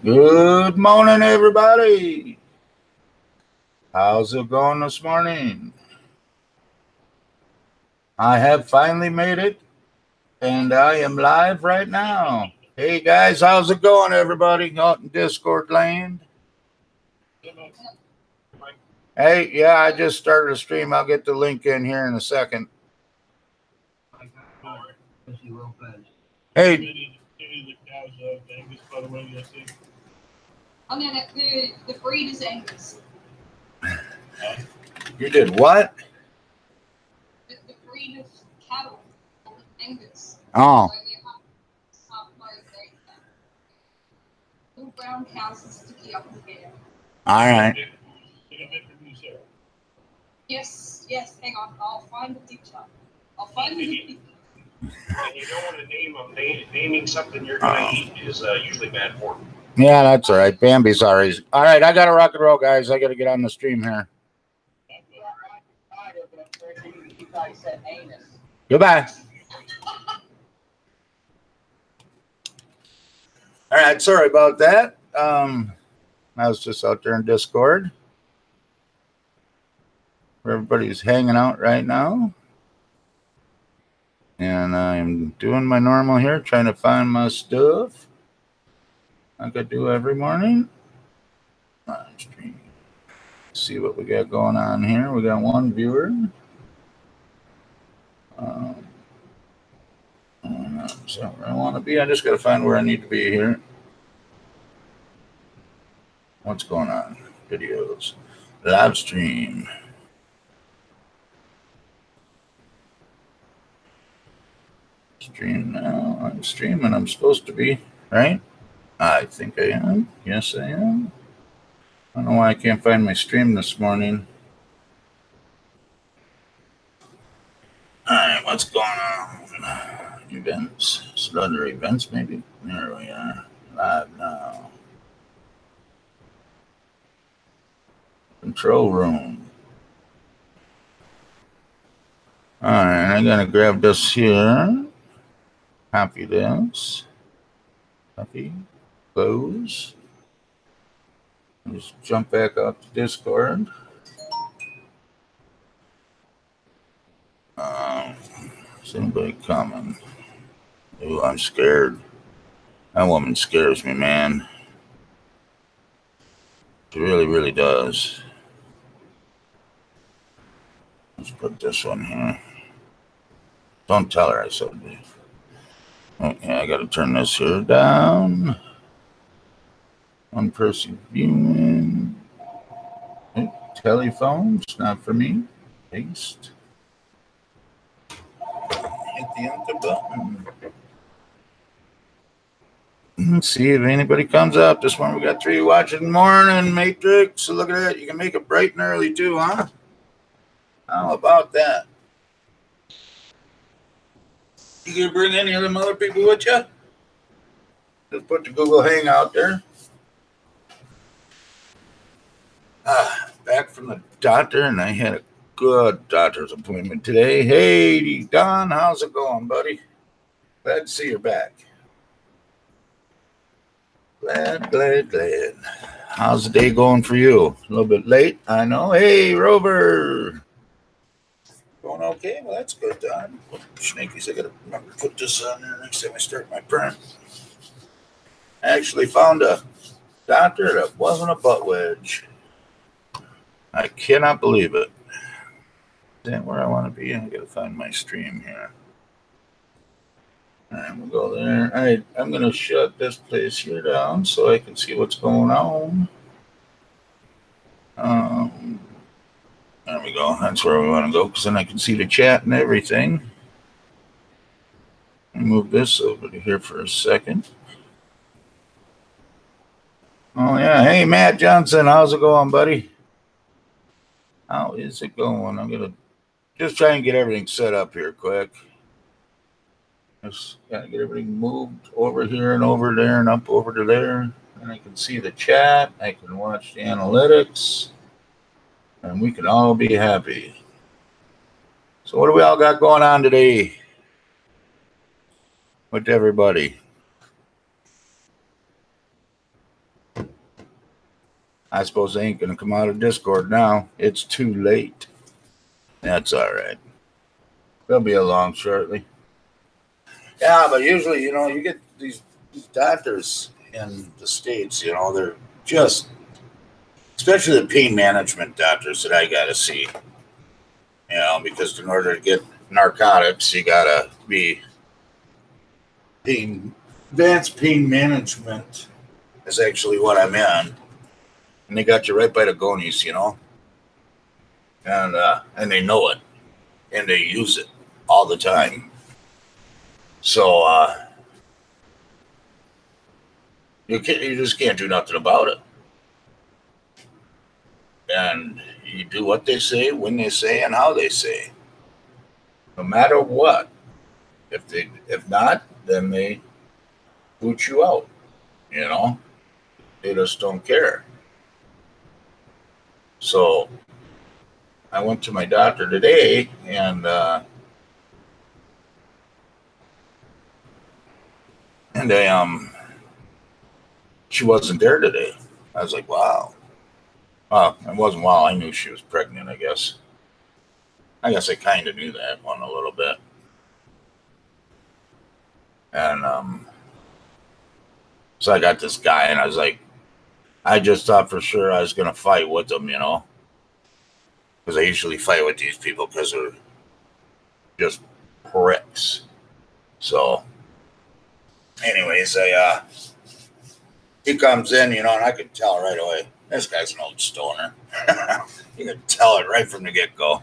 Good morning, everybody. How's it going this morning? I have finally made it, and I am live right now. Hey, guys, how's it going, everybody out in Discord land? Hey, yeah, I just started a stream. I'll get the link in here in a second. Hey. Oh no, the breed is Angus. You did what? The breed of cattle, Angus. Oh. Little brown cows and sticky up the hair. All right. Yes, hang on. I'll find the picture. And you don't want to name them. Naming something you're going to eat is usually bad form. Yeah, that's all right. Bambi's always. All right, I got to rock and roll, guys. I got to get on the stream here. Goodbye. All right, sorry about that. I was just out there in Discord where everybody's hanging out right now. And I'm doing my normal here, trying to find my stuff like I do every morning. See what we got going on here. We got one viewer. So where I want to be. I just got to find where I need to be here. What's going on? Videos. Live stream. Stream now. I'm streaming. I'm supposed to be, right? I think I am. Yes, I am. I don't know why I can't find my stream this morning. All right, what's going on? Events. Slaughter events, maybe. There we are. Live now. Control room. All right, I'm going to grab this here. Copy this. Copy. Close. Just jump back up to Discord. Is anybody coming? Ooh, I'm scared. That woman scares me, man. She really, really does. Let's put this one here. Don't tell her I said it. Okay, I got to turn this here down. One person viewing. Okay, telephones, not for me. Paste. Hit the enter button. Let's see if anybody comes up. This one we got 3 watching. Morning, Matrix. So look at that. You can make it bright and early too, huh? How about that? You gonna bring any of them other people with you? Just put the Google Hangout there. Back from the doctor, and I had a good doctor's appointment today. Hey, Don, how's it going, buddy? Glad to see you're back. Glad. How's the day going for you? A little bit late, I know. Hey, Rover. Going okay? Well, that's good, Don. Snakies, I got to remember to put this on there next time I start my print. I actually found a doctor that wasn't a butt wedge. I cannot believe it. Is that where I want to be? I got to find my stream here. All right, we'll go there. All right, I'm going to shut this place here down so I can see what's going on. There we go. That's where we want to go because then I can see the chat and everything. I'll move this over to here for a second. Oh, yeah. Hey, Matt Johnson. How's it going, buddy? How is it going? I'm going to just try and get everything set up here quick. Just got to get everything moved over here and over there and up over to there. And I can see the chat. I can watch the analytics. And we can all be happy. So what do we all got going on today with everybody? I suppose they ain't going to come out of Discord now. It's too late. That's all right. They'll be along shortly. Yeah, but usually, you get these doctors in the States, they're just, especially the pain management doctors that I got to see, because in order to get narcotics, you got to be advanced pain management is actually what I'm in. And they got you right by the gonies, and they know it, and they use it all the time. So you just can't do nothing about it. And you do what they say, when they say, and how they say. No matter what. If not, then they boot you out. They just don't care. So I went to my doctor today, and she wasn't there today. I was like, wow. Well, it wasn't wow. I knew she was pregnant, I guess. I kind of knew that one a little bit. And so I got this guy, and I was like, I just thought for sure I was going to fight with them, because I usually fight with these people because they're just pricks. So anyways, he comes in, and I could tell right away, this guy's an old stoner. You could tell it right from the get-go.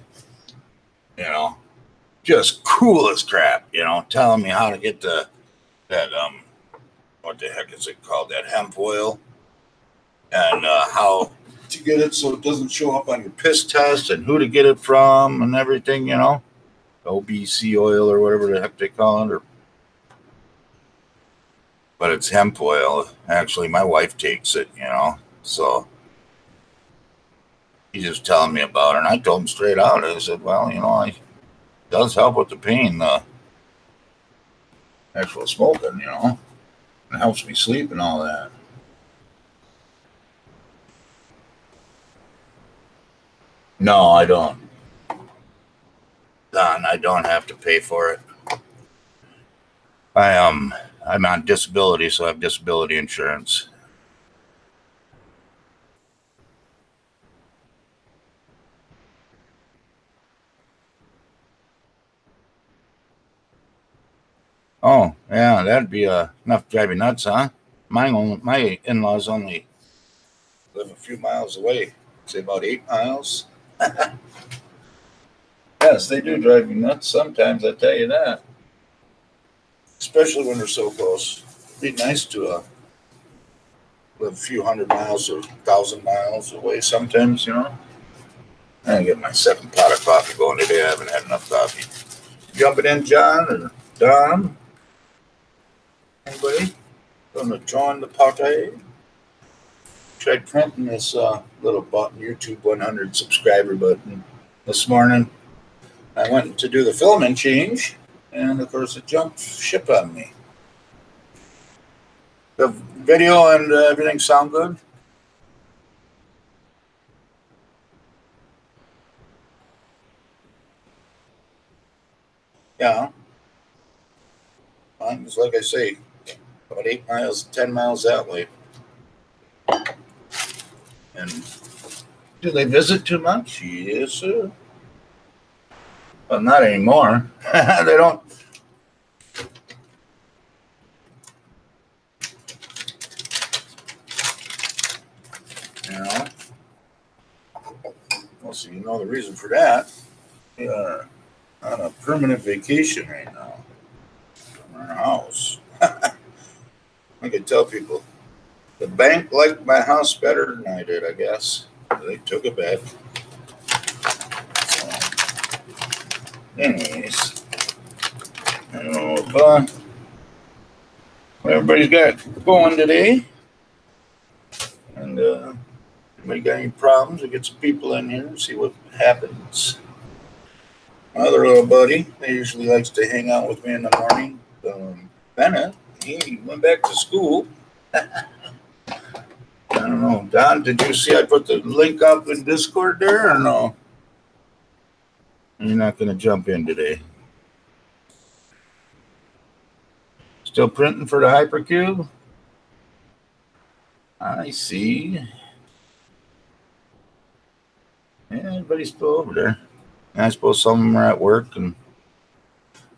Just cool as crap, telling me how to get that, what the heck is it called, that hemp oil, and how to get it so it doesn't show up on your piss test, and who to get it from, and everything, OBC oil or whatever the heck they call it, but it's hemp oil. Actually, my wife takes it, so he's just telling me about it, and I told him straight out. I said, well, it does help with the pain, the actual smoking, it helps me sleep and all that. No, I don't. Don, I don't have to pay for it. I'm on disability, so I have disability insurance. Oh, yeah, that'd be enough to drive you nuts, huh? My in-laws only live a few miles away, say about 8 miles. Yes, they do drive you nuts sometimes, I tell you that. Especially when they're so close. It'd be nice to live a few hundred miles or 1,000 miles away sometimes, I get my second pot of coffee going today. I haven't had enough coffee. Jumping in, John or Don? Anybody going to join the party? Tried printing this little button, YouTube 100 subscriber button this morning. I went to do the filming change, and of course it jumped ship on me. The video and everything sound good? Yeah. It's like I say, about 8 miles, 10 miles that way. And do they visit too much? Yes, sir. But not anymore. They don't. Well, so the reason for that. We are on a permanent vacation right now from our house. I could tell people the bank liked my house better than I did, I guess. They took it back. So, anyways, I don't know if what everybody's got going today. And anybody got any problems? We'll get some people in here and see what happens. My other little buddy, he usually likes to hang out with me in the morning. Bennett, he went back to school. I don't know. Don, did you see I put the link up in Discord there or no? You're not going to jump in today. Still printing for the Hypercube? I see. Yeah, everybody's still over there. I suppose some of them are at work.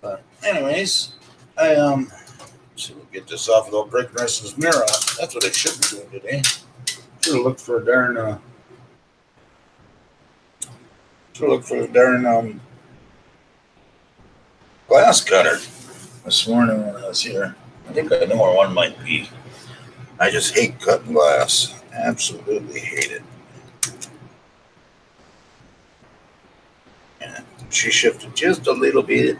But anyways, so we'll get this off without breaking the rest of this mirror off. That's what I should be doing today. Should have looked for a darn glass cutter this morning when I was here. I think I know where one might be. I just hate cutting glass. Absolutely hate it. Yeah, she shifted just a little bit.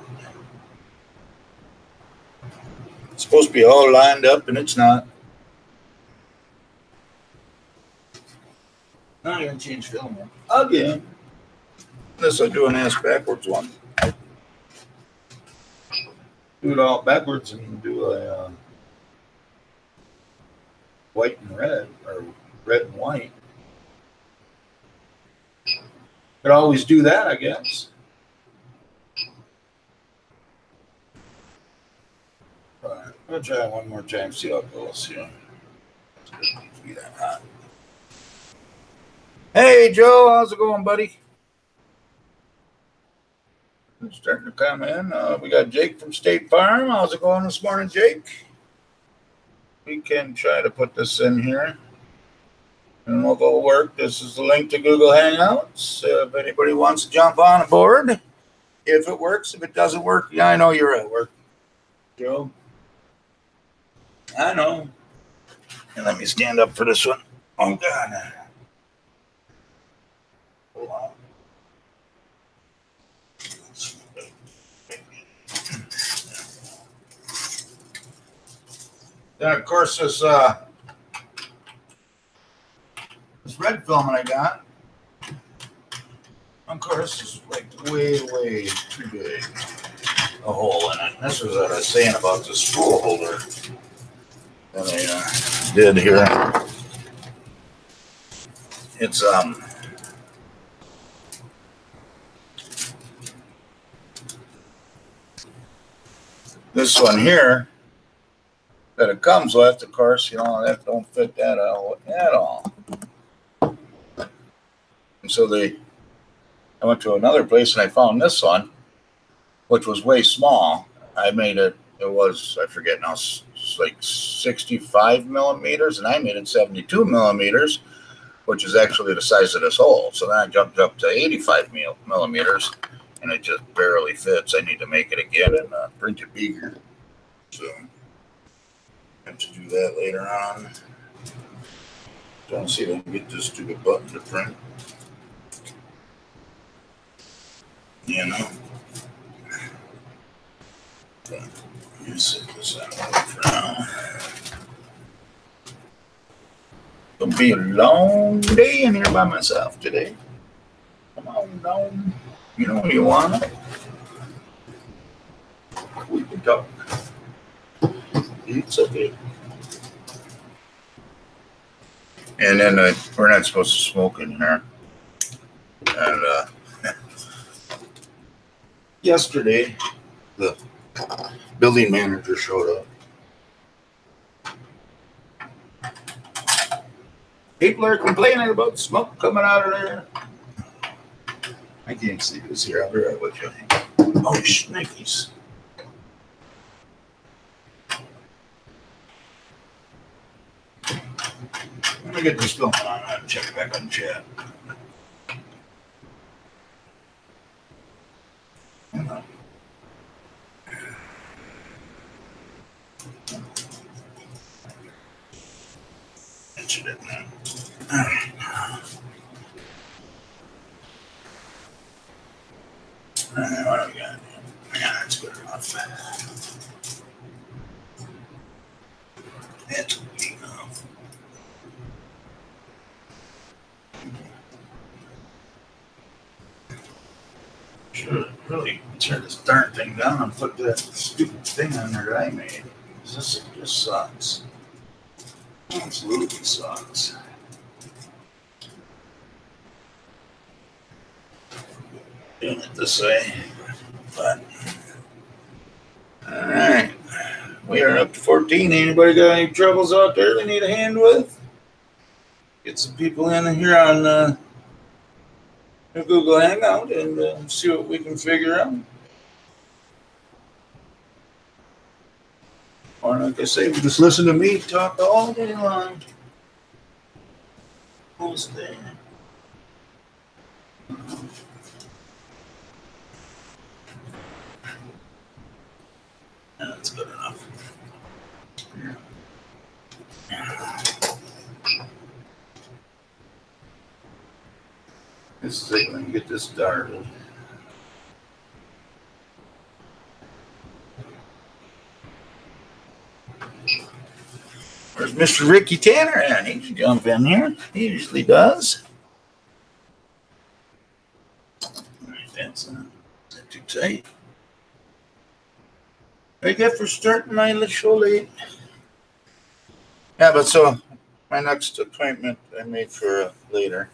It's supposed to be all lined up, and it's not. Now I'm going to change film again. Unless I do an ass backwards one. Do it all backwards and do a white and red, or red and white. Could always do that, I guess. All right, I'll try one more time, see how it goes here. It doesn't need to be that hot. Hey, Joe, how's it going, buddy? It's starting to come in. We got Jake from State Farm. How's it going this morning, Jake? We can try to put this in here. And we'll go work. This is the link to Google Hangouts. If anybody wants to jump on board, if it works. If it doesn't work, yeah, I know you're at work, Joe. I know. And let me stand up for this one. Oh, God. Hold on. Then, of course, this red film that I got, of course, is like way too big. A hole in it. This is what I was saying about the spool holder that I did here. It's this one here that it comes with, of course, you know, that don't fit that out at all. And so I went to another place and I found this one, which was way small. I made it, I forget now, it's like 65 millimeters, and I made it 72 millimeters, which is actually the size of this hole. So then I jumped up to 85 millimeters, and it just barely fits. I need to make it again and print it bigger. So I have to do that later on. Trying to see if I can get this stupid button to print. You know. Let me set this out for now. It'll be a long day in here by myself today. Come on, Dawn. You know what you want. We can talk. It's okay. And then we're not supposed to smoke in here. And yesterday, the building manager showed up. People are complaining about smoke coming out of there. I can't see who's here. I'll be right with you. Oh, shnikes. Let me get this film on and check back on chat. Mention it now. All right. All right, what do we got? Yeah, that's good enough. That's good enough. Should really tear this darn thing down and put that stupid thing on there that I made. This just sucks. Absolutely sucks. doing it this way. But all right, we are up to 14. Anybody got any troubles out there they need a hand with? Get some people in here on the Google Hangout and see what we can figure out. Or like I say, just listen to me talk all day long. Who's there? That's good enough. Let's see if I can get this started. Where's Mr. Ricky Tanner at? He can jump in here. He usually does. That's not too tight. I get for starting my show late. Yeah, but so my next appointment I made for later.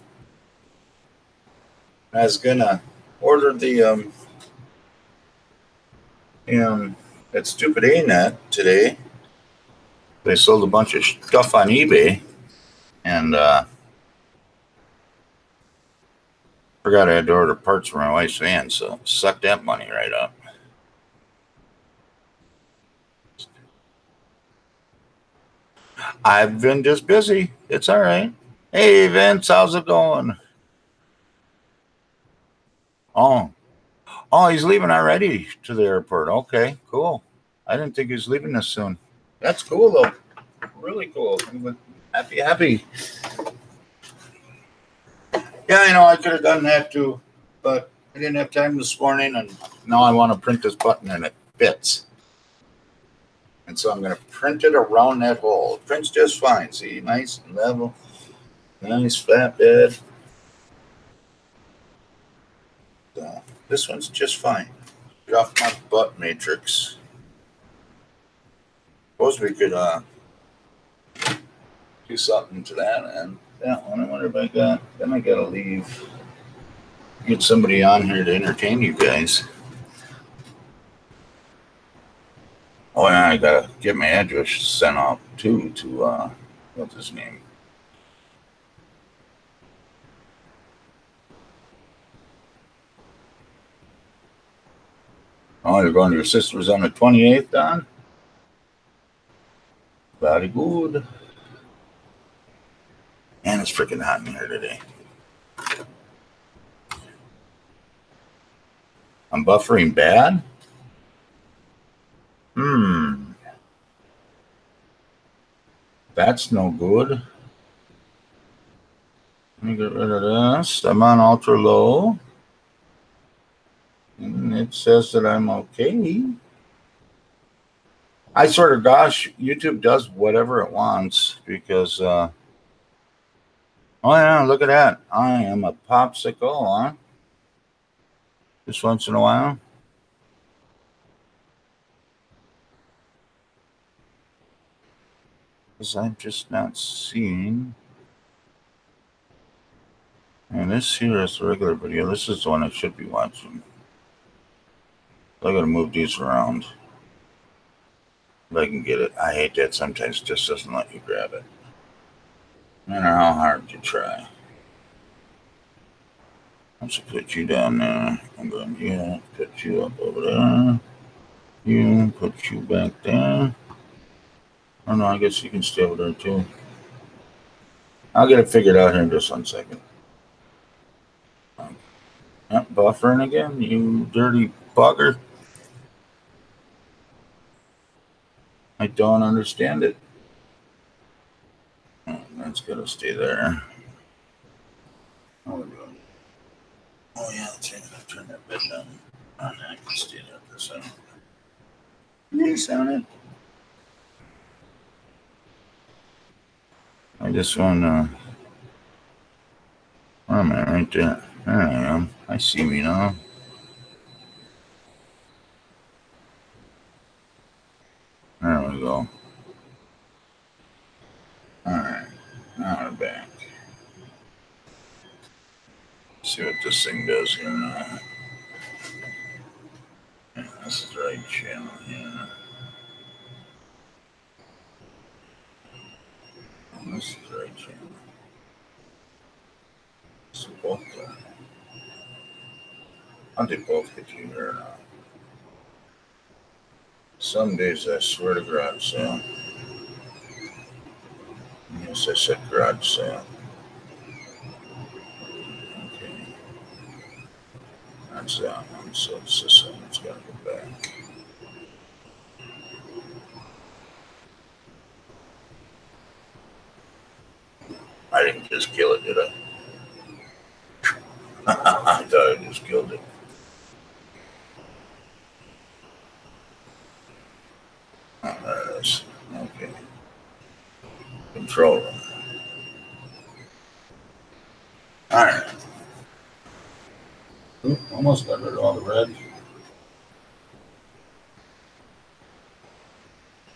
I was gonna order the that stupid ANET today. They sold a bunch of stuff on eBay, and forgot I had to order parts for my wife's van, so sucked that money right up. I've been just busy. It's all right. Hey, Vince, how's it going? Oh, he's leaving already to the airport. Okay, cool. I didn't think he was leaving this soon. That's cool, though. Really cool. I'm happy. Yeah, I know I could have done that too, but I didn't have time this morning, and now I want to print this button, and it fits. And so I'm going to print it around that hole. It prints just fine. See, nice and level. Nice flat bed. So this one's just fine. Get off my butt matrix. Suppose we could do something to that. And that one, I wonder if I got. Then I got to leave. Get somebody on here to entertain you guys. Oh, yeah, I got to get my address sent out too to, what's his name? Oh, you're going to your sister's on the 28th, Don? Very good. And it's freaking hot in here today. I'm buffering bad? That's no good. Let me get rid of this. I'm on ultra low. And it says that I'm okay. I sort of, gosh, YouTube does whatever it wants because, oh yeah, look at that. I am a popsicle, huh? Just once in a while. Because I'm just not seeing. And this here is the regular video. This is the one I should be watching. I gotta move these around. If I can get it. I hate that sometimes it just doesn't let you grab it. No matter how hard you try. I'm just put you down there. I'm going to put you up over there. You put you back there. Oh no, I guess you can stay over there too. I'll get it figured out here in just 1 second. Buffering again, you dirty bugger. I don't understand it. Oh, that's gonna stay there. Oh yeah, that's right. I'll turn that bed down. Oh, no, I can stay there for a second. Nice on it. I just want to. Where am I? Right there. There I am. I see me now. There we go. Alright. Now we're back. See what this thing does here now. right channel, yeah. This is the right channel. So both I think both get you here now. Some days I swear to garage sale. Yes, I said garage sale. Okay. That's that one. So it's this one. It's got to go back. I didn't just kill it, did I? I thought I just killed it. Oh, there it is. Okay. Control room. All right. Oop, almost got rid of all the red.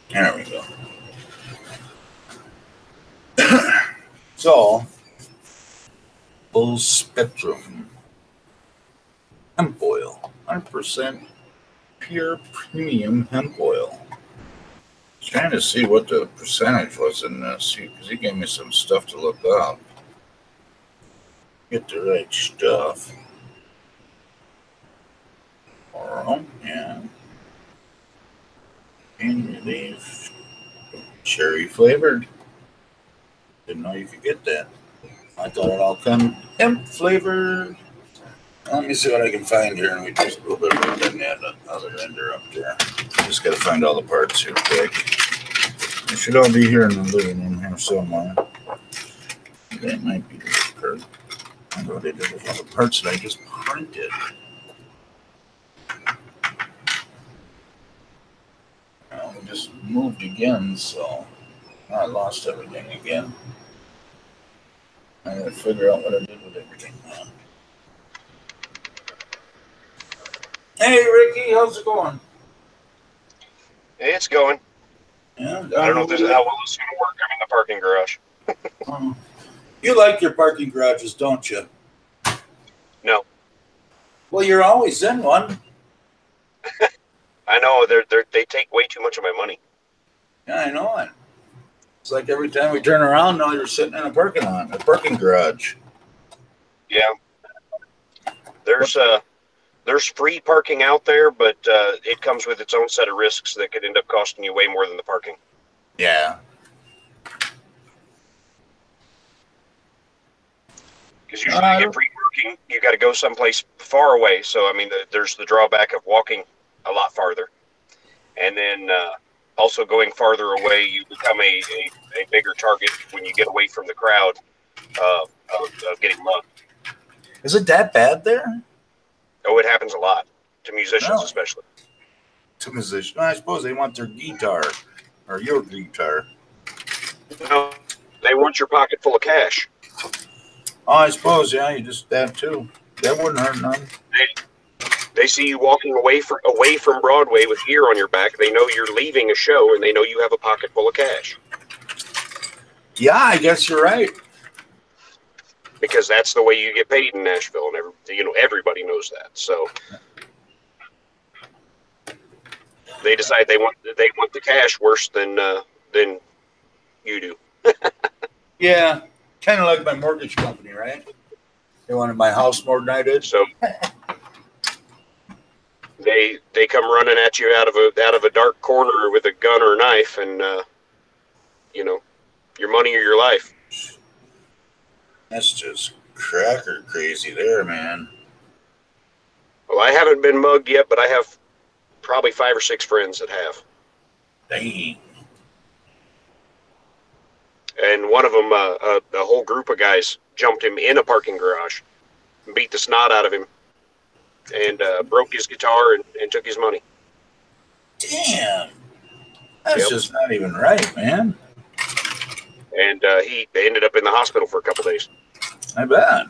There we go. So, full spectrum hemp oil, 100% pure premium hemp oil. I was trying to see what the percentage was in this because he gave me some stuff to look up. Get the right stuff. Oral, yeah. Pain relief, cherry flavored. Didn't know you could get that. I thought it all come hemp flavored. Let me see what I can find here, and we just a little bit of than that other ender up there. Just got to find all the parts here quick. They should all be here in the living room here somewhere. That might be the part. I know what they did with all the parts that I just printed. Well, we just moved again, so I lost everything again. I gotta figure out what I did with everything now. Hey, Ricky, how's it going? Hey, it's going. Yeah, I don't know if this is how well this is going to work. I'm in the parking garage. You like your parking garages, don't you? No. Well, you're always in one. I know they take way too much of my money. Yeah, I know it. It's like every time we turn around, now you're sitting in a parking garage. Yeah. There's free parking out there, but it comes with its own set of risks that could end up costing you way more than the parking. Yeah. Because usually to get free parking, you got to go someplace far away. So, I mean, there's the drawback of walking a lot farther. And then also going farther away, you become a bigger target when you get away from the crowd of getting mugged. Is it that bad there? Oh, it happens a lot, to musicians Really? especially. To musicians? I suppose they want their guitar or your guitar. No, they want your pocket full of cash. Oh, I suppose, yeah, you just that too. That wouldn't hurt none. They see you walking away from Broadway with gear on your back. They know you're leaving a show, and they know you have a pocket full of cash. Yeah, I guess you're right. Because that's the way you get paid in Nashville, and everybody knows that. So they decide they want the cash worse than you do. Yeah, kind of like my mortgage company, right? They wanted my house more than I did. So they come running at you out of a dark corner with a gun or a knife, and your money or your life. That's just cracker crazy there, man. Well, I haven't been mugged yet, but I have probably 5 or 6 friends that have. Dang. And one of them, a whole group of guys jumped him in a parking garage, and beat the snot out of him, and broke his guitar and took his money. Damn. That's just not even right, man. And he ended up in the hospital for a couple days. I bet.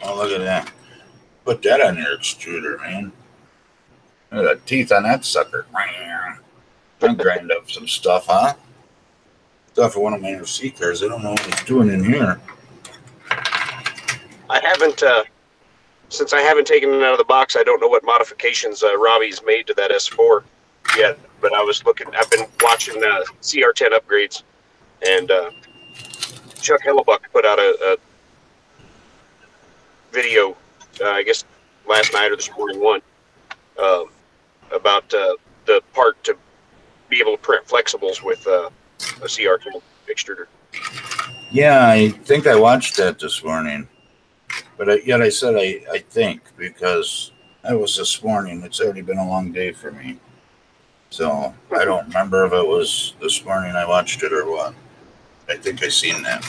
Oh, look at that. Put that on your extruder, man. Look at the teeth on that sucker. I'll grind up some stuff, huh? Stuff for one of my RC cars. I don't know what it's doing in here. I haven't since I haven't taken it out of the box, I don't know what modifications Robbie's made to that S4 yet. But I've been watching CR10 upgrades, and Chuck Hellebuck put out a video, I guess last night or this morning one, about the part to be able to print flexibles with a CR10 extruder. Yeah, I think I watched that this morning. But yet I said I think, because that was this morning. It's already been a long day for me. So I don't remember if it was this morning I watched it or what. I think I seen that.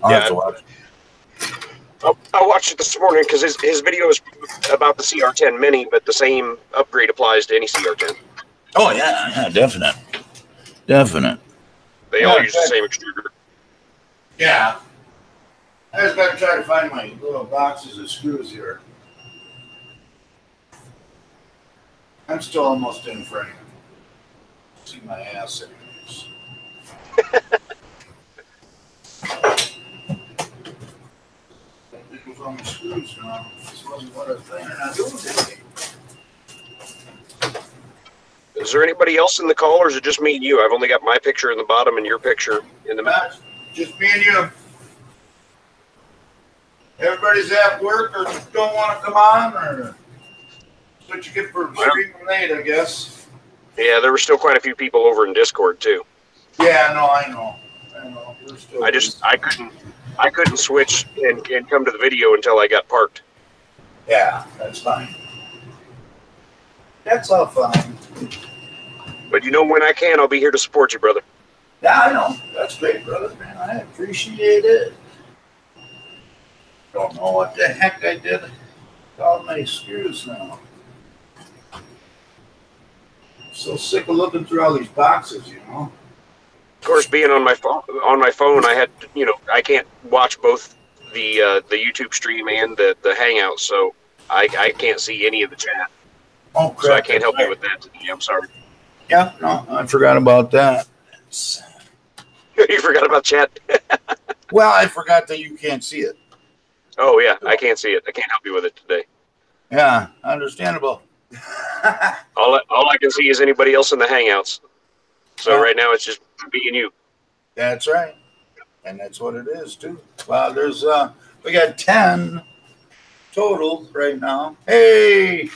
I'll have to watch. I watched it this morning because his video is about the CR10 Mini, but the same upgrade applies to any CR10. Oh, yeah, definite. They all use the same extruder. Yeah. I just got to try to find my little boxes of screws here. I'm still almost in frame. See my ass anyways. All my screws now. This wasn't what I was planning on doing today. Is there anybody else in the call, or is it just me and you? I've only got my picture in the bottom and your picture in the middle. Just me and you. Everybody's at work or don't want to come on, or that's what you get for streaming late, I guess. Yeah, there were still quite a few people over in Discord too. Yeah, no, I know. We're still I couldn't switch and come to the video until I got parked. Yeah, that's fine. That's all fine. But when I can, I'll be here to support you, brother. Yeah, I know. That's great, brother, man. I appreciate it. Don't know what the heck I did with all my screws now. I'm so sick of looking through all these boxes, Of course, being on my phone, I had I can't watch both the YouTube stream and the Hangouts, so I can't see any of the chat. Oh, crap. So I can't help you with that today. I'm sorry. Yeah, no, I forgot about that. You forgot about chat? Well, I forgot that you can't see it. Oh, yeah, I can't see it. I can't help you with it today. Yeah, understandable. all I can see is anybody else in the Hangouts. So right now it's just me and you. That's right. And that's what it is, too. Wow, we got 10 total right now. Hey!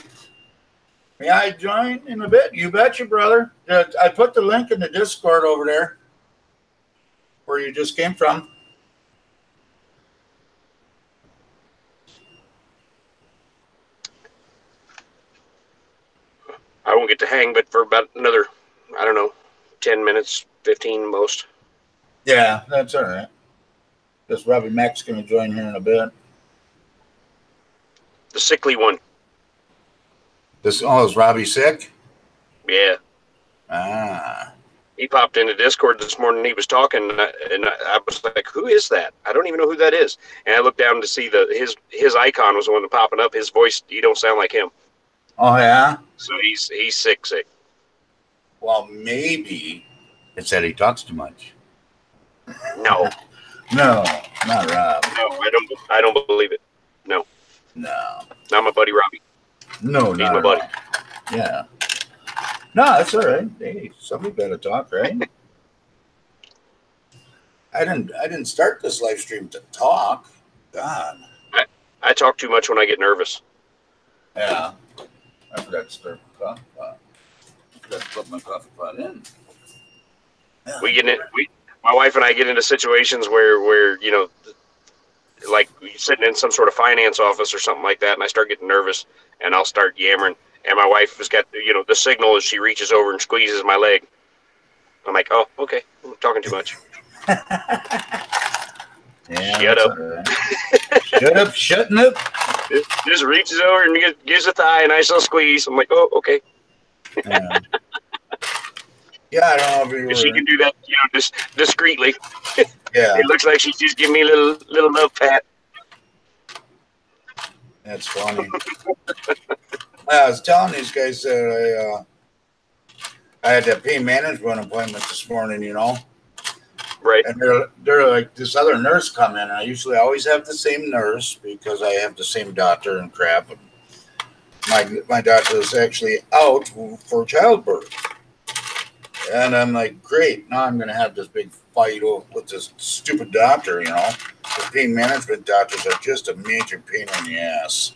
May I join in a bit? You betcha, brother. I put the link in the Discord over there where you just came from. I won't get to hang, but for about another, 10 minutes, 15 most. Yeah, that's all right. This Robbie Mac's going to join here in a bit. The sickly one. Is Robbie sick? Yeah. Ah. He popped into Discord this morning. He was talking, and I was like, "Who is that? I don't even know who that is." And I looked down to see his icon was the one popping up. His voice, you don't sound like him. Oh yeah. So he's sick. Well, maybe it's that he talks too much. No. No, not Rob. No, I don't believe it. No. No. Not my buddy Robbie. No, he's not my buddy. Yeah. No, that's all right. Hey, somebody better talk, right? I didn't start this live stream to talk. God. I talk too much when I get nervous. Yeah. I forgot to start the coffee pot. I forgot to put my coffee pot in. Yeah. My wife and I get into situations where like sitting in some sort of finance office or something like that, and I start getting nervous, and I'll start yammering. And my wife has got, the signal as she reaches over and squeezes my leg. I'm like, oh, okay, I'm talking too much. Yeah, shut up. Right. Shutting up. Just reaches over and gives a thigh a nice little squeeze. I'm like, oh, okay. Yeah, I don't know if she can do that, just discreetly. Yeah. It looks like she's just giving me a little love pat. That's funny. I was telling these guys that I had that pain management appointment this morning, Right. Right. And they're like, this other nurse come in, and I usually always have the same nurse because I have the same doctor and crap. And my doctor is actually out for childbirth. And I'm like, great, now I'm going to have this big fight with this stupid doctor, you know. The pain management doctors are just a major pain in the ass.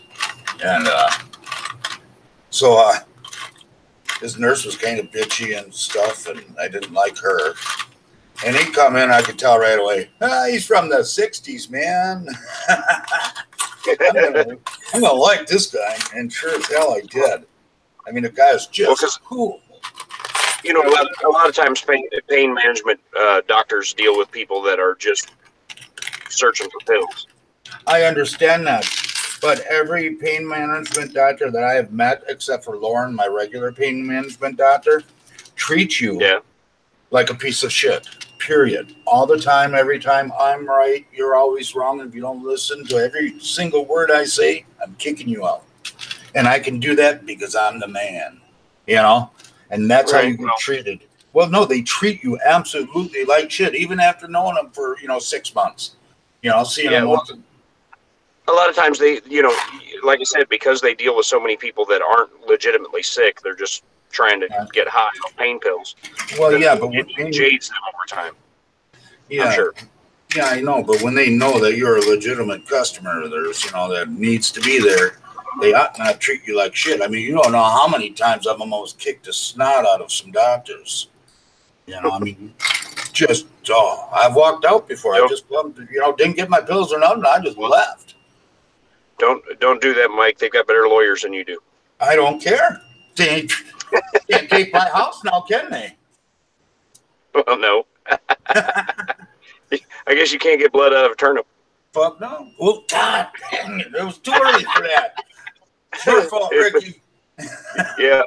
And so this nurse was kind of bitchy and stuff, and I didn't like her. And he'd come in, I could tell right away, he's from the 60s, man. I'm gonna like this guy. And sure as hell I did. I mean, the guy is just cool. You know, a lot of times pain management doctors deal with people that are just searching for pills. I understand that. But every pain management doctor that I have met, except for Lauren, my regular pain management doctor, treats you like a piece of shit. Period. All the time, every time. I'm right, you're always wrong. If you don't listen to every single word I say, I'm kicking you out. And I can do that because I'm the man, you know? And that's how you get treated. Well, no, they treat you absolutely like shit, even after knowing them for, 6 months. You know, seeing them once. A lot of times they, like I said, because they deal with so many people that aren't legitimately sick, they're just trying to get high on pain pills. Well, yeah, but it jades them over time. Yeah, I'm sure. Yeah, I know, but when they know that you're a legitimate customer, there's, that needs to be there, they ought not treat you like shit. I mean, you don't know how many times I've almost kicked the snot out of some doctors. I mean, just, I've walked out before. I just, didn't get my pills or nothing. I just left. Don't do that, Mike. They've got better lawyers than you do. I don't care. They can't take my house now, can they? Well, no. I guess you can't get blood out of a turnip. Fuck no. Well, God dang it. It was too early for that. It's your fault, Ricky. Yeah.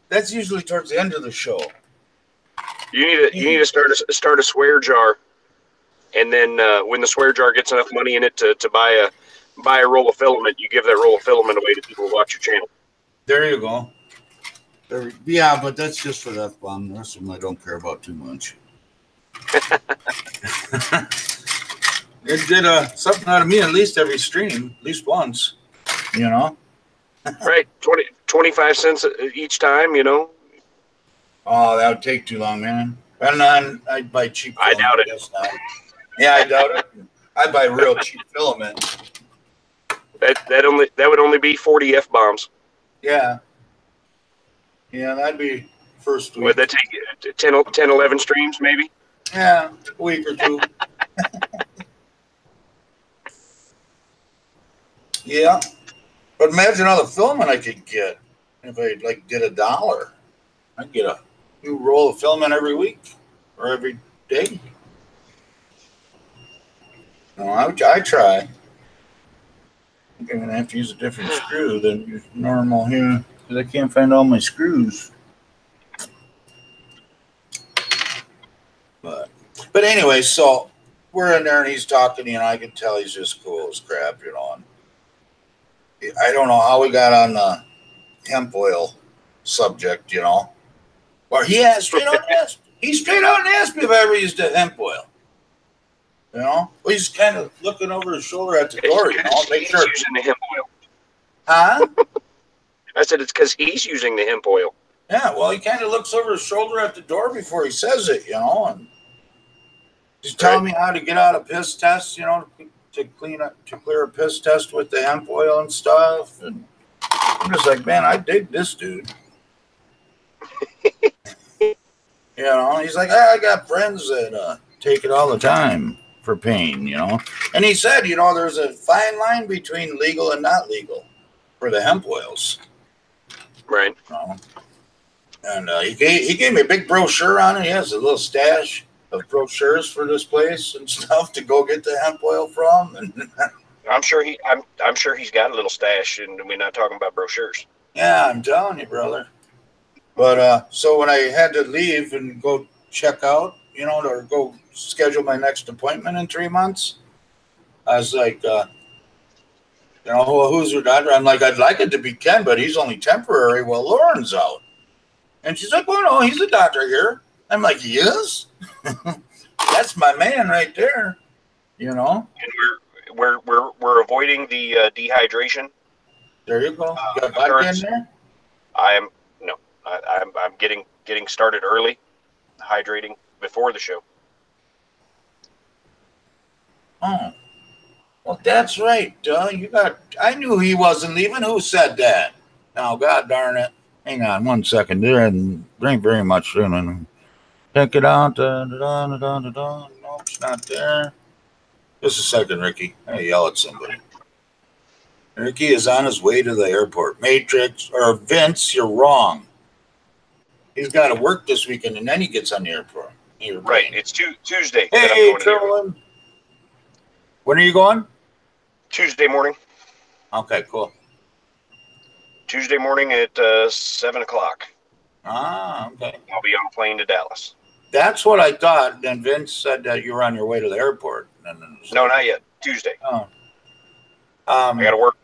That's usually towards the end of the show. You need to start a swear jar, and then when the swear jar gets enough money in it to buy a roll of filament, you give that roll of filament away to people who watch your channel. There you go. Yeah, but that's just for the F-bomb. The rest of them I don't care about too much. It did something out of me at least every stream, at least once, Right, 25 cents each time, Oh, that would take too long, man. And then I'd buy cheap filament. I doubt it. Yeah, I doubt it. I'd buy real cheap filament. That would only be 40 F-bombs. Yeah. Yeah, that'd be first week. Would that take 10, 11 streams, maybe? Yeah, a week or two. Yeah. But imagine all the filament I could get if I did $1. I'd get a new roll of filament every week or every day. No, I try. I think I'm going to have to use a different screw than normal here because I can't find all my screws. But anyway, so we're in there and he's talking, I can tell he's just cool as crap, And I don't know how we got on the hemp oil subject, Or he straight out asked me if I ever used a hemp oil. Well, he's kind of looking over his shoulder at the door, make sure. He's using the hemp oil. Huh? I said it's because he's using the hemp oil. Yeah, well, he kind of looks over his shoulder at the door before he says it, and he's telling me how to get out a piss test, to clear a piss test with the hemp oil and stuff. And I'm just like, man, I dig this dude. He's like, I got friends that take it all the time for pain, And he said, there's a fine line between legal and not legal for the hemp oils. Right. And he gave me a big brochure on it. He has a little stash of brochures for this place and stuff to go get the hemp oil from. And I'm sure he's got a little stash, and we're not talking about brochures. Yeah, I'm telling you, brother. But so when I had to leave and go check out, or go schedule my next appointment in 3 months, I was like, who's your doctor? I'm like, I'd like it to be Ken, but he's only temporary while Lauren's out. And she's like, well, no, he's a doctor here. I'm like, he is? That's my man right there. You know. And we're avoiding the dehydration. There you go. You got vodka in there? I am no. I'm getting started early, hydrating before the show. Oh, well, that's right. You got. I knew he wasn't leaving. Who said that? Oh, God darn it! Hang on 1 second. There and drink very much. Check it out. Nope, it's not there. Just a second, Ricky. I yell at somebody. Ricky is on his way to the airport. Matrix or Vince, you're wrong. He's got to work this weekend, and then he gets on the airport. Right. It's Tuesday. Hey, that I'm going Trillen. When are you going? Tuesday morning. Okay, cool. Tuesday morning at 7 o'clock. Ah, okay. I'll be on a plane to Dallas. That's what I thought. Then Vince said that you were on your way to the airport. No, not yet. Tuesday. Oh. I got to work.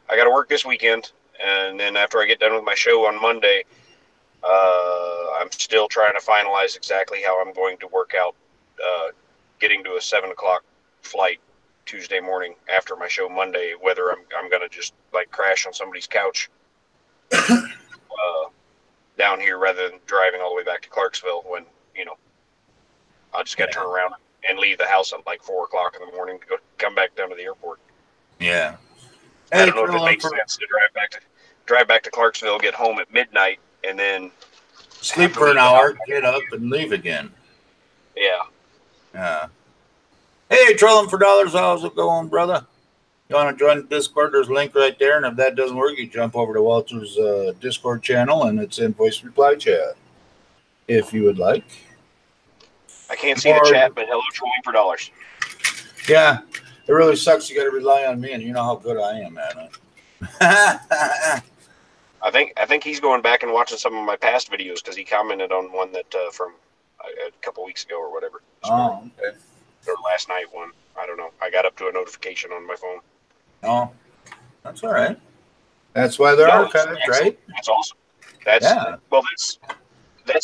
I got to work this weekend, and then after I get done with my show on Monday, I'm still trying to finalize exactly how I'm going to work out getting to a 7 o'clock flight Tuesday morning after my show Monday. Whether I'm going to just like crash on somebody's couch down here rather than driving all the way back to Clarksville when I just got to turn around and leave the house at like 4 o'clock in the morning to come back down to the airport. Yeah. I don't know if it makes sense to drive back to Clarksville, get home at midnight, and then sleep for an hour, get up, and leave again. Yeah. Yeah. Hey, trolling for dollars. How's it going, brother? You want to join the Discord? There's a link right there, and if that doesn't work, you jump over to Walter's Discord channel, and it's in voice reply chat, if you would like. I can't see the chat, but hello, trolling for dollars. Yeah, it really sucks. You got to rely on me, and you know how good I am at it. I think he's going back and watching some of my past videos because he commented on one that from a couple weeks ago or whatever. Oh, okay. Or last night one. I don't know. I got up to a notification on my phone. Oh, that's all right. That's why they're archived, right? That's awesome. That's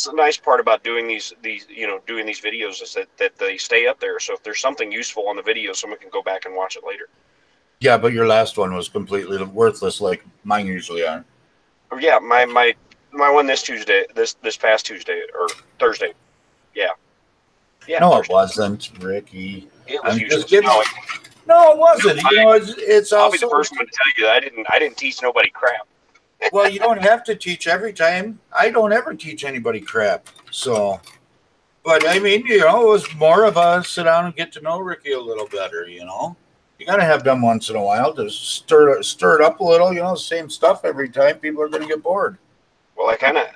the nice part about doing these videos is that they stay up there. So if there's something useful on the video, someone can go back and watch it later. Yeah, but your last one was completely worthless, like mine usually are. Yeah, my one this past Tuesday or Thursday. Yeah. Yeah. No, Thursday. It wasn't, Ricky. It was useless. No, it wasn't. It's also. I'll be the first one to tell you that I didn't teach nobody crap. Well, you don't have to teach every time. I don't ever teach anybody crap. So, but I mean, it was more of a sit down and get to know Ricky a little better. You got to have them once in a while to stir it up a little. Same stuff every time. People are going to get bored. Well, I kind of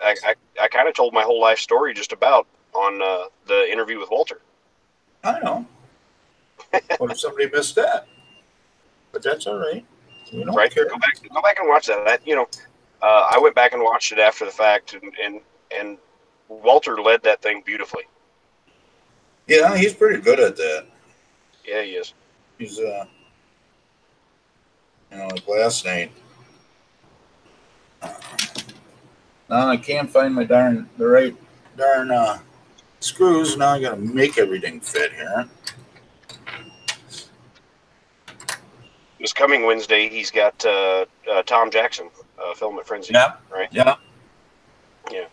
told my whole life story just about on the interview with Walter. I know. What if somebody missed that? But that's all right. You don't care. Go back and watch that. I went back and watched it after the fact, and Walter led that thing beautifully. Yeah, he's pretty good at that. Yeah, he is. He's like last night. Now I can't find the right darn screws. Now I got to make everything fit here. This coming Wednesday, he's got Tom Jackson film at Frenzy. Yeah. Right. Yeah. Yeah.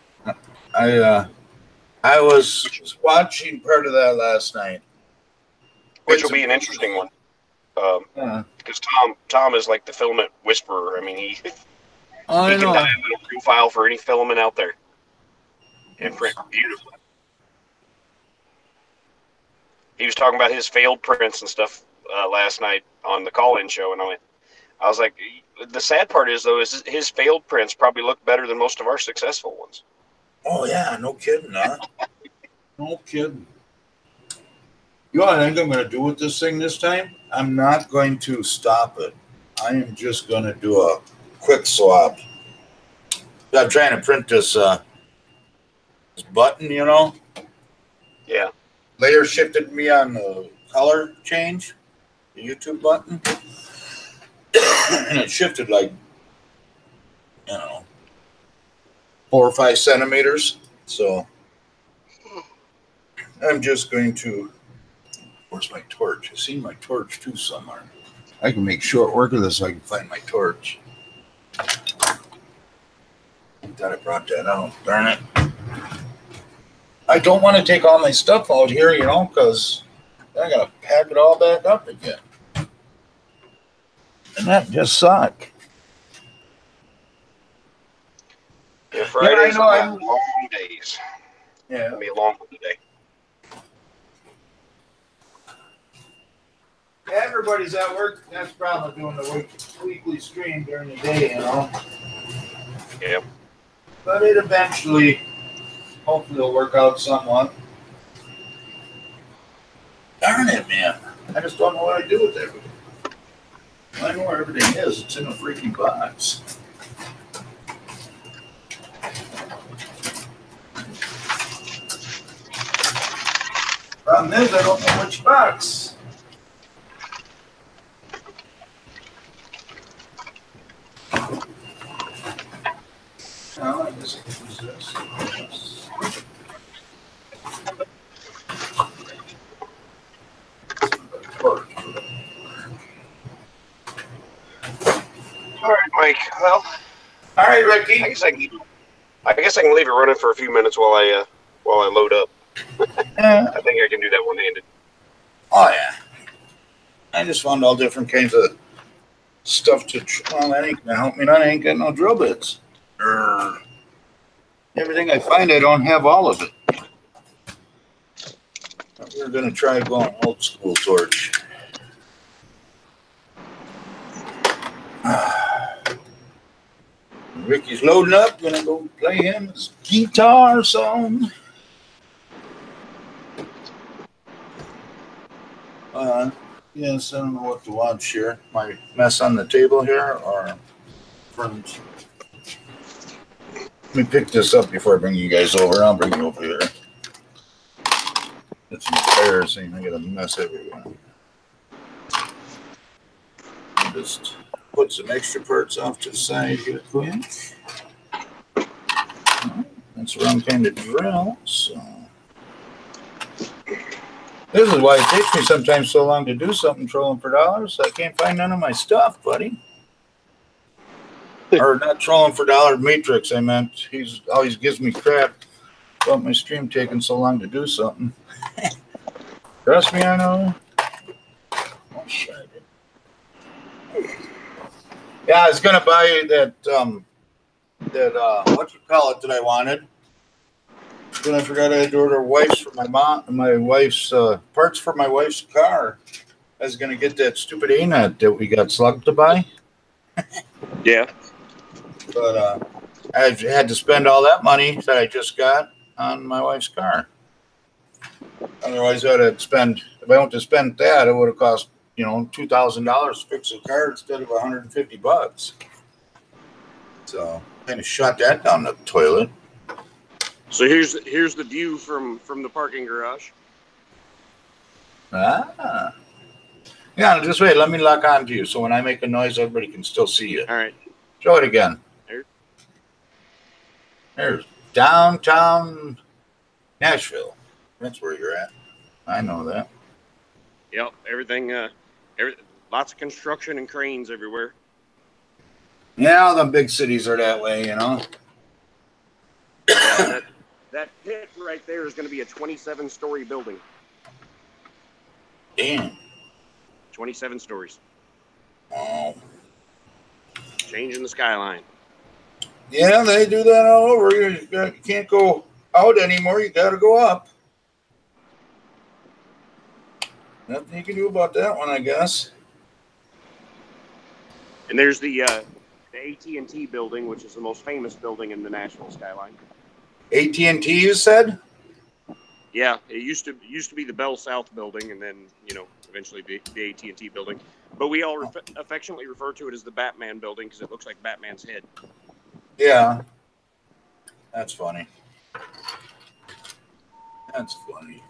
I was watching part of that last night, which will be an interesting one. Because Tom is like the filament whisperer. I mean, he can dial a profile for any filament out there and print beautifully. He was talking about his failed prints and stuff last night on the call-in show, and I was like, the sad part is his failed prints probably look better than most of our successful ones. Oh yeah, no kidding, huh? No kidding. You know what I think I'm going to do with this thing this time? I'm not going to stop it. I am just going to do a quick swap. I'm trying to print this button, Yeah. Layer shifted me on the color change, the YouTube button. And it shifted 4 or 5 centimeters. So I'm just going to. Where's my torch? I seen my torch too somewhere. I can make short work of this so I can find my torch. I thought I brought that out. Darn it. I don't want to take all my stuff out here, you know, because I got to pack it all back up again. And that just sucks. Yeah, Fridays are long days. Yeah. It'll be a long one today. Everybody's at work. That's probably doing the weekly stream during the day, you know. Yeah. But it eventually, hopefully, will work out somewhat. Darn it, man. I just don't know what I do with everything. I know where everything is. It's in a freaking box. Problem is, I don't know which box. No, I guess I can use this. All right, Mike. Well, all right, Ricky. I guess I can leave it running for a few minutes while I load up. Yeah. I think I can do that one-handed. Oh yeah. I just found all different kinds of stuff to. Well, that ain't gonna help me. I ain't got no drill bits. Everything I find, I don't have all of it. We're gonna try going old school torch. Ricky's loading up. Gonna go play him his guitar song. Yes, I don't know what to watch here. My mess on the table here, or friends. Let me pick this up before I bring you guys over. I'll bring you over here. It's embarrassing. I got a mess everywhere. Just put some extra parts off to the side here quick. That's the wrong kind of drill, so. This is why it takes me sometimes so long to do something trolling for dollars. I can't find none of my stuff, buddy. Or not trolling for dollars, Matrix, I meant. He's always gives me crap about my stream taking so long to do something. Trust me, I know. Oh, shit. Yeah, I was going to buy that what you call it that I wanted. Then I forgot I had to order wipes for my wife's parts for my wife's car. I was gonna get that stupid A-nut that we got slugged to buy. Yeah. But I had to spend all that money that I just got on my wife's car. Otherwise, I'd have spend. If I went to spend that, it would have cost $2,000 to fix the car instead of $150. So kind of shot that down the toilet. So here's the view from the parking garage. Ah. Yeah, just wait. Let me lock on to you so when I make a noise, everybody can still see you. All right. Show it again. There's downtown Nashville. That's where you're at. I know that. Yep. Everything. Lots of construction and cranes everywhere. Yeah, the big cities are that way, That pit right there is going to be a 27-story building. Damn. 27 stories. Oh. Changing the skyline. Yeah, they do that all over. You can't go out anymore. You got to go up. Nothing you can do about that one, I guess. And there's the AT&T building, which is the most famous building in the Nashville skyline. AT&T, you said? Yeah, it used to be the Bell South building, and then eventually the AT&T building. But we all affectionately refer to it as the Batman building because it looks like Batman's head. Yeah, that's funny. That's funny.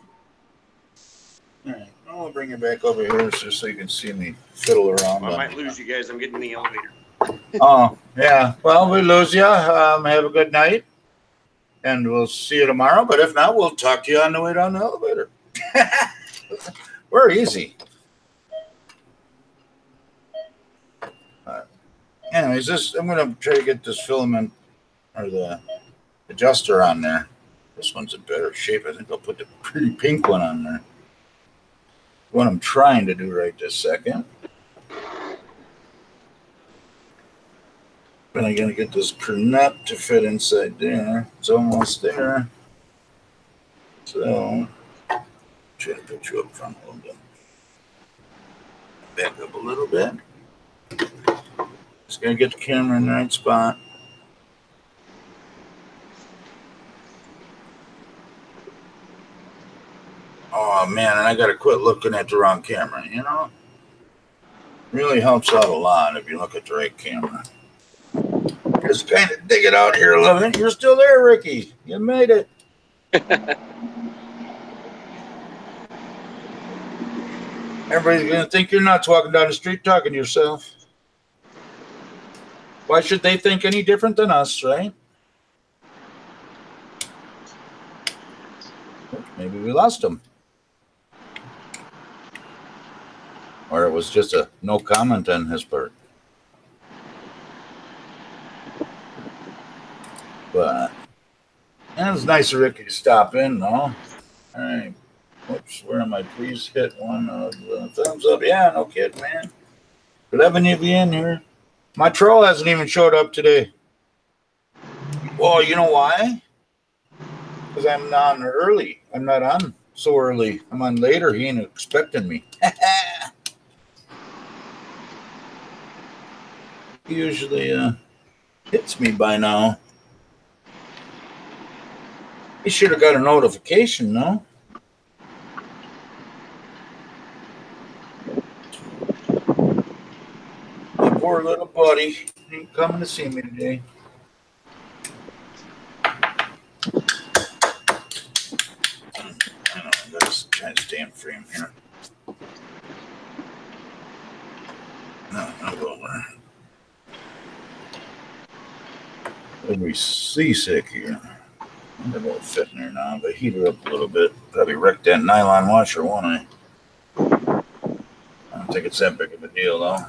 All right, I'll bring you back over here just so you can see me fiddle around. I might lose you guys. I'm getting in the elevator. Oh, yeah. Well, we lose you. Have a good night. And we'll see you tomorrow. But if not, we'll talk to you on the way down the elevator. We're easy. Anyways, I'm going to try to get this filament or the adjuster on there. This one's in better shape. I think I'll put the pretty pink one on there. What I'm trying to do right this second. But I'm going to get this nut to fit inside there. It's almost there. So, try to put you up front a little bit. Back up a little bit. Just going to get the camera in the right spot. Oh, man, and I got to quit looking at the wrong camera, you know? Really helps out a lot if you look at the right camera. Just kind of dig it out here a little bit. You're still there, Ricky. You made it. Everybody's going to think you're nuts walking down the street talking to yourself. Why should they think any different than us, right? Maybe we lost them. Or it was just a no comment on his part. But it was nice of Ricky to stop in, though. All right. Whoops, where am I? Please hit one of the thumbs up. Yeah, no kid, man. Good having you in here. My troll hasn't even showed up today. Well, you know why? Because I'm on early. I'm not on so early. I'm on later. He ain't expecting me. He usually hits me by now. He should have got a notification, no? My poor little buddy ain't coming to see me today. I gotta try to stay in frame here. No, I'll go over. I'll be seasick here. They're both fitting there now, but heat her up a little bit. Probably wrecked that nylon washer, won't I? I don't think it's that big of a deal, though.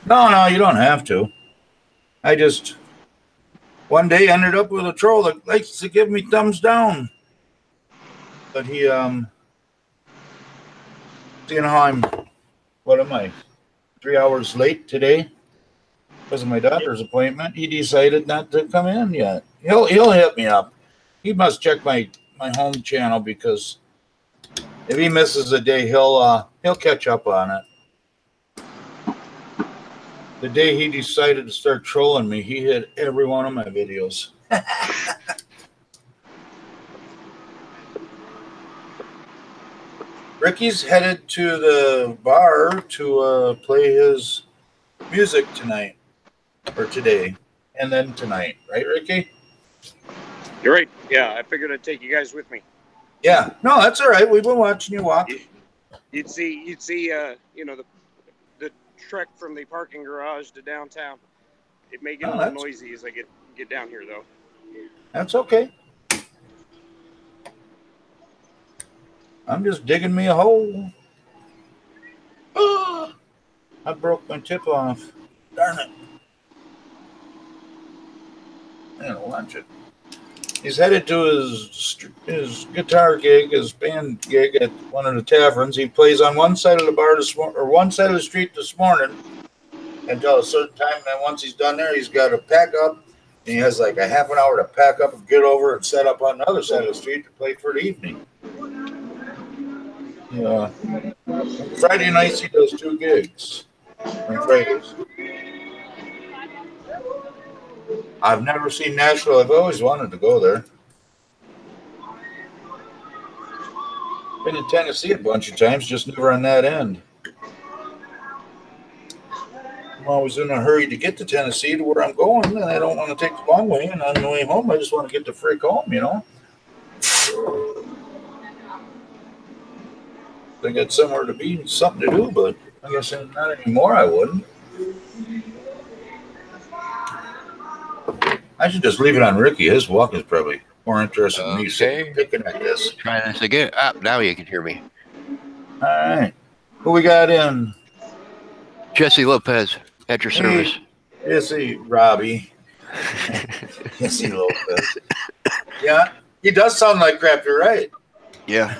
No, you don't have to. I just one day ended up with a troll that likes to give me thumbs down. But he, seeing how what am I, 3 hours late today? Because of my doctor's appointment, he decided not to come in yet. He'll hit me up. He must check my home channel because if he misses a day, he'll catch up on it. The day he decided to start trolling me, he hit every one of my videos. Ricky's headed to the bar to play his music tonight. Or today, and then tonight, right, Ricky? You're right. Yeah, I figured I'd take you guys with me. Yeah, no, that's all right. We've been watching you walk. You'd see, you know, the trek from the parking garage to downtown. It may get a little noisy as I get down here, though. That's okay. I'm just digging me a hole. Oh, I broke my tip off. Darn it. Watch it. He's headed to his guitar gig, his band gig at one of the taverns. He plays on one side of the bar one side of the street this morning until a certain time. And then once he's done there, he's got to pack up. And he has like a half an hour to pack up and get over and set up on the other side of the street to play for the evening. Yeah. Friday nights he does 2 gigs on Fridays. I've never seen Nashville. I've always wanted to go there. Been in Tennessee a bunch of times, just never on that end. I'm always in a hurry to get to Tennessee to where I'm going, and I don't want to take the long way. And on the way home, I just want to get the freak home, you know. They got somewhere to be, something to do, but I guess not anymore. I wouldn't. I should just leave it on Ricky. His walk is probably more interested in me sitting picking at this. Try this again. Ah, now you can hear me. All right. Who we got in? Jesse Lopez at your service. Jesse Robbie. Jesse Lopez. Yeah, he does sound like crap. You're right. Yeah.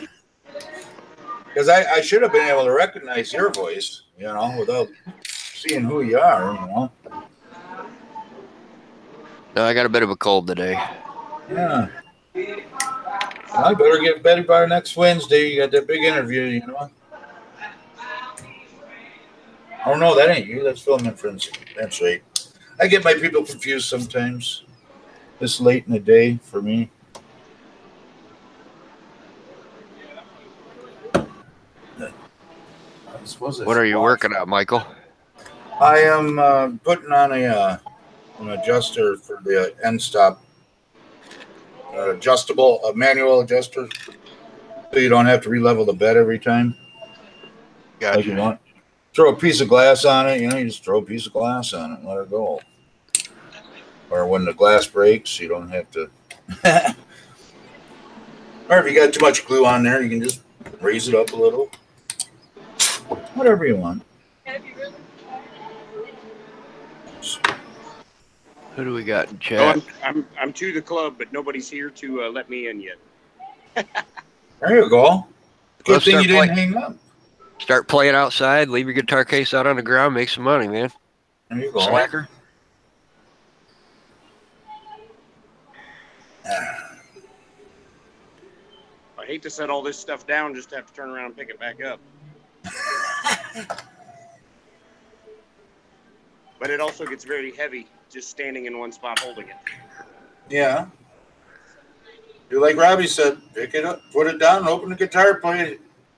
Because I should have been able to recognize your voice, without seeing who you are, No, I got a bit of a cold today. Yeah. Well, I better get better by next Wednesday. You got that big interview, Oh, no, that ain't you. That's Film and Friends. That's right. I get my people confused sometimes. This late in the day for me. What are you working on, Michael? I am putting on an adjuster for the end stop. Adjustable, a manual adjuster, so you don't have to re-level the bed every time. Gotcha. Like you want. Throw a piece of glass on it, you just throw a piece of glass on it and let it go. Or when the glass breaks, you don't have to. Or if you got too much glue on there, you can just raise it up a little. Whatever you want. Who do we got in chat? Oh, I'm to the club, but nobody's here to let me in yet. There you go. Good Let's thing you start didn't hang up. Start playing outside. Leave your guitar case out on the ground. Make some money, man. There you go. Slacker. I hate to set all this stuff down just to have to turn around and pick it back up. But it also gets very heavy just standing in one spot holding it. Yeah. Do like Robbie said, pick it up, put it down, open the guitar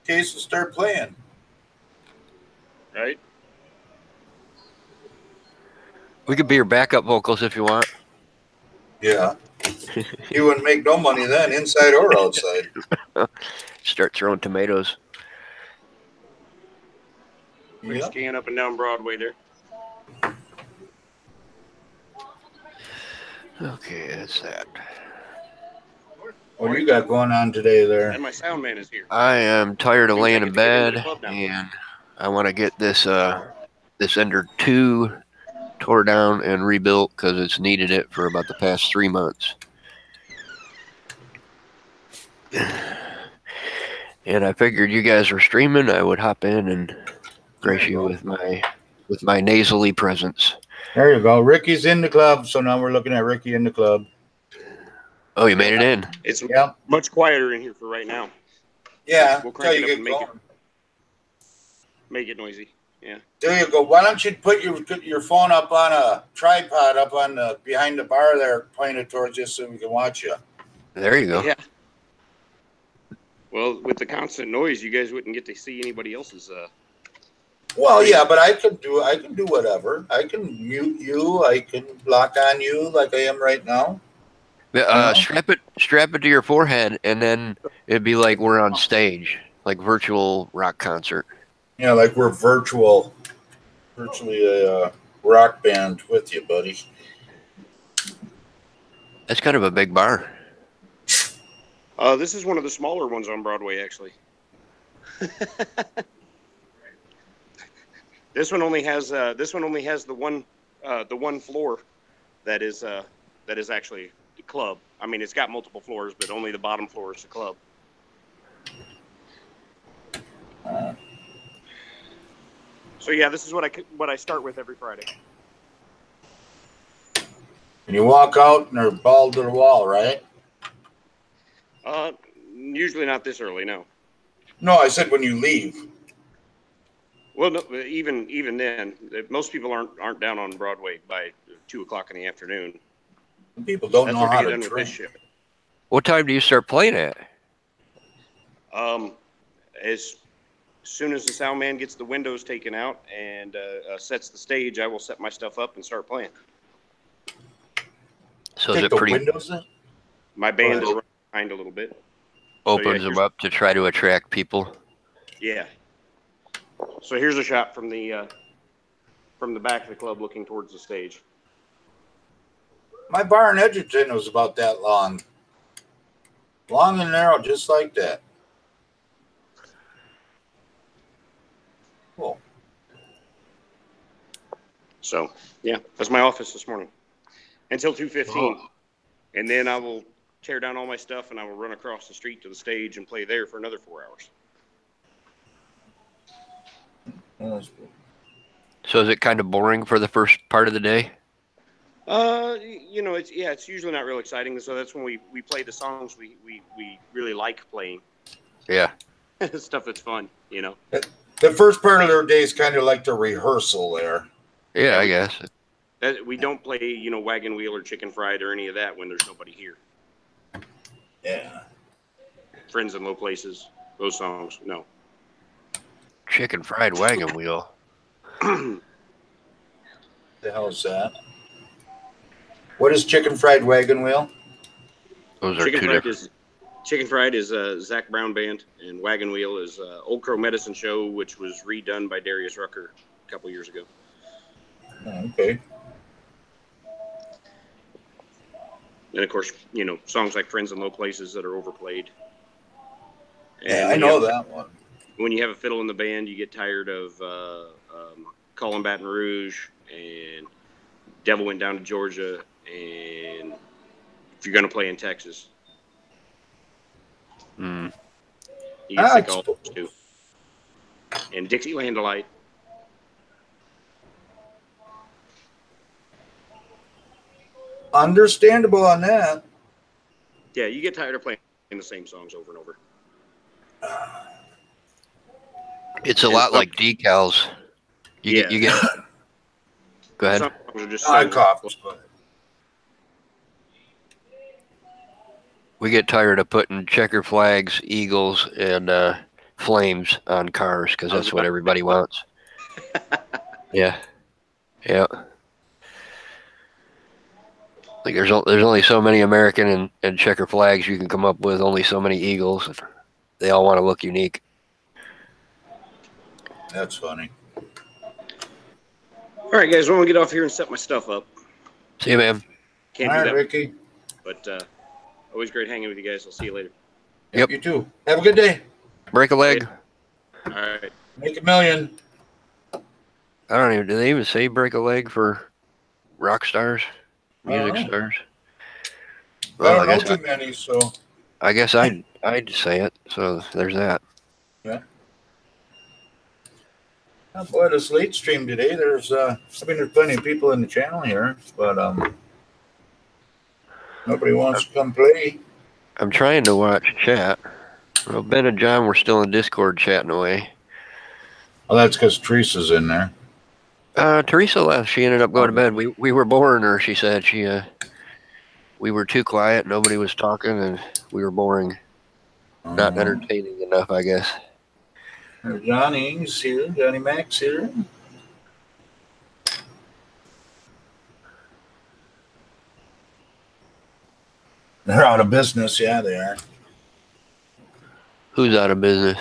case and start playing. Right? We could be your backup vocals if you want. Yeah. You wouldn't make no money then, inside or outside. Start throwing tomatoes. Quick scan up and down Broadway there. Okay, that's that. What do you got going on today there? And my sound man is here. I am tired of Means I laying get in to get into bed, the club now. and I want to get this this Ender 2 tore down and rebuilt because it's needed it for about the past 3 months. And I figured you guys were streaming, I would hop in and grace you with my nasally presence. There you go. Ricky's in the club, so now we're looking at Ricky in the club. Oh, you made it in. It's much quieter in here for right now. Yeah, we'll crank it up and make it noisy. Yeah. There you go. Why don't you put your phone up on a tripod up on behind the bar there, pointed towards you so we can watch you. There you go. Yeah. Well, with the constant noise, you guys wouldn't get to see anybody else's. Well, yeah, but I can do whatever. I can mute you. I can block on you like I am right now. Strap it to your forehead, and then it'd be like we're on stage, like virtual rock concert. Yeah, like we're virtually a rock band with you, buddy. That's kind of a big bar. This is one of the smaller ones on Broadway, actually. This one only has the one floor that is actually the club. I mean, it's got multiple floors, but only the bottom floor is the club. So yeah, this is what I start with every Friday. And you walk out and they're balled to the wall, right? Usually not this early, no. No, I said when you leave. Well, no, even then, most people aren't down on Broadway by 2:00 in the afternoon. People don't know how to drink. What time do you start playing at? As soon as the sound man gets the windows taken out and sets the stage, I will set my stuff up and start playing. So is it pretty? Windows in? My band is running behind a little bit. Opens them up to try to attract people. Yeah. So here's a shot from the back of the club looking towards the stage. My bar in Edgerton was about that long. Long and narrow, just like that. Cool. So yeah, that's my office this morning until 2:15, and then I will tear down all my stuff and I will run across the street to the stage and play there for another 4 hours. So is it kind of boring for the first part of the day? You know, it's usually not real exciting. So that's when we play the songs we really like playing. Yeah. Stuff that's fun, you know. The first part of their day is kind of like the rehearsal there. Yeah, I guess. We don't play, you know, Wagon Wheel or Chicken Fried or any of that when there's nobody here. Yeah. Friends in Low Places, those songs, no. Chicken Fried Wagon Wheel. The hell is that? What is Chicken Fried Wagon Wheel? Those are two different. Chicken Fried is Zach Brown Band, and Wagon Wheel is Old Crow Medicine Show, which was redone by Darius Rucker a couple years ago. Oh, okay. And of course, you know, songs like Friends in Low Places that are overplayed. And yeah, I know that one. When you have a fiddle in the band, you get tired of Callin' Baton Rouge and Devil Went Down to Georgia, and if you're going to play in Texas. You get sick of all those too. And Dixieland Delight. Understandable on that. Yeah, you get tired of playing the same songs over and over. It's a lot like decals. You get. Go ahead. Some songs are just I coughed. We get tired of putting checker flags, eagles, and flames on cars because that's what everybody wants. Yeah. Like there's only so many American and checker flags you can come up with. Only so many eagles. They all want to look unique. That's funny. All right, guys. When we get off here and set my stuff up. See you, man. Can't all do right, that, Ricky. But always great hanging with you guys. I'll see you later. Yep. You too. Have a good day. Break a leg. All right. Make a million. I don't even. Do they even say break a leg for rock stars, music stars? Well, I don't know too many, so. I guess I'd say it. So there's that. Yeah. Oh boy, this late stream today. There's there's plenty of people in the channel here, but nobody wants to come play. I'm trying to watch chat. Well, Ben and John were still in Discord chatting away. Well, that's because Teresa's in there. Teresa left. She ended up going to bed. We were boring her. She said we were too quiet. Nobody was talking, and we were boring. Not entertaining enough, I guess. Johnny's here. Johnny Mac's here. They're out of business. Yeah, they are. Who's out of business?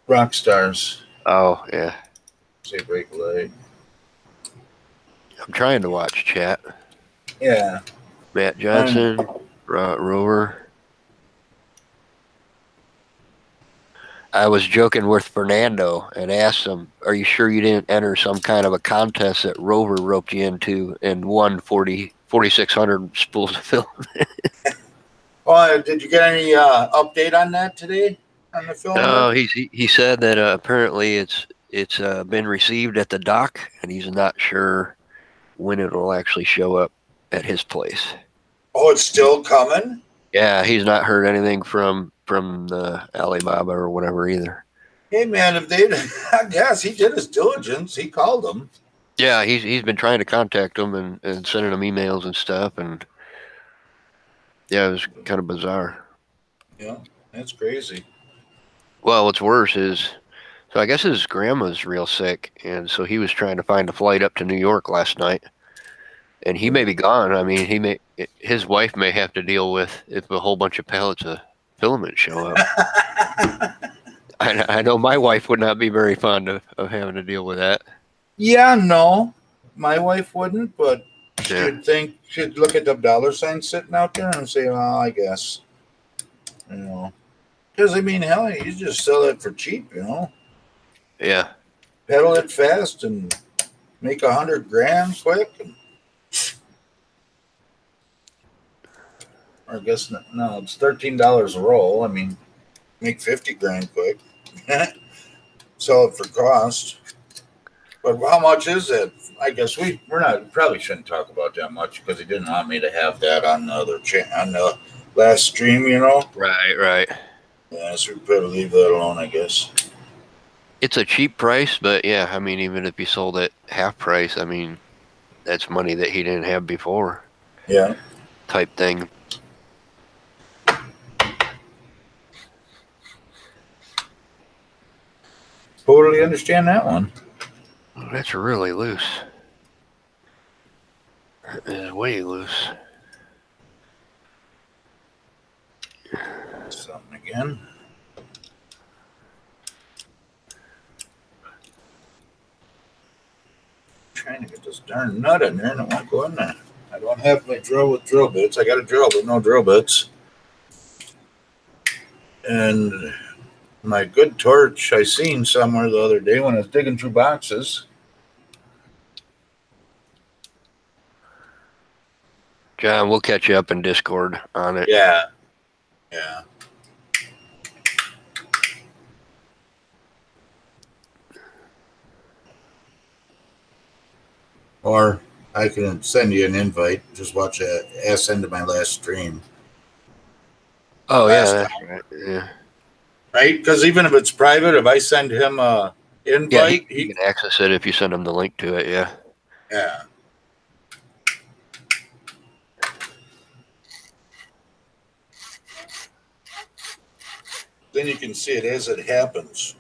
Rock stars. Oh, yeah. Say break a leg. I'm trying to watch chat. Yeah. Matt Johnson, Rover. I was joking with Fernando and asked him, "Are you sure you didn't enter some kind of a contest that Rover roped you into and won 4,600 spools of film?" Oh, did you get any update on that today on the film? No, he said that apparently it's been received at the dock, and he's not sure when it will actually show up at his place. Oh, it's still coming? Yeah, he's not heard anything from the Alibaba or whatever either. Hey man, I guess he did his diligence. He called them. Yeah, he's been trying to contact them and sending them emails and stuff, and yeah, it was kind of bizarre. Yeah, that's crazy. Well, what's worse is, so I guess his grandma's real sick, and so he was trying to find a flight up to New York last night, and he may be gone. I mean, his wife may have to deal with if a whole bunch of pallets of filament show up. I know my wife would not be very fond of having to deal with that. Yeah, no, my wife wouldn't, but You'd think she'd look at the dollar sign sitting out there and say, "Well, I guess," you know, because I mean, hell, you just sell it for cheap, you know. Yeah. Pedal it fast and make 100 grand quick. Or I guess no, it's $13 a roll. I mean, make 50 grand quick. Sell it for cost. But how much is it? I guess we're not probably shouldn't talk about that much because he didn't want me to have that on the other on the last stream, you know. Right. Yeah, so we better leave that alone, I guess. It's a cheap price, but yeah, I mean, even if he sold it half price, I mean, that's money that he didn't have before. Yeah. Type thing. Totally understand that one. That's really loose. It is way loose. Something again. Trying to get this darn nut in there and it won't go in there. I don't have my drill with drill bits. I got a drill but no drill bits. And my good torch I seen somewhere the other day when I was digging through boxes. John, we'll catch you up in Discord on it. Yeah. Or I can send you an invite. Just watch it. Ass into my last stream. Oh, yeah, that's right. Yeah. Right? Because even if it's private, if I send him a invite, he can access it if you send him the link to it, yeah. Yeah. Then you can see it as it happens.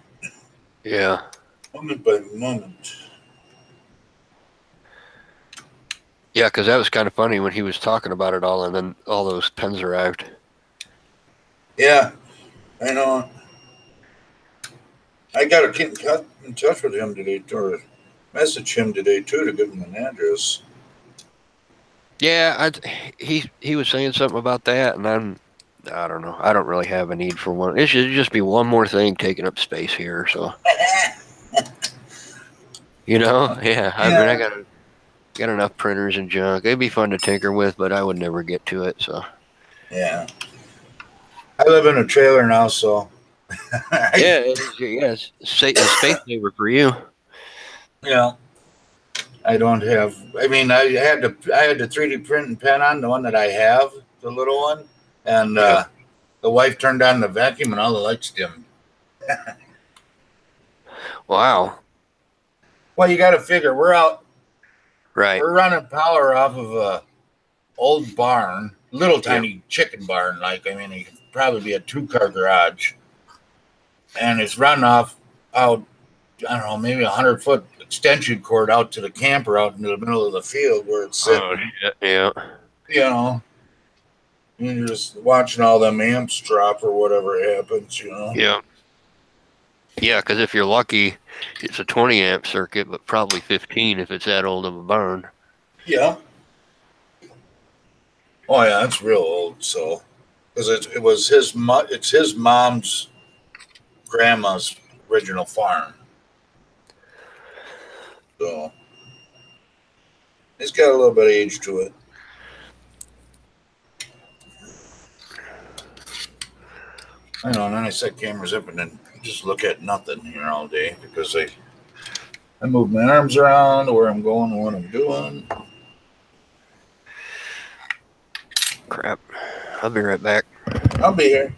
Yeah. Moment by moment. Yeah, because that was kind of funny when he was talking about it all, and then all those pens arrived. Yeah, I know. I got to get in touch with him today, or message him today too, to give him an address. Yeah, he was saying something about that, and I don't know. I don't really have a need for one. It should just be one more thing taking up space here. So, you know, yeah. I mean, I got enough printers and junk. It'd be fun to tinker with, but I would never get to it. So, yeah. I live in a trailer now, so yeah, it's a space saver for you. Yeah. I don't have. I mean, I had the 3D print and pen on the one that I have, the little one, and the wife turned on the vacuum and all the lights dimmed. Wow. Well, you got to figure we're out. Right. We're running power off of a old barn, little tiny chicken barn. Like, I mean, it could probably be a 2-car garage, and it's run off out. I don't know, maybe 100-foot extension cord out to the camper out into the middle of the field where it's sitting. Oh, yeah. You know, you're just watching all them amps drop or whatever happens, you know. Yeah. Yeah, because if you're lucky, it's a 20 amp circuit, but probably 15 if it's that old of a barn. Yeah. Oh yeah, it's real old. So, because it was it's his mom's grandma's original farm. So, it's got a little bit of age to it. I know, and then I set cameras up and then just look at nothing here all day because I move my arms around where I'm going and what I'm doing. Crap. I'll be right back. I'll be here.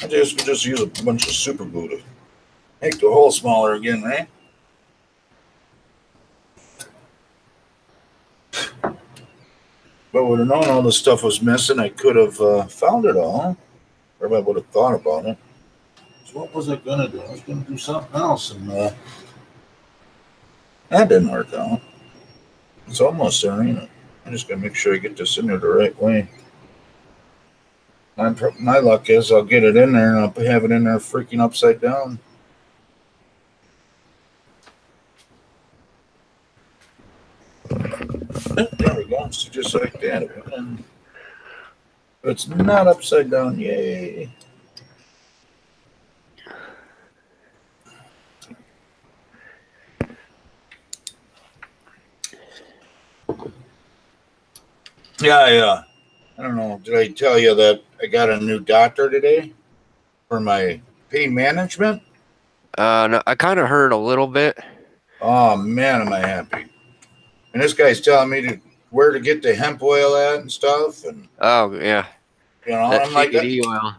I just use a bunch of super glue to make the hole smaller again, right? But would have known all this stuff was missing, I could have found it all. Or I would have thought about it. So what was I going to do? I was going to do something else, and that didn't work out. It's almost there, ain't it? I'm just going to make sure I get this in there the right way. My luck is I'll get it in there, and I'll have it in there freaking upside down. It's not upside down. Yay. Yeah. I don't know. Did I tell you that I got a new doctor today for my pain management? No, I kind of heard a little bit. Oh, man, am I happy. And this guy's telling me where to get the hemp oil at and stuff. And, Oh, yeah. That I'm like, CBD oil.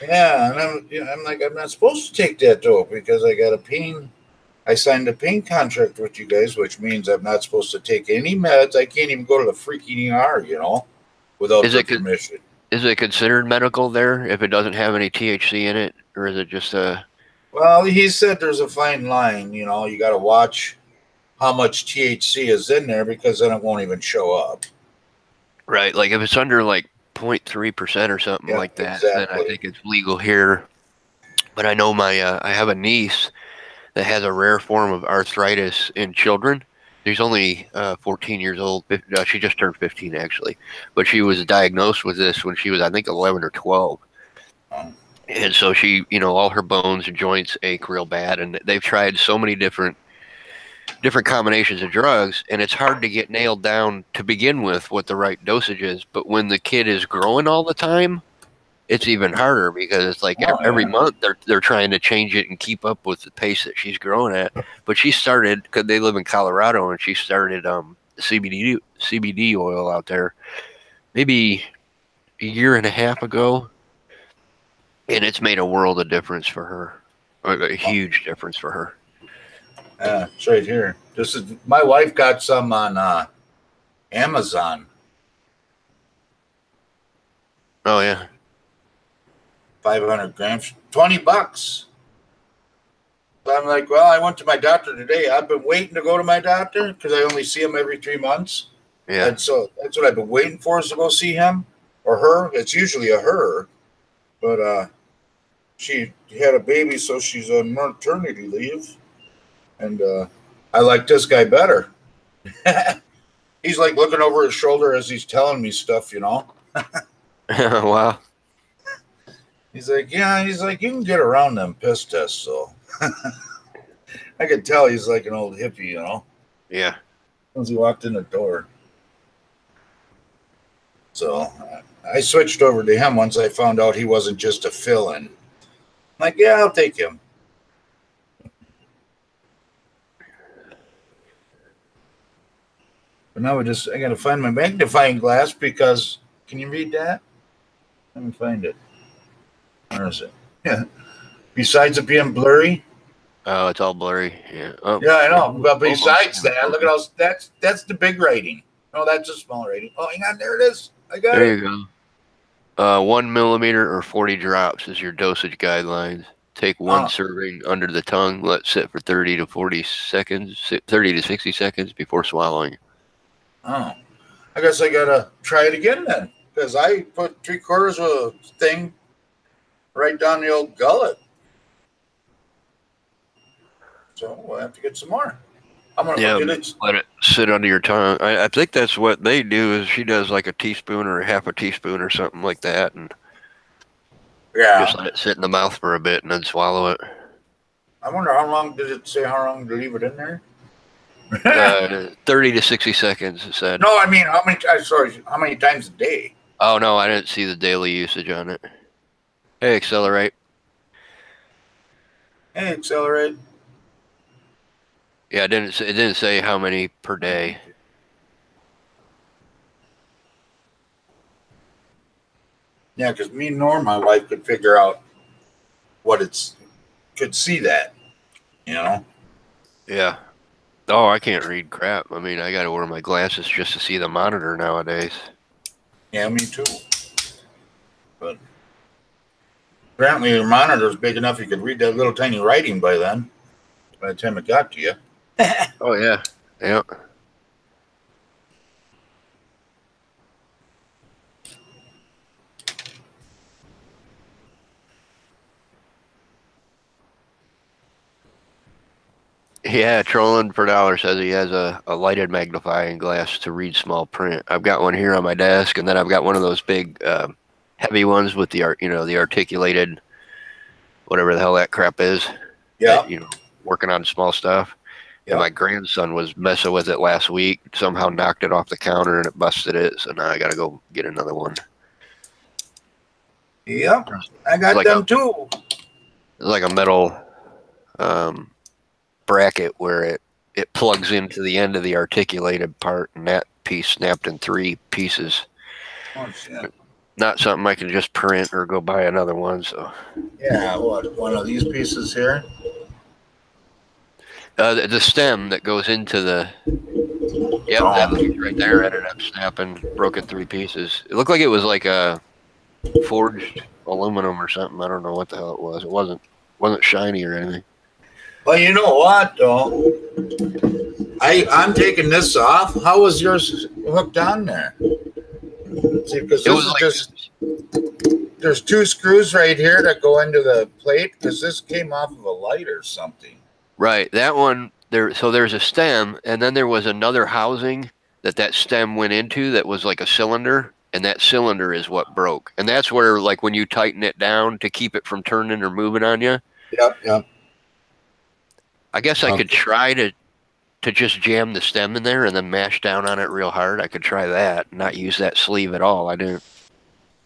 yeah. And I'm like, I'm not supposed to take that, though, because I got a pain. I signed a pain contract with you guys, which means I'm not supposed to take any meds. I can't even go to the freaking ER, without their permission. Is it considered medical there if it doesn't have any THC in it, or is it just a? Well, he said there's a fine line. You got to watch how much THC is in there because then it won't even show up. Right, like if it's under like 0.3% or something like that, then I think it's legal here. But I know I have a niece that has a rare form of arthritis in children. She's only 14 years old. She just turned 15 actually, but she was diagnosed with this when she was, I think, 11 or 12. And so she, all her bones and joints ache real bad, and they've tried so many different combinations of drugs, and it's hard to get nailed down to begin with what the right dosage is. But when the kid is growing all the time, it's even harder because it's like every month they're trying to change it and keep up with the pace that she's growing at. But she started, because they live in Colorado, and she started CBD oil out there maybe a year and a half ago, and it's made a world of difference for her, a huge difference for her. It's right here. This is my wife got some on Amazon. Oh yeah, 500 grams, $20. So I'm like, well, I went to my doctor today. I've been waiting to go to my doctor because I only see him every 3 months. Yeah. And so that's what I've been waiting for, is to go see him or her. It's usually a her, but she had a baby, so she's on maternity leave. And I like this guy better. He's like looking over his shoulder as he's telling me stuff, Wow. He's like, yeah, you can get around them piss tests, so. I could tell he's like an old hippie, Yeah. As he walked in the door. So I switched over to him once I found out he wasn't just a fill-in. I'm like, yeah, I'll take him. But now I got to find my magnifying glass because, can you read that? Let me find it. Where is it? Yeah. Besides it being blurry. Oh, it's all blurry. Yeah. Oh, yeah, I know. But besides that, look at all that's the big rating. Oh, that's a small rating. Oh, hang on, there it is. I got it. There you go. 1 millimeter or 40 drops is your dosage guidelines. Take one serving under the tongue. Let sit for 30 to 40 seconds, 30 to 60 seconds before swallowing. Oh, I guess I gotta try it again then, because I put 3/4 of a thing right down the old gullet. So we'll have to get some more. I'm gonna get it. Let it sit under your tongue. I think that's what they do. Is she does like a teaspoon or half a teaspoon or something like that, and just let it sit in the mouth for a bit and then swallow it. I wonder how long did it say? How long to leave it in there? 30 to 60 seconds. It said. No, I mean how many times a day? Oh no, I didn't see the daily usage on it. Hey, Accelerate. Hey, Accelerate. Yeah, it didn't say how many per day. Yeah, because me nor my wife could figure out could see that, Yeah. Oh, I can't read crap. I mean, I got to wear my glasses just to see the monitor nowadays. Yeah, me too. But apparently your monitor's big enough you could read that little tiny writing by then, by the time it got to you. Oh, yeah. Yeah. Yeah, Trolling per Dollar says he has a lighted magnifying glass to read small print. I've got one here on my desk, and then I've got one of those big heavy ones with the the articulated, whatever the hell that crap is. Yeah. That, working on small stuff. Yeah. And my grandson was messing with it last week. Somehow knocked it off the counter and it busted it. So now I got to go get another one. Yep. I got them too. It's like a metal bracket where it plugs into the end of the articulated part, and that piece snapped in 3 pieces. Oh, shit. Not something I can just print or go buy another one. So yeah, what, one of these pieces here? the stem that goes into the that piece right there ended up snapping, broke in 3 pieces. It looked like it was like a forged aluminum or something. I don't know what the hell it was. It wasn't shiny or anything. Well, you know what, though? I'm taking this off. How was yours hooked on there? See, because this is just, there's 2 screws right here that go into the plate, because this came off of a light or something. Right, that one there. So there's a stem, and then there was another housing that stem went into that was like a cylinder, and that cylinder is what broke. And that's where, like, when you tighten it down to keep it from turning or moving on you. Yep. I guess I could try to just jam the stem in there and then mash down on it real hard. I could try that, not use that sleeve at all. I didn't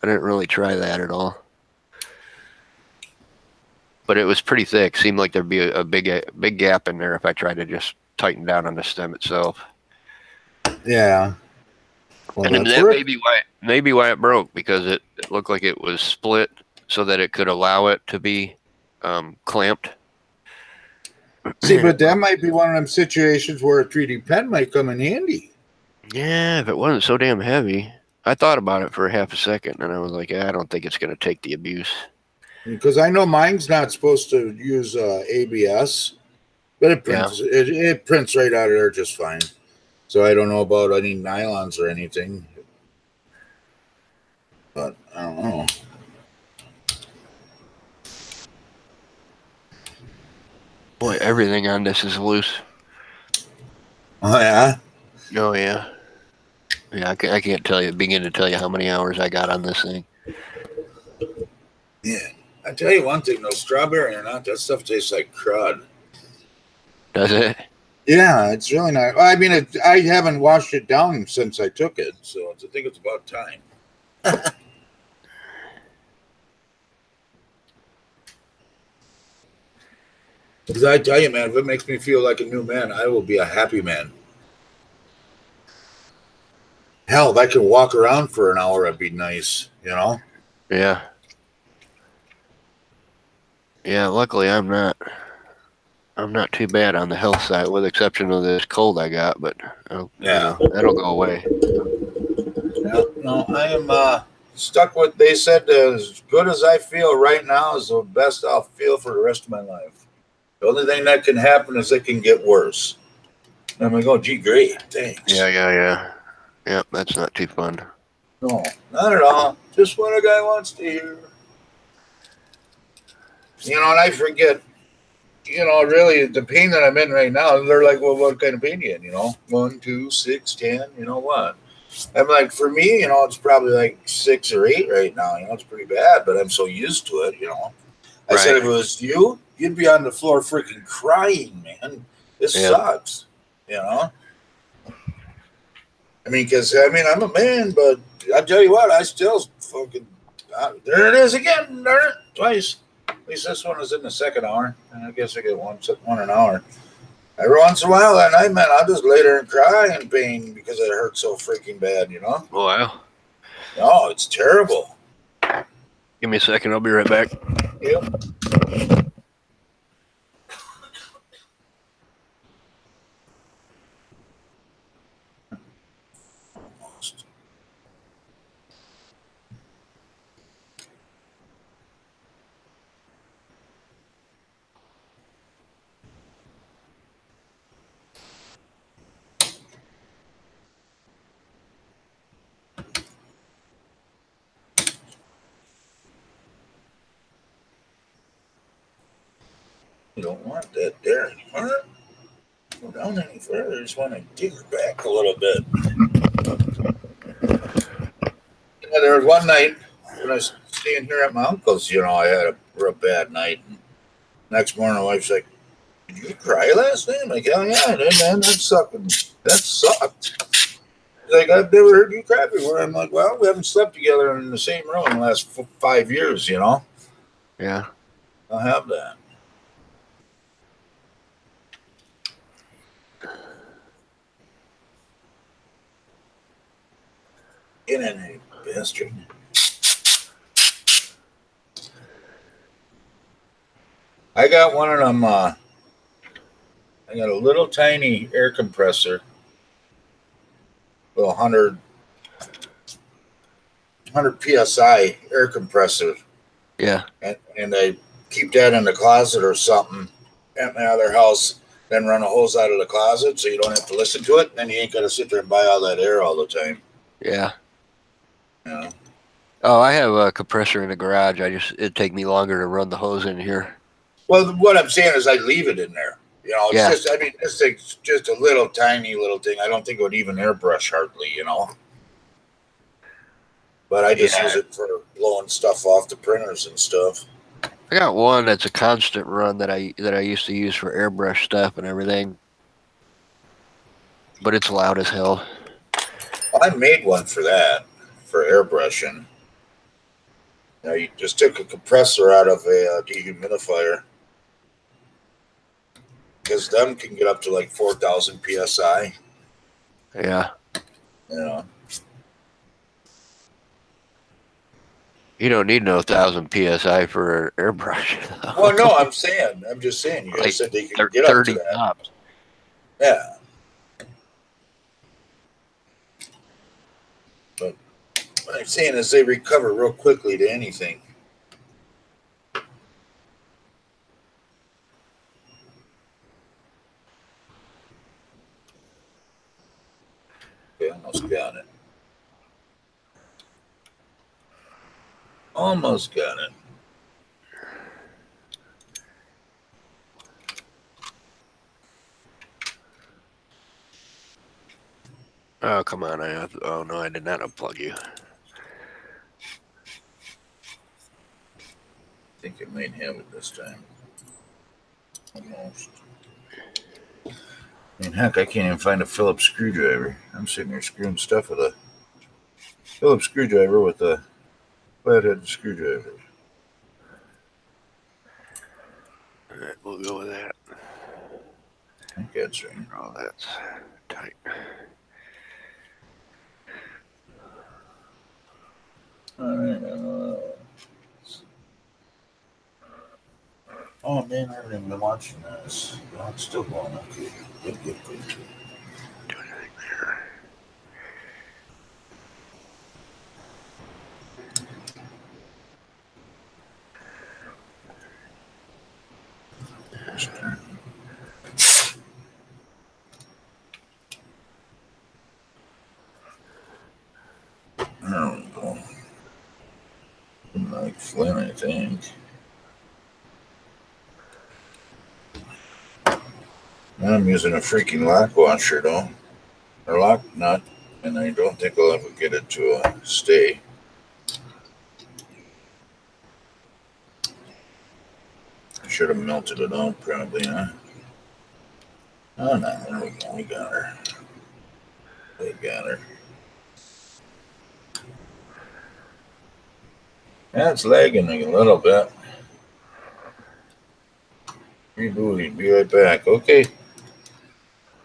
really try that at all. But it was pretty thick. Seemed like there'd be a big gap in there if I tried to just tighten down on the stem itself. Yeah. Well, and that may be why it broke, because it looked like it was split so that it could allow it to be clamped. See, but that might be one of them situations where a 3D pen might come in handy. Yeah, if it wasn't so damn heavy. I thought about it for a half a second, and I was like, I don't think it's going to take the abuse. Because I know mine's not supposed to use ABS, but it prints, it prints right out of there just fine. So I don't know about any nylons or anything. But I don't know. Boy, everything on this is loose. Oh, yeah? Oh, yeah. Yeah, I can't begin to tell you how many hours I got on this thing. Yeah. I tell you one thing, though, strawberry or not, that stuff tastes like crud. Does it? Yeah, it's really nice. I mean, I haven't washed it down since I took it, so I think it's about time. Because I tell you, man, if it makes me feel like a new man, I will be a happy man. Hell, if I could walk around for an hour, it'd be nice, you know? Yeah. Yeah, luckily I'm not too bad on the health side, with the exception of this cold I got, but that'll go away. Yeah, no, I am stuck with, they said, as good as I feel right now is the best I'll feel for the rest of my life. The only thing that can happen is it can get worse. And I'm like, oh, gee, great, thanks. Yeah. Yep, that's not too fun. No, not at all. Just what a guy wants to hear. You know, and I forget, you know, really the pain that I'm in right now, they're like, well, what kind of pain you in, you know? 1, 2, 6, 10, you know what? I'm like, for me, you know, it's probably like 6 or 8 right now. You know, it's pretty bad, but I'm so used to it, you know. I said, if it was you, you'd be on the floor freaking crying, man. This sucks, you know. I mean, because, I mean, I'm a man, but I tell you what, I still fucking, there it is again, darn it, twice. At least this one was in the second hour, and I guess I get one an hour. Every once in a while that night, man, I'll just lay there and cry in pain because it hurts so freaking bad, you know? Wow. No, it's terrible. Give me a second, I'll be right back. Yep. You don't want that there anymore. Go down any further. I just want to dig her back a little bit. Yeah, there was one night and I was staying here at my uncle's. I had a real bad night. And next morning, my wife's like, "Did you cry last night?" I'm like, "Hell yeah, I did, man. That sucked. That sucked." She's like, "I've never heard you cry before." I'm like, "Well, we haven't slept together in the same room in the last 5 years. Yeah. I'll have that." Get in there, you bastard. I got one of them. I got a little tiny air compressor, little 100 psi air compressor, Yeah. and I keep that in the closet or something at my other house. Then run a hose out of the closet so you don't have to listen to it. And then you ain't got to sit there and buy all that air all the time. Yeah. Yeah. Oh, I have a compressor in the garage. It'd take me longer to run the hose in here. Well, what I'm saying is I leave it in there. It's Yeah. just, this thing's just a little tiny little thing. I don't think it would even airbrush hardly, But I just use it for blowing stuff off the printers and stuff. I got one that's a constant run that I used to use for airbrush stuff and everything. But it's loud as hell. Well, I made one for that, for airbrushing. You just took a compressor out of a dehumidifier. Because them can get up to like 4,000 psi. Yeah. You don't need no 1,000 psi for an airbrush. Well, no, I'm just saying. You guys said they could get up to that. Knobs. Yeah. But what I'm saying is they recover real quickly to anything. Okay, almost got it. Almost got it. Oh, come on. Oh, no, I did not unplug you. I think it might have it this time. Almost. Heck, I can't even find a Phillips screwdriver. I'm sitting here screwing stuff with a Phillips screwdriver with a flathead screwdriver. All right, we'll go with that. I think that's right. Oh, that's tight. All right. Oh man, I haven't even been watching this. Oh, it's still going okay. Good. Do anything there. There we go. Like Flynn, I think. I'm using a freaking lock washer though, or lock nut, and I don't think I'll ever get it to stay. I should have melted it out probably, huh? Oh no, there we go. We got her. We got her. Yeah, it's lagging a little bit. Rebooting. Be right back. Okay.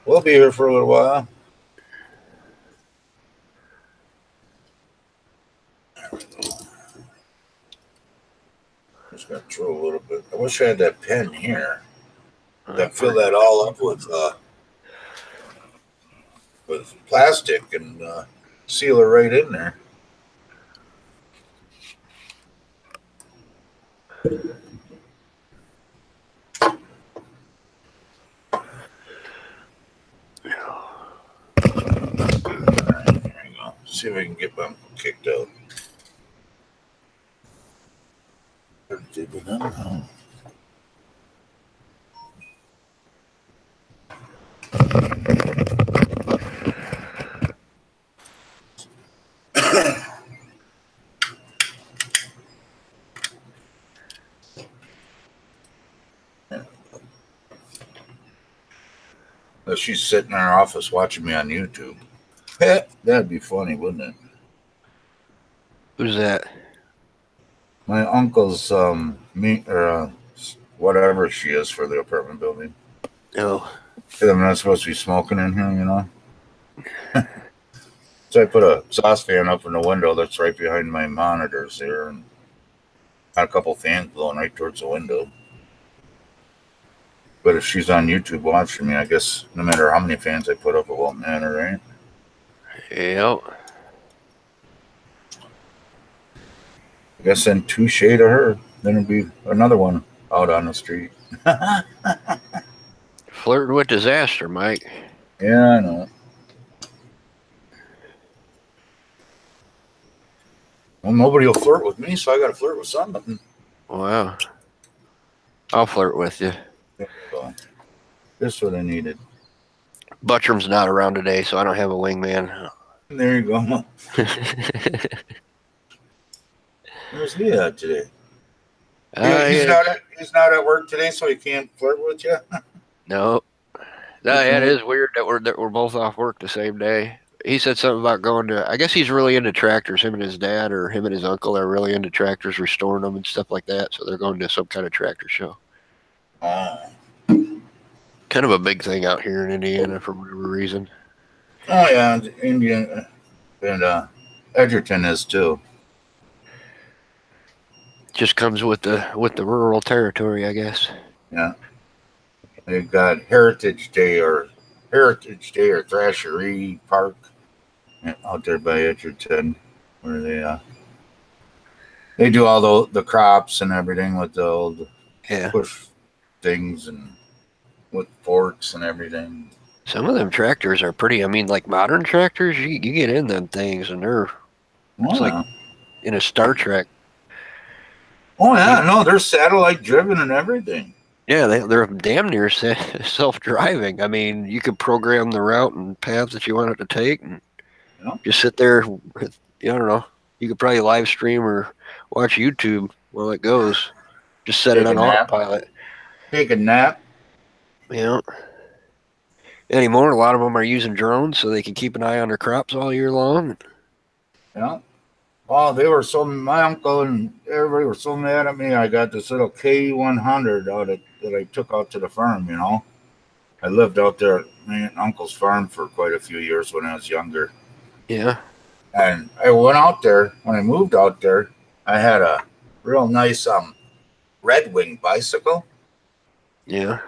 We'll be here for a little while. There we go. Just got to throw a little bit. I wish I had that pen here. That fill that all up with plastic and seal it right in there. See if I can get them kicked out. Did we not? But she's sitting in her office watching me on YouTube. That'd be funny, wouldn't it? Who's that? My uncle's whatever she is for the apartment building. Oh. I'm not supposed to be smoking in here, you know. So I put a exhaust fan up in the window that's right behind my monitors there, and got a couple fans blowing right towards the window. But if she's on YouTube watching me, I guess no matter how many fans I put up, it won't matter, right? Yep. I guess then touche to her. Then it'd be another one out on the street. Flirting with disaster, Mike. Yeah, I know. Well, nobody will flirt with me, so I got to flirt with something. Wow. I'll flirt with you. So, that's what I needed. Buttrum's not around today, so I don't have a wingman. There you go. Where's he at today? He's not at work today, so he can't flirt with you. No. No, yeah, it is weird that we're both off work the same day. He said something about going to. I guess he's really into tractors. Him and his dad, or him and his uncle, are really into tractors, restoring them and stuff like that. So they're going to some kind of tractor show. Oh. Kind of a big thing out here in Indiana for whatever reason. Oh yeah, Indiana and Edgerton is too. Just comes with the rural territory, I guess. Yeah. They've got Heritage Day or Thrashery Park out there by Edgerton, where they do all the crops and everything with the old push things and with forks and everything. Some of them tractors are pretty. I mean, like modern tractors, you get in them things and they're it's like in a Star Trek. Oh yeah, no, they're satellite driven and everything. Yeah, they're damn near self-driving. I mean, you could program the route and paths that you want it to take, and just sit there. I don't know. You could probably live stream or watch YouTube while it goes. Just set it on autopilot. Take a nap. Yeah. Anymore, a lot of them are using drones so they can keep an eye on their crops all year long. Yeah. Oh, my uncle and everybody were so mad at me. I got this little K100 that I took out to the farm, you know. I lived out there at my uncle's farm for quite a few years when I was younger. Yeah. And I went out there, when I moved out there, I had a real nice Red Wing bicycle. Yeah.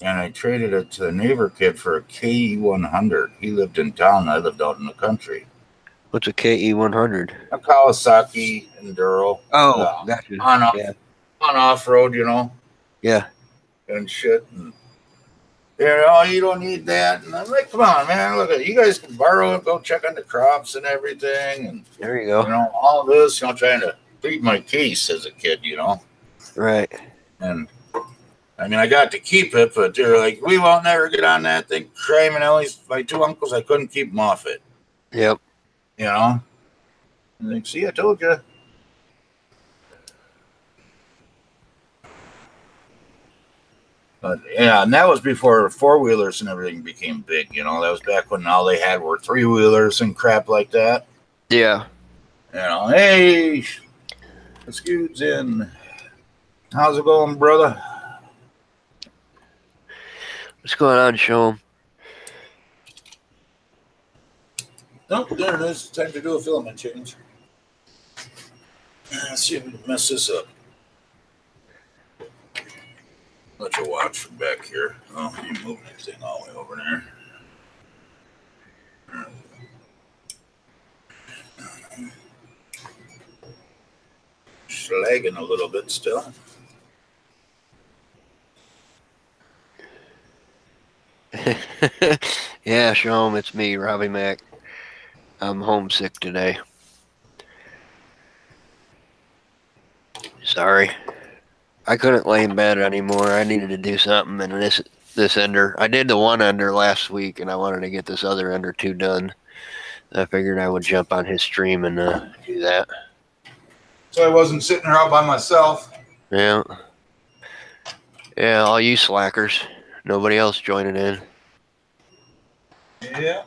And I traded it to a neighbor kid for a KE100. He lived in town, I lived out in the country. What's a KE100? A Kawasaki Enduro. Oh, gotcha. On off-road, you know. Yeah. And shit. And you don't need that. And I'm like, come on, man. Look at you guys can borrow it, go check on the crops and everything. And there you go. You know, all this, trying to plead my case as a kid, you know. Right. And I mean, I got to keep it, but they're like, we won't never get on that thing. Cramming at least my two uncles, I couldn't keep them off it. Yep. You know? And like, see, I told you. But yeah, and that was before four-wheelers and everything became big, you know. That was back when all they had were three-wheelers and crap like that. Yeah. You know, hey, the Scoot's in. How's it going, brother? What's going on, Sean? Oh, there it is. Time to do a filament change. Let's see if we can mess this up. Let you watch from back here. Oh, you move that thing all the way over there. Slagging a little bit still. Yeah, Sean, it's me, Robbie Mack. I'm homesick today. Sorry. I couldn't lay in bed anymore. I needed to do something, and this ender. I did the one ender last week, and I wanted to get this other ender 2 done. I figured I would jump on his stream and do that. So I wasn't sitting here all by myself. Yeah. Yeah, all you slackers. Nobody else joining in. Yeah.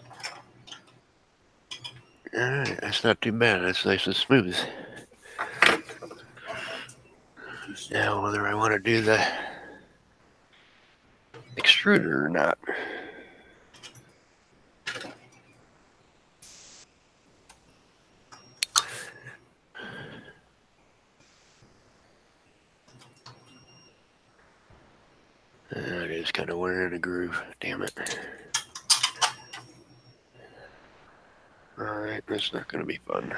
Alright, that's not too bad. That's nice and smooth. Now, whether I want to do the extruder or not. It is kind of wearing a groove. Damn it. Alright, that's not going to be fun.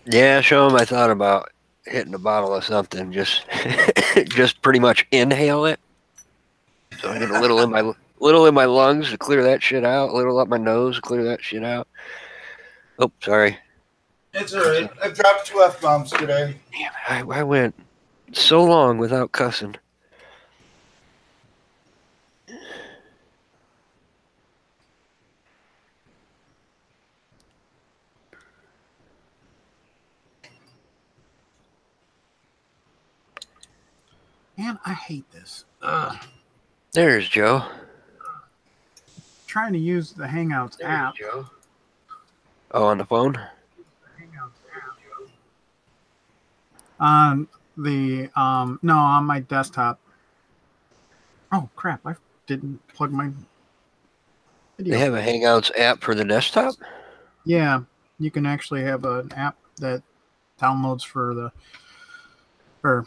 Yeah, show him I thought about hitting a bottle of something. Just, just pretty much inhale it. So I get a little in my lungs to clear that shit out. A little up my nose to clear that shit out. Oh, sorry. It's all right. I dropped 2 F-bombs today. Damn, I went so long without cussing. Man, I hate this. There's Joe. Trying to use the Hangouts app. Joe. Oh, on the phone? No, on my desktop. Oh crap! I didn't plug my video. They have a Hangouts app for the desktop? Yeah, you can actually have an app that downloads or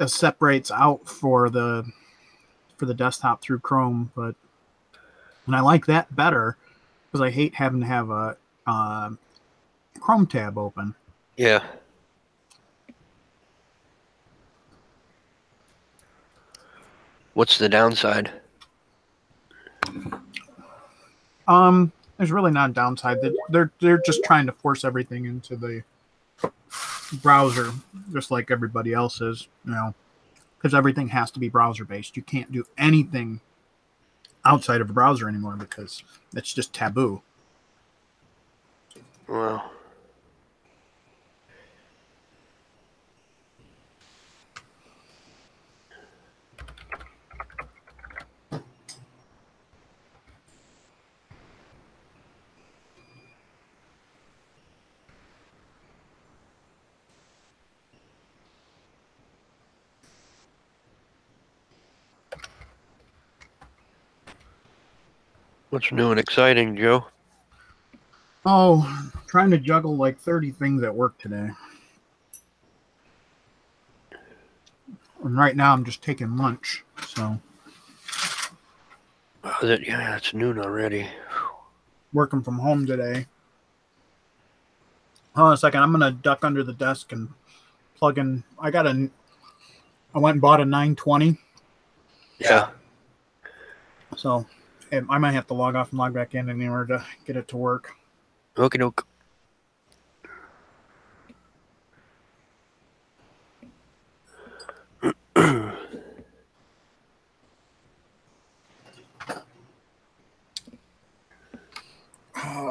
separates out for the desktop through Chrome, and I like that better because I hate having to have a Chrome tab open. Yeah. What's the downside? There's really not a downside. They're just trying to force everything into the browser, just like everybody else is, because everything has to be browser based. You can't do anything outside of a browser anymore because it's just taboo. Well, what's new and exciting, Joe? Oh, trying to juggle like 30 things at work today. And right now I'm just taking lunch, so. Yeah, it's noon already. Working from home today. Hold on a second. I'm going to duck under the desk and plug in. I went and bought a 920. Yeah. So I might have to log off and log back in order to get it to work. Okie doke.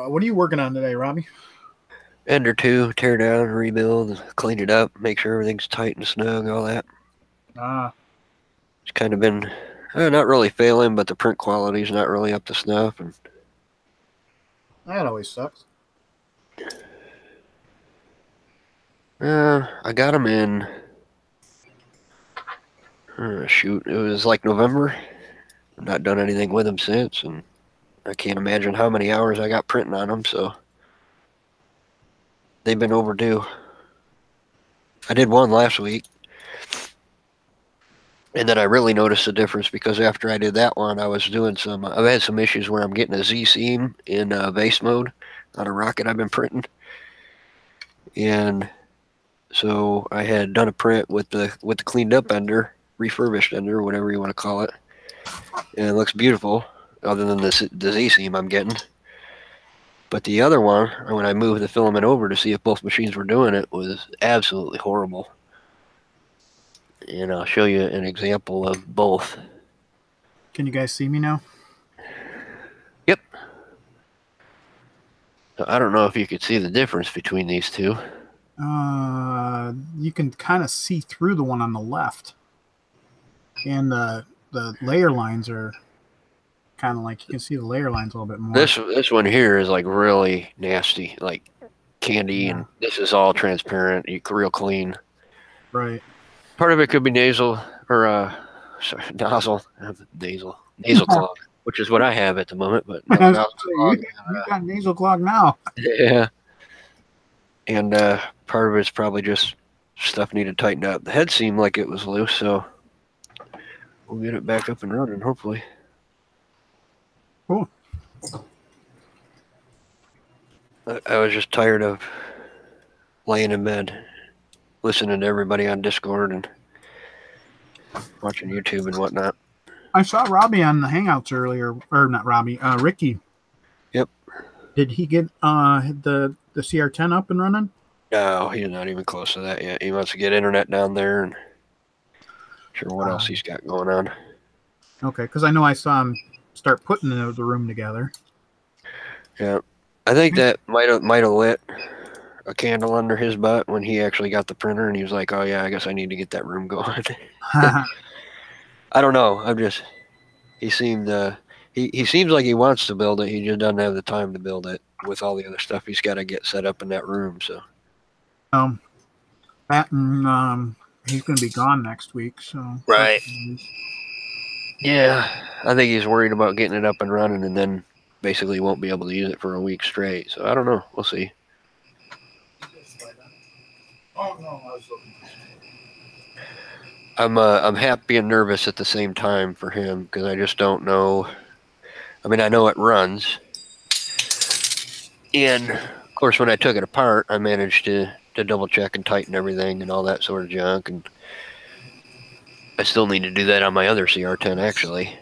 What are you working on today, Robbie? Ender 2, tear down, rebuild, clean it up, make sure everything's tight and snug, all that. It's kind of been not really failing, but the print quality's not really up to snuff. And that always sucks. I got them in. Shoot, it was like November. I've not done anything with them since, and I can't imagine how many hours I got printing on them, so they've been overdue. I did one last week, and then I really noticed the difference because after I did that one, I was doing I've had some issues where I'm getting a Z-seam in base mode on a rocket I've been printing, and so I had done a print with the cleaned up ender, refurbished ender, whatever you want to call it, and it looks beautiful, other than the Z seam I'm getting. But the other one, when I moved the filament over to see if both machines were doing it, was absolutely horrible. And I'll show you an example of both. Can you guys see me now? Yep. So I don't know if you could see the difference between these two. You can kind of see through the one on the left, and the layer lines are kind of like you can see the layer lines a little bit more. This one here is like really nasty, like candy, Yeah. and this is all transparent, real clean. Right. Part of it could be nasal or sorry, nasal clog, which is what I have at the moment. But nasal clog, You got nasal clog now. yeah. And part of it's probably just stuff needed tightened up. The head seemed like it was loose, so we'll get it back up and running, hopefully. Cool. I was just tired of laying in bed, listening to everybody on Discord and watching YouTube and whatnot. I saw Robbie on the Hangouts earlier, or not Robbie, Ricky. Yep. Did he get the CR10 up and running? No, he's not even close to that yet. He wants to get internet down there and sure what else he's got going on. Okay, because I know I saw him start putting the room together. Yeah, I think that might have lit a candle under his butt when he actually got the printer, and he was like, "Oh yeah, I guess I need to get that room going." I don't know. He seemed he seems like he wants to build it. He just doesn't have the time to build it with all the other stuff he's got to get set up in that room. So that and he's going to be gone next week. So right. Yeah, I think he's worried about getting it up and running, and then basically won't be able to use it for a week straight. So I don't know. We'll see. Oh no, I was looking. I'm happy and nervous at the same time for him because I just don't know. I mean, I know it runs, and of course, when I took it apart, I managed to double check and tighten everything and all that sort of junk. And I still need to do that on my other CR10 actually.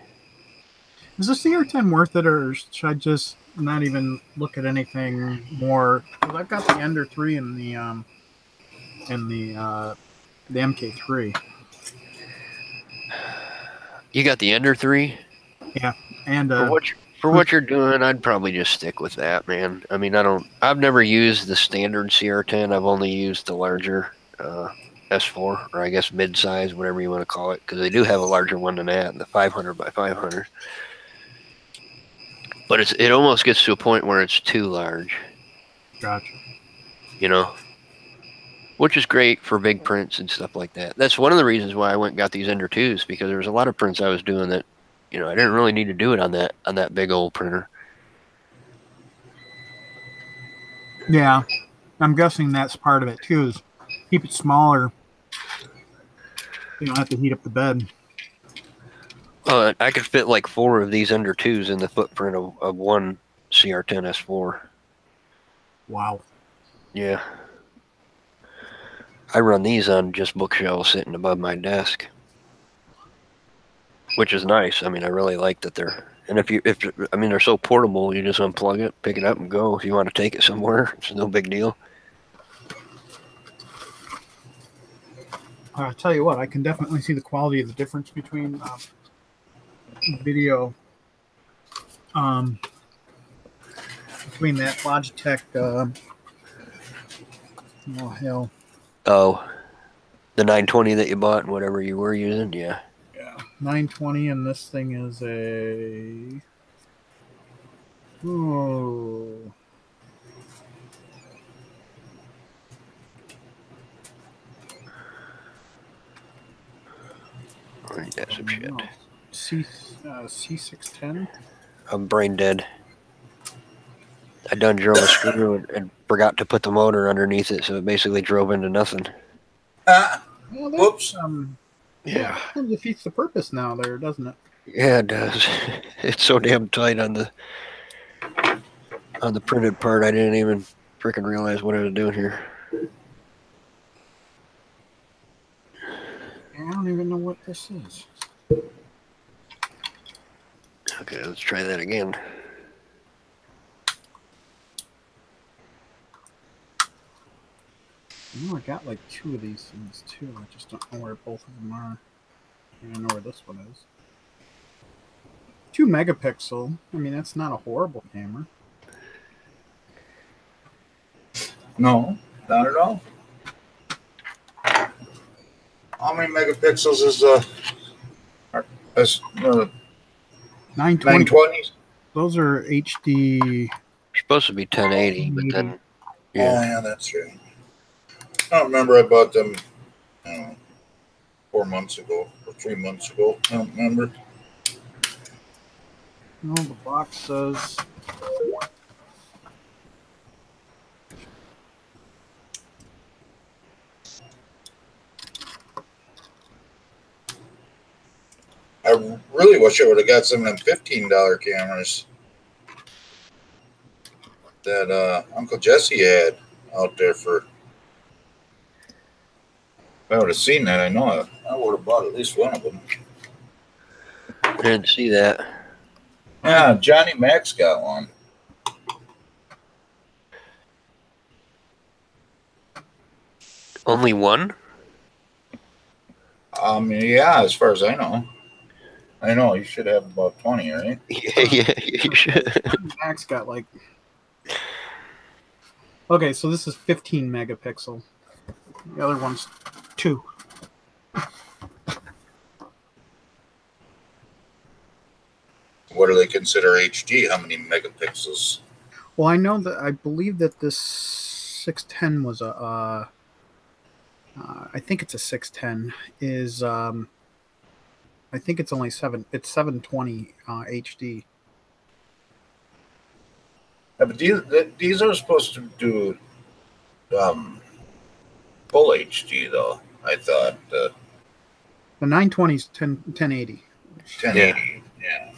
Is the CR10 worth it, or should I just not even look at anything more? Because I've got the Ender 3 and the MK3. You got the Ender 3? Yeah, and for what you're doing, I'd probably just stick with that, man. I mean, I've never used the standard CR10. I've only used the larger S4, or I guess mid-size, whatever you want to call it, because they do have a larger one than that, the 500 by 500. But it almost gets to a point where it's too large. Gotcha. You know? Which is great for big prints and stuff like that. That's one of the reasons why I went and got these Ender 2s, because there was a lot of prints I was doing that, you know, I didn't really need to do it on that big old printer. Yeah, I'm guessing that's part of it too. Is keep it smaller. You don't have to heat up the bed. I could fit like 4 of these Ender 2s in the footprint of one CR10 S4. Wow. Yeah. I run these on just bookshelves sitting above my desk, which is nice. I mean, I really like that they're, and they're so portable. You just unplug it, pick it up, and go. If you want to take it somewhere, it's no big deal. I'll tell you what, I can definitely see the quality of the difference between video between that Logitech oh hell. Oh, the 920 that you bought and whatever you were using, yeah. Yeah, 920, and this thing is a That's some shit. C610. I'm brain dead. I done drove a screw and forgot to put the motor underneath it, so it basically drove into nothing. Well, Whoops. Yeah, it defeats the purpose now, there, doesn't it? Yeah, it does. It's so damn tight on the printed part. I didn't even freaking realize what I was doing here. I don't even know what this is. Okay, let's try that again. You know, I got like 2 of these things too. I just don't know where both of them are. I don't know where this one is. 2 megapixel. I mean, that's not a horrible camera. No, not at all. How many megapixels is 920. 920? Those are HD. Supposed to be 1080, but then Oh, yeah. yeah, that's right. I don't remember. I bought them 4 months ago or 3 months ago. I don't remember. No, the box says I really wish I would have got some of them $15 cameras that Uncle Jesse had out there for. If I would have seen that, I know I would have bought at least one of them. I didn't see that. Yeah, Johnny Mac's got one. Only one? Yeah, as far as I know. I know you should have about 20, right? Yeah, you should. Max got like. Okay, so this is 15 megapixel. The other one's 2. What do they consider HD? How many megapixels? Well, I believe that this 610 was a. I think it's a 610. I think it's only 7. It's 720 HD. Yeah, but these are supposed to do um, full HD, though. I thought The 920 is 1080. 1080. Yeah.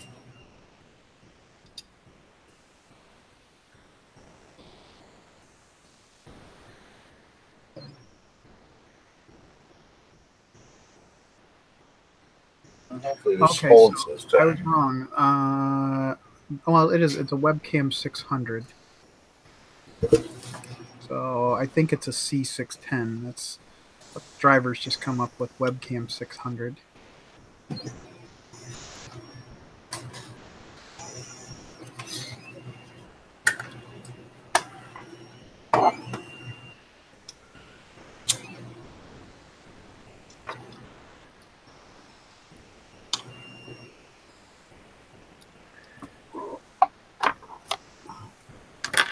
Hopefully this Okay, holds so this I was time. wrong. Well, it is. It's a webcam 600. So I think it's a C610. That's what drivers just come up with webcam 600.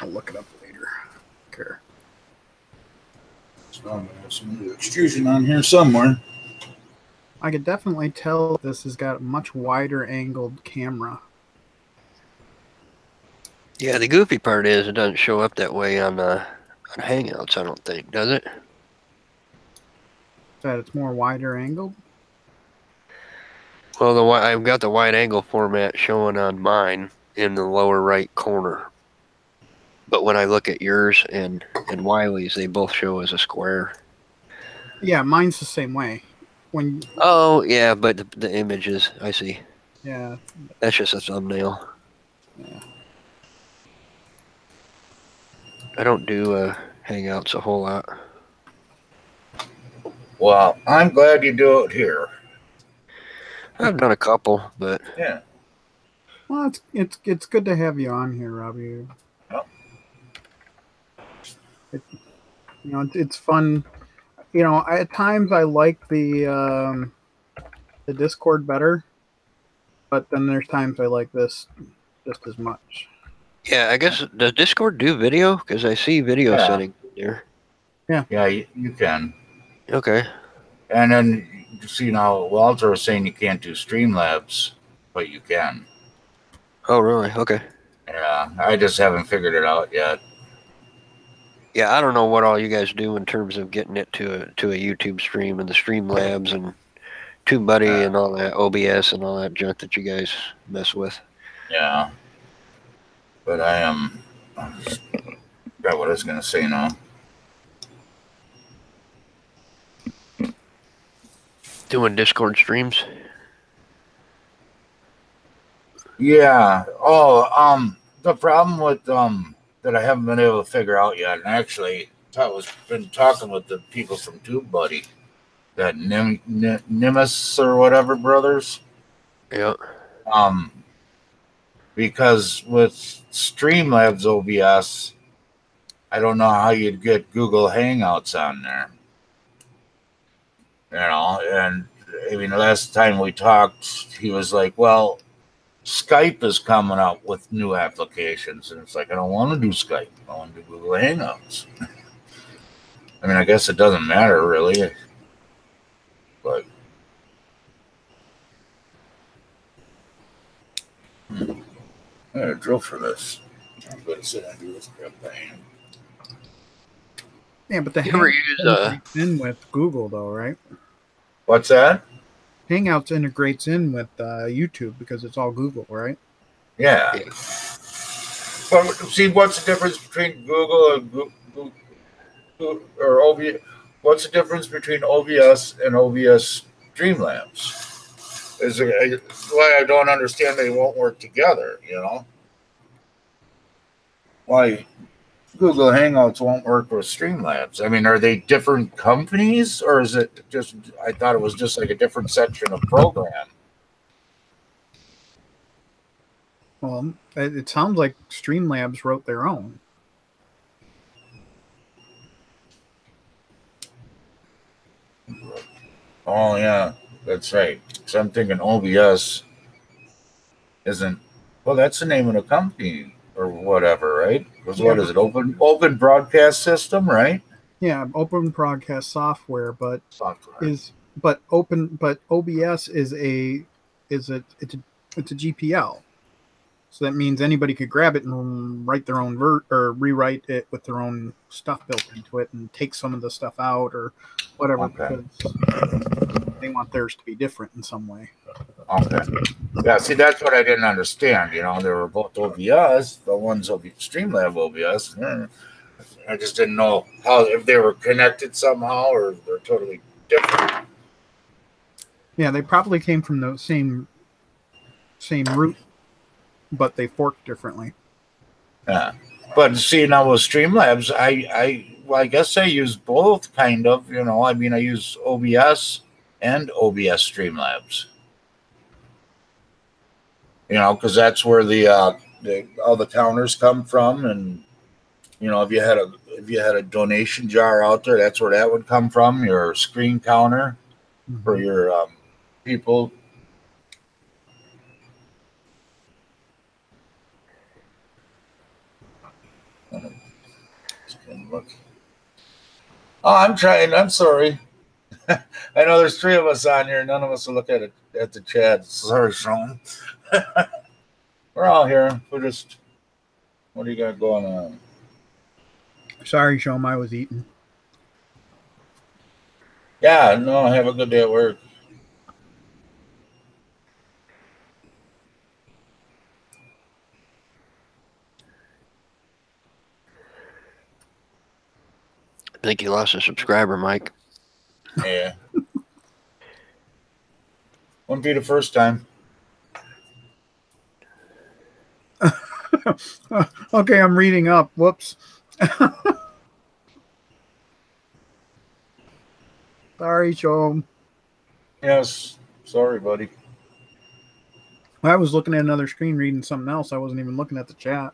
I'll look it up later. Okay. So I'm gonna have some extrusion on here somewhere. I could definitely tell this has got a much wider angled camera. Yeah, the goofy part is it doesn't show up that way on Hangouts, I don't think, does it? That it's more wider angled. Well, I've got the wide angle format showing on mine in the lower right corner. But when I look at yours and Wiley's, they both show as a square. Yeah, mine's the same way. When Oh, yeah, but the images, I see. yeah, That's just a thumbnail. yeah. I don't do Hangouts a whole lot. Well, I'm glad you do it here. I've done a couple, but Yeah. Well, it's good to have you on here, Robbie. Yep. It's fun. At times I like the Discord better, but then there's times I like this just as much. yeah, I guess does Discord do video? Because I see video Yeah. settings in there. Yeah, you can. Okay. And then you see now Walter was saying you can't do Streamlabs, but you can. Oh, really? Okay. Yeah, I just haven't figured it out yet. Yeah, I don't know what all you guys do in terms of getting it to a YouTube stream and the Streamlabs and TubeBuddy and all that OBS and all that junk that you guys mess with. Yeah. But I am. Forgot what I was going to say now. Doing Discord streams. Yeah. Oh, the problem with that I haven't been able to figure out yet, and actually I was been talking with the people from TubeBuddy, that Nimbus or whatever brothers. Yeah. Um, because with Streamlabs OBS, I don't know how you'd get Google Hangouts on there. You know, and I mean, the last time we talked, he was like, "Well, Skype is coming out with new applications," and it's like, I don't want to do Skype. I want to do Google Hangouts. I mean, I guess it doesn't matter really, but I got a drill for this. I'm going to sit and do this campaign. Yeah, but the You ever Hangouts use integrates in with Google, though, right? What's that? Hangouts integrates in with YouTube because it's all Google, right? Yeah. Yeah. But see, what's the difference between Google and or OBS? What's the difference between OBS and OBS Streamlabs? Is it why I don't understand they won't work together? You know, why Google Hangouts won't work with Streamlabs? I mean, are they different companies, or is it just? I thought it was just like a different section of program. Well, it sounds like Streamlabs wrote their own. Oh yeah, that's right. So I'm thinking OBS isn't. Well, that's the name of the company or whatever, right? Because Yeah, what is it? Open broadcast system, right? Yeah, open broadcast software, but Software. but OBS is it's a GPL. So that means anybody could grab it and write their own or rewrite it with their own stuff built into it and take some of the stuff out or whatever Okay. because they want theirs to be different in some way. Okay. Yeah, see, that's what I didn't understand. You know, they were both OBS, the one's Streamlab OBS. I just didn't know how if they were connected somehow or they're totally different. Yeah, they probably came from the same root, but they forked differently. Yeah. But see, now with Streamlabs, well, I guess I use both kind of. You know, I mean, I use OBS and OBS Streamlabs. You know, because that's where all the counters come from, and you know, if you had a donation jar out there, that's where that would come from. Your screen counter for your people. Look. Oh, I'm trying. I'm sorry. I know there's three of us on here. None of us will look at it at the chat. Sorry, Sean. We're all here. We're just. What do you got going on? Sorry, Shom, I was eating. Yeah, no. Have a good day at work. I think you lost a subscriber, Mike. Yeah. Wouldn't be the first time. Okay, I'm reading up. Whoops. Sorry, Shom. Yes. Sorry, buddy. I was looking at another screen reading something else. I wasn't even looking at the chat.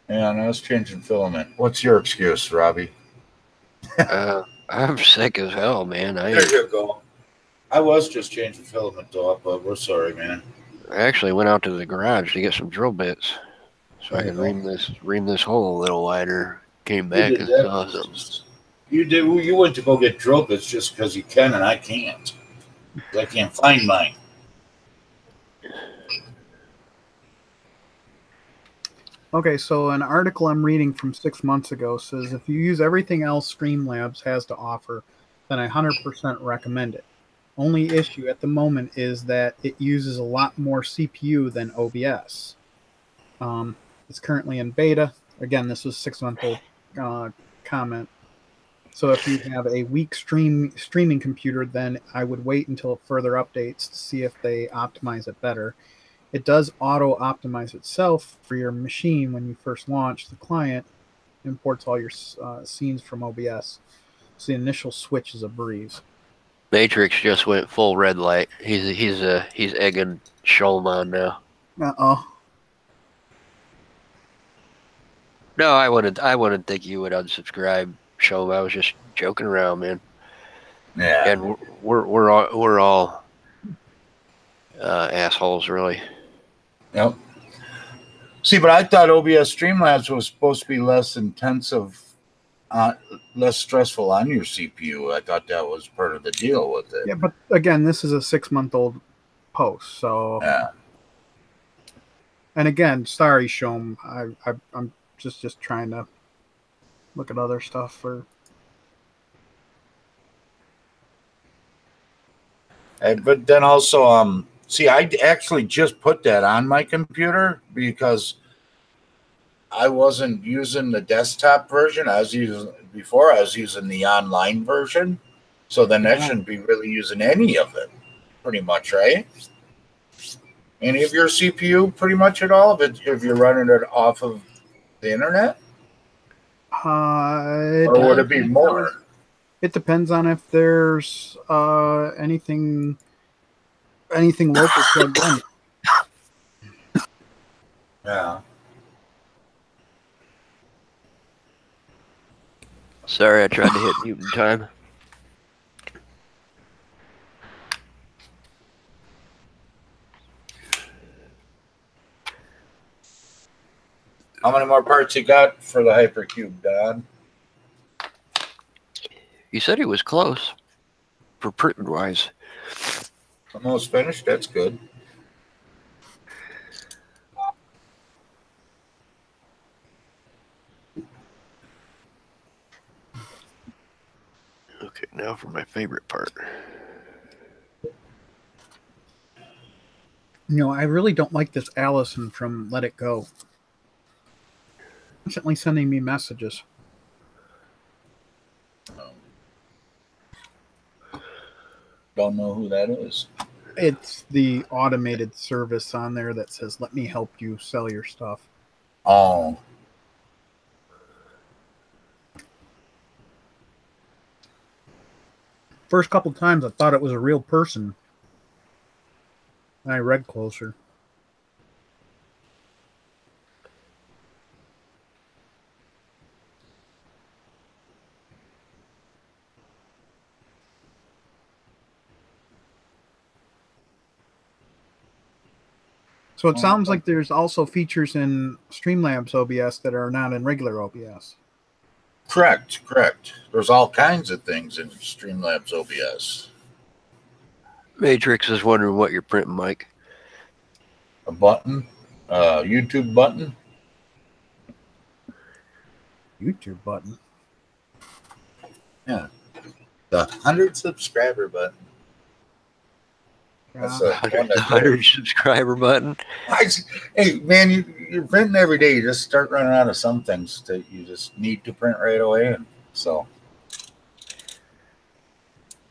Yeah, and I was changing filament. What's your excuse, Robbie? I'm sick as hell, man. There you go. I was just changing filament though, but we're sorry, man. I actually went out to the garage to get some drill bits so I could ream this hole a little wider. Came back and saw something. You did. You went to go get drill bits just because you can, and I can't. I can't find mine. Okay, so an article I'm reading from 6 months ago says if you use everything else Streamlabs has to offer, then I 100% recommend it. Only issue at the moment is that it uses a lot more CPU than OBS. It's currently in beta. Again, this was 6-month-old comment. So if you have a weak streaming computer, then I would wait until further updates to see if they optimize it better. It does auto-optimize itself for your machine when you first launch. The client imports all your scenes from OBS. So the initial switch is a breeze. Matrix just went full red light. He's egging Sholm on now. Uh-oh. No, I wouldn't think you would unsubscribe, Sholm. I was just joking around, man. Yeah. And we're all assholes, really. Yep. See, but I thought OBS Streamlabs was supposed to be less intensive, less stressful on your CPU. I thought that was part of the deal with it. Yeah, but again, this is a 6-month-old post, so. Yeah. And again, sorry, Shom. I'm just trying to look at other stuff for. But then also, see, I actually just put that on my computer because I wasn't using the desktop version. I was using the online version. So then I shouldn't be really using any of it, pretty much, right? Any of your CPU, pretty much at all, if you're running it off of the internet? Or would it be more? It depends on if there's anything local plugged in. Yeah. Sorry, I tried to hit mute in time. How many more parts you got for the Hypercube, Don? You said he was close for printing wise. Almost finished. That's good. Okay, now for my favorite part. I really don't like this Allison from Let It Go. Constantly sending me messages. Don't know who that is. It's the automated service on there that says, "Let me help you sell your stuff." Oh. First couple times I thought it was a real person. And I read closer. So it sounds like there's also features in Streamlabs OBS that are not in regular OBS. Correct. There's all kinds of things in Streamlabs OBS. Matrix is wondering what you're printing, Mike. A button, YouTube button. YouTube button. Yeah, the 100 subscriber button. That's Yeah. the one 100 subscriber button. Hey man, you're printing every day. You just start running out of some things that you just need to print right away, and so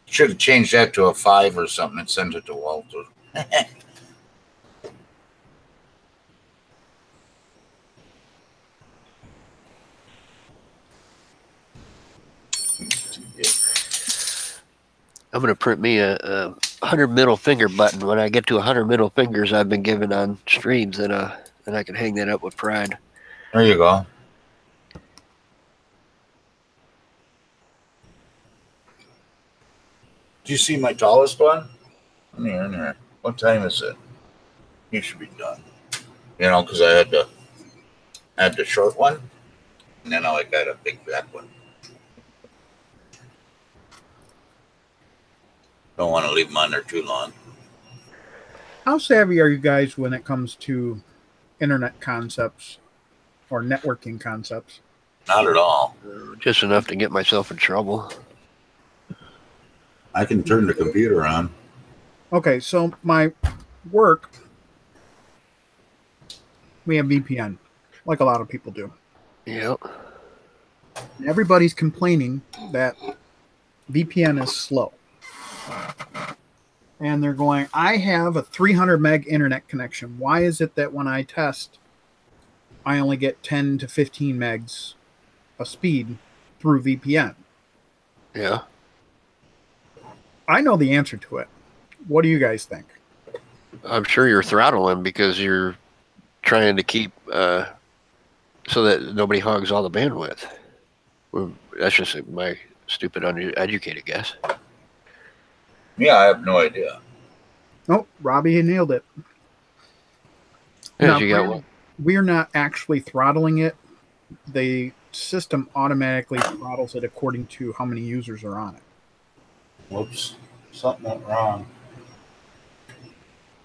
should have changed that to a 5 or something and sent it to Walter. I'm going to print me a 100 middle finger button. When I get to 100 middle fingers I've been given on streams, then I can hang that up with pride. There you go. Do you see my tallest one? In here. What time is it? You should be done. Because I had the short one, and then I got a big fat one. Don't want to leave them on there too long. How savvy are you guys when it comes to internet concepts or networking concepts? Not at all. Just enough to get myself in trouble. I can turn the computer on. Okay, so my work, we have VPN, like a lot of people do. Yep. Everybody's complaining that VPN is slow. and they're going, I have a 300 meg internet connection. Why is it that when I test, I only get 10 to 15 megs of speed through VPN? Yeah. I know the answer to it. What do you guys think? I'm sure you're throttling because you're trying to keep so that nobody hogs all the bandwidth. Well, that's just my stupid, uneducated guess. Yeah, I have no idea. Oh, Robbie nailed it. Yeah, Now, you got one. we're not actually throttling it. The system automatically throttles it according to how many users are on it. Whoops, something went wrong.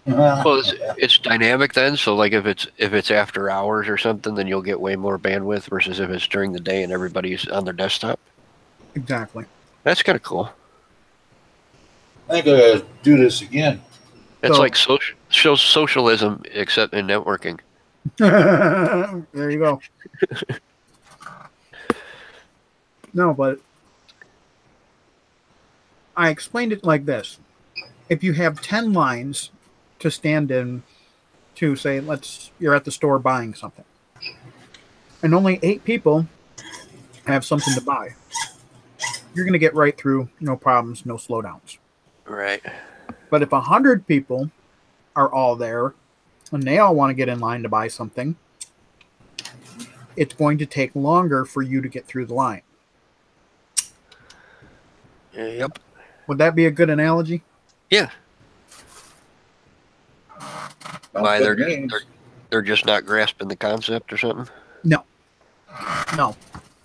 Well, it's dynamic then. So like if it's after hours or something, then you'll get way more bandwidth versus if it's during the day and everybody's on their desktop. Exactly. That's kind of cool. I think I gotta do this again. It's So- like socialism except in networking. There you go. No, but I explained it like this. If you have 10 lines to stand in to say, you're at the store buying something, and only 8 people have something to buy, you're going to get right through, no problems, no slowdowns. Right. But if 100 people are all there and they all want to get in line to buy something, it's going to take longer for you to get through the line. Yep. Would that be a good analogy? Yeah. Why Sounds good to me. they're just not grasping the concept or something? No.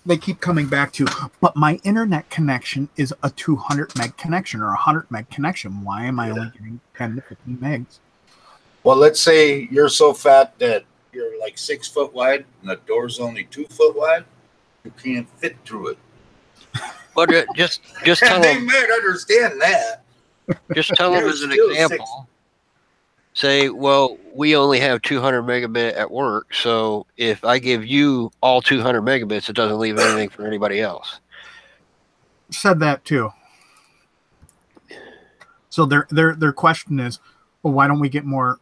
They keep coming back to, but my internet connection is a 200 meg connection or a 100 meg connection. Why am I only getting 10 to 15 megs? Well, let's say you're so fat that you're like 6 foot wide and the door's only 2 foot wide. You can't fit through it. But just tell And they them. might understand that. Just tell them You're as an still example. Say, well, we only have 200 megabit at work, so if I give you all 200 megabits, it doesn't leave anything for anybody else. Said that too. So their question is, well, why don't we get more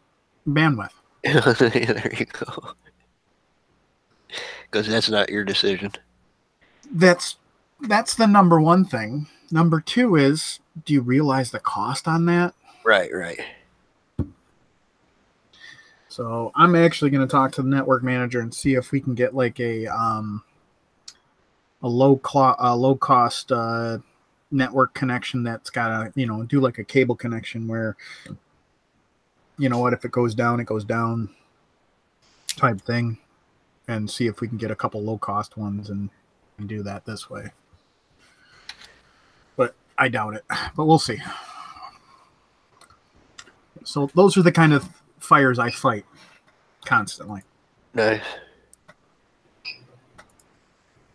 bandwidth? There you go. Because that's not your decision. That's the number one thing. Number two is, do you realize the cost on that? Right. So I'm actually going to talk to the network manager and see if we can get like a low cost network connection that's got to do like a cable connection where, you know what, if it goes down type thing, and see if we can get a couple low cost ones and do that this way. But I doubt it. But we'll see. So those are the kind of fires I fight constantly. Nice.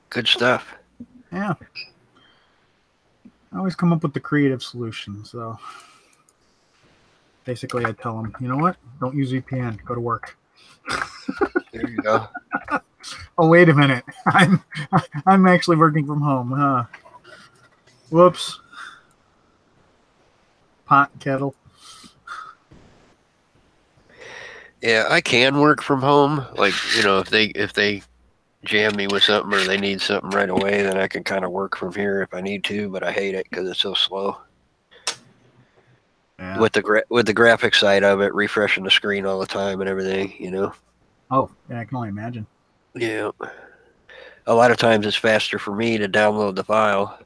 Good stuff. Yeah. I always come up with the creative solution. So basically I tell them, you know what? Don't use VPN. Go to work. There you go. Oh, wait a minute. I'm actually working from home. Huh? Whoops. Pot kettle. Yeah, I can work from home. Like, if they jam me with something or they need something right away, then I can kind of work from here if I need to. But I hate it because it's so slow. Yeah. With the graphic side of it, refreshing the screen all the time and everything. Oh, yeah, I can only imagine. Yeah. A lot of times it's faster for me to download the file,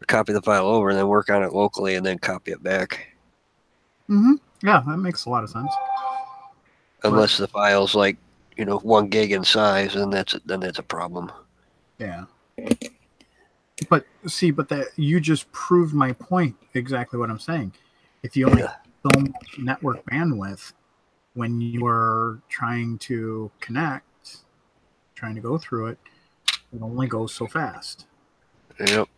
copy the file over, and then work on it locally, and then copy it back. Mm-hmm. Yeah, that makes a lot of sense. Unless the file's like 1 gig in size, and that's a problem. Yeah. But that you just proved my point. Exactly what I'm saying. If you only have so much network bandwidth when you are trying to connect, trying to go through it, it only goes so fast. Yep.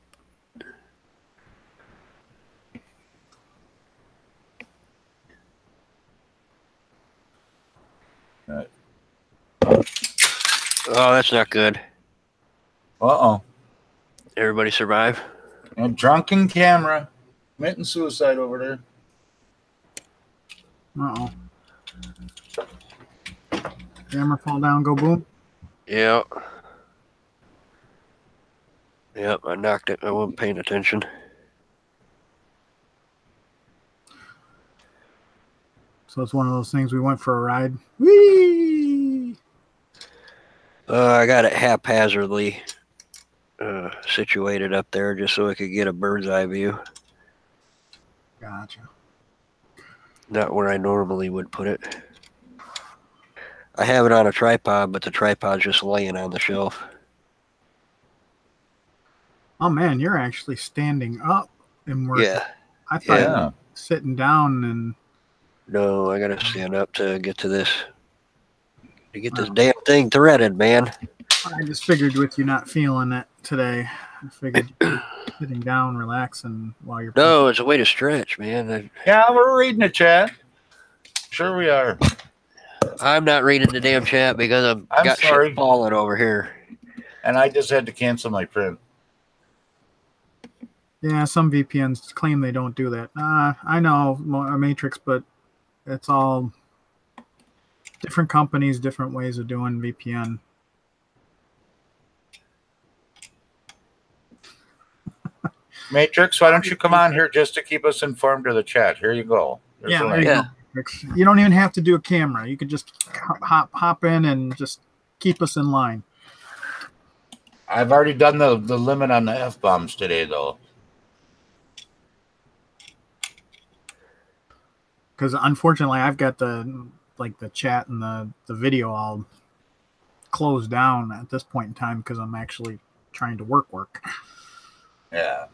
Right. Oh, that's not good. Uh-oh. Everybody survive? A drunken camera committing suicide over there. Uh-oh. Camera fall down, go boom. Yeah. Yep, I knocked it. I wasn't paying attention. So it's one of those things we went for a ride. Whee! I got it haphazardly situated up there just so I could get a bird's eye view. Gotcha. Not where I normally would put it. I have it on a tripod, but the tripod's just laying on the shelf. Oh man, you're actually standing up and working. Yeah. I thought you Yeah. were sitting down and No, I gotta stand up to get to this. To get this damn thing threaded, man. I just figured with you not feeling it today, I figured sitting down, relaxing while you're No, it's a way to stretch, man. Yeah, we're reading the chat. Sure we are. I'm not reading the damn chat because I'm got sorry. shit falling over here. And I just had to cancel my print. Yeah, some VPNs claim they don't do that. I know a Matrix, but it's all different companies, different ways of doing VPN. Matrix, why don't you come on here just to keep us informed of the chat? Here you go. There's Yeah, the there link. you go. Matrix. You don't even have to do a camera. You could just hop in and just keep us in line. I've already done the limit on the F-bombs today, though. Because unfortunately, I've got the chat and the video all closed down at this point in time because I'm actually trying to work. Yeah.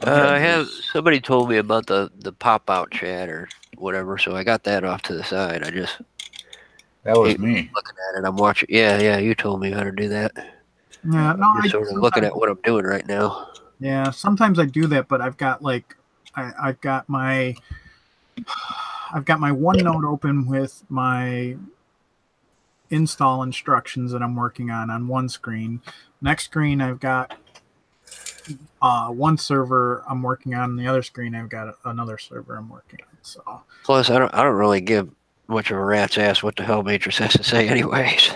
I have somebody told me about the pop out chat or whatever, so I got that off to the side. I just That was me. looking at it. I'm watching. Yeah, you told me how to do that. Yeah, no, I'm just sort of looking at what I'm doing right now. Yeah, sometimes I do that, but I've got I've got my OneNote open with my install instructions that I'm working on one screen. Next screen, I've got one server I'm working on. The other screen, I've got another server I'm working on. So Plus, I don't really give much of a rat's ass what the hell Matrix has to say, anyways.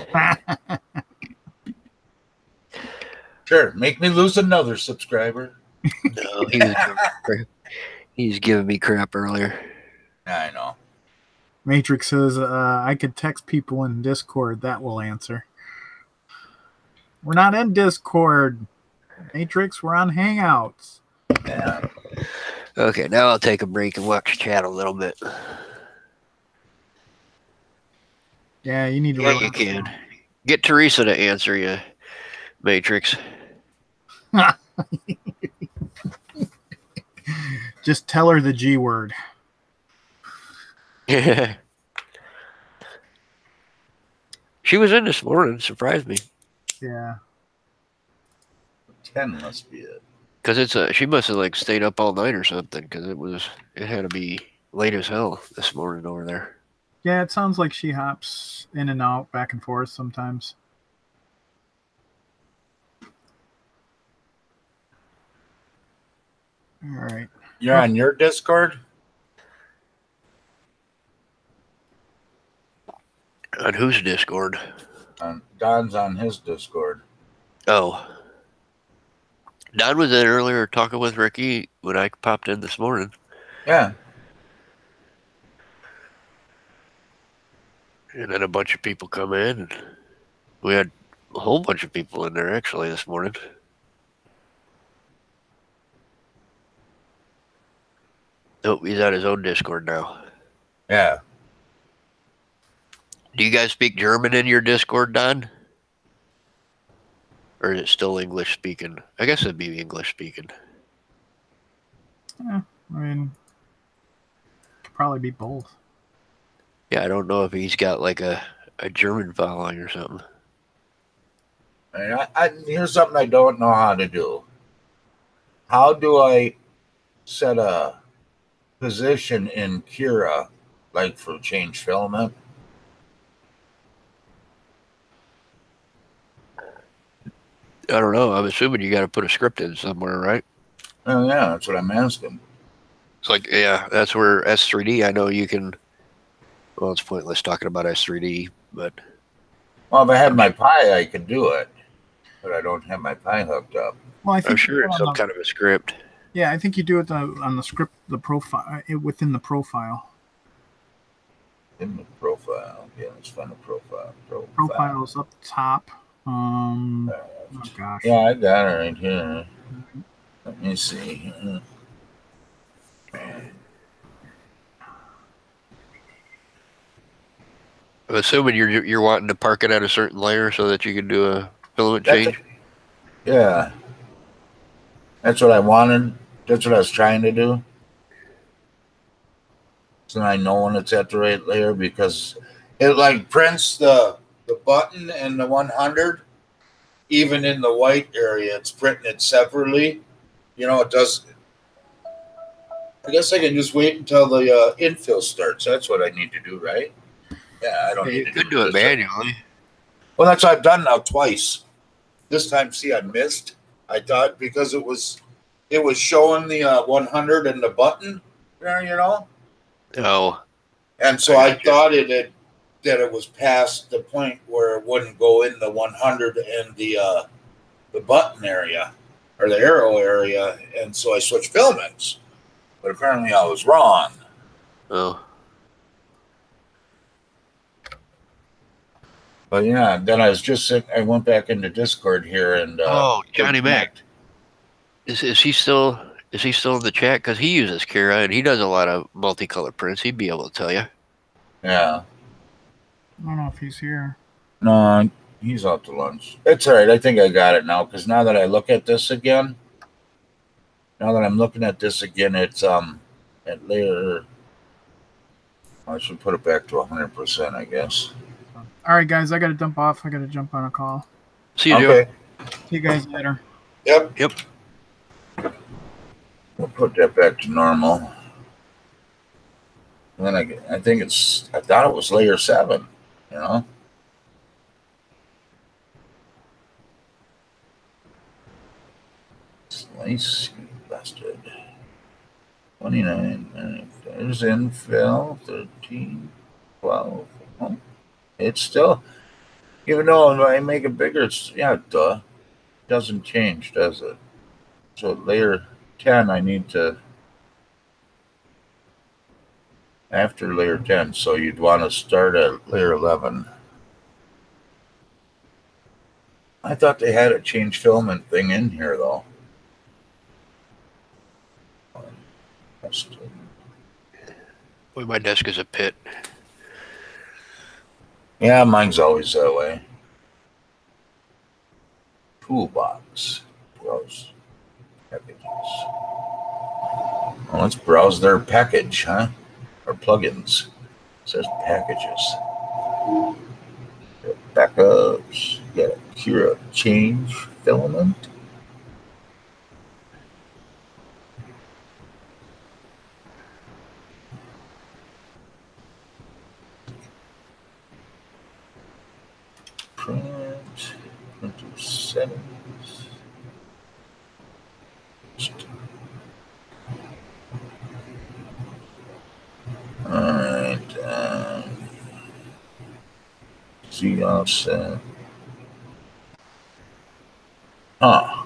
Sure, make me lose another subscriber. No, he's giving me crap earlier. I know. Matrix says I could text people in Discord. That will answer. We're not in Discord, Matrix. We're on Hangouts. Yeah. Okay, now I'll take a break and watch chat a little bit. Yeah, you need to. Yeah, you can. Get Teresa to answer you, Matrix. Just tell her the G word. She was in this morning. Surprised me. Yeah. 10 must be it. Because she must have stayed up all night or something. Because it had to be late as hell this morning over there. Yeah, it sounds like she hops in and out, back and forth sometimes. All right. You're on your Discord? On whose Discord? Don's on his Discord. Oh. Don was in earlier talking with Ricky when I popped in this morning. Yeah. And then a bunch of people come in. And we had a whole bunch of people in there actually this morning. Oh, he's on his own Discord now. Yeah. Do you guys speak German in your Discord, Don? Or is it still English speaking? I guess it'd be English speaking. Yeah, I mean, could probably be both. Yeah, I don't know if he's got a German following or something. Here's something I don't know how to do. How do I set a position in Kira, for change filament? I don't know. I'm assuming you got to put a script in somewhere, right? Oh, yeah, that's what I'm asking. It's yeah, that's where S3D, I know you can Well, it's pointless talking about S3D, but Well, if I had my Pi, I could do it, but I don't have my Pi hooked up. Well, I I'm think you sure do it it's on some the, kind of a script. yeah, I think you do it on the script, the profile within the profile. In the profile, yeah, let's find the profile. Profiles up top. Oh gosh. Yeah, I got it right here. Let me see. I'm assuming you're wanting to park it at a certain layer so that you can do a filament That's change. Yeah, that's what I wanted. That's what I was trying to do. So I know when it's at the right layer because it like prints the button and the 100, even in the white area, it's printing it separately. You know, it does. I guess I can just wait until the infill starts. That's what I need to do, right? Yeah, I don't Yeah, need you to could do do it this. manually. Well, that's what I've done now twice. This time, see, I missed. I thought because it was showing the 100 and the button there, you know, Oh, and so I I got you. thought that it was past the point where it wouldn't go in the 100 and the button area or the arrow area, and so I switched filaments. But apparently, I was wrong. Oh, But yeah, then I was just I went back into Discord here and Johnny Mac. Is he still in the chat? Because he uses Kira and he does a lot of multicolored prints. He'd be able to tell you. Yeah. I don't know if he's here. No, he's out to lunch. It's all right. I think I got it now because now that I look at this again, it's at layer. I should put it back to 100%, I guess. All right, guys, I got to dump off. I got to jump on a call. See you, Okay. Joe. See you guys later. Yep. Yep. We'll put that back to normal. And then I think I thought it was layer 7, you know? Slice, you bastard. 29. There's infill. 13, 12. Oh, it's still, even though I make it bigger, it doesn't change, does it? So layer 10, I need to, after layer 10, so you'd want to start at layer 11. I thought they had a change filament thing in here, though. Boy, my desk is a pit. Yeah, mine's always that way. Toolbox. Browse packages. Well, let's browse their package, huh? Or plugins. It says packages. Backups. You got a Cura change filament. Print. Printer settings. Alright. Z offset. Huh.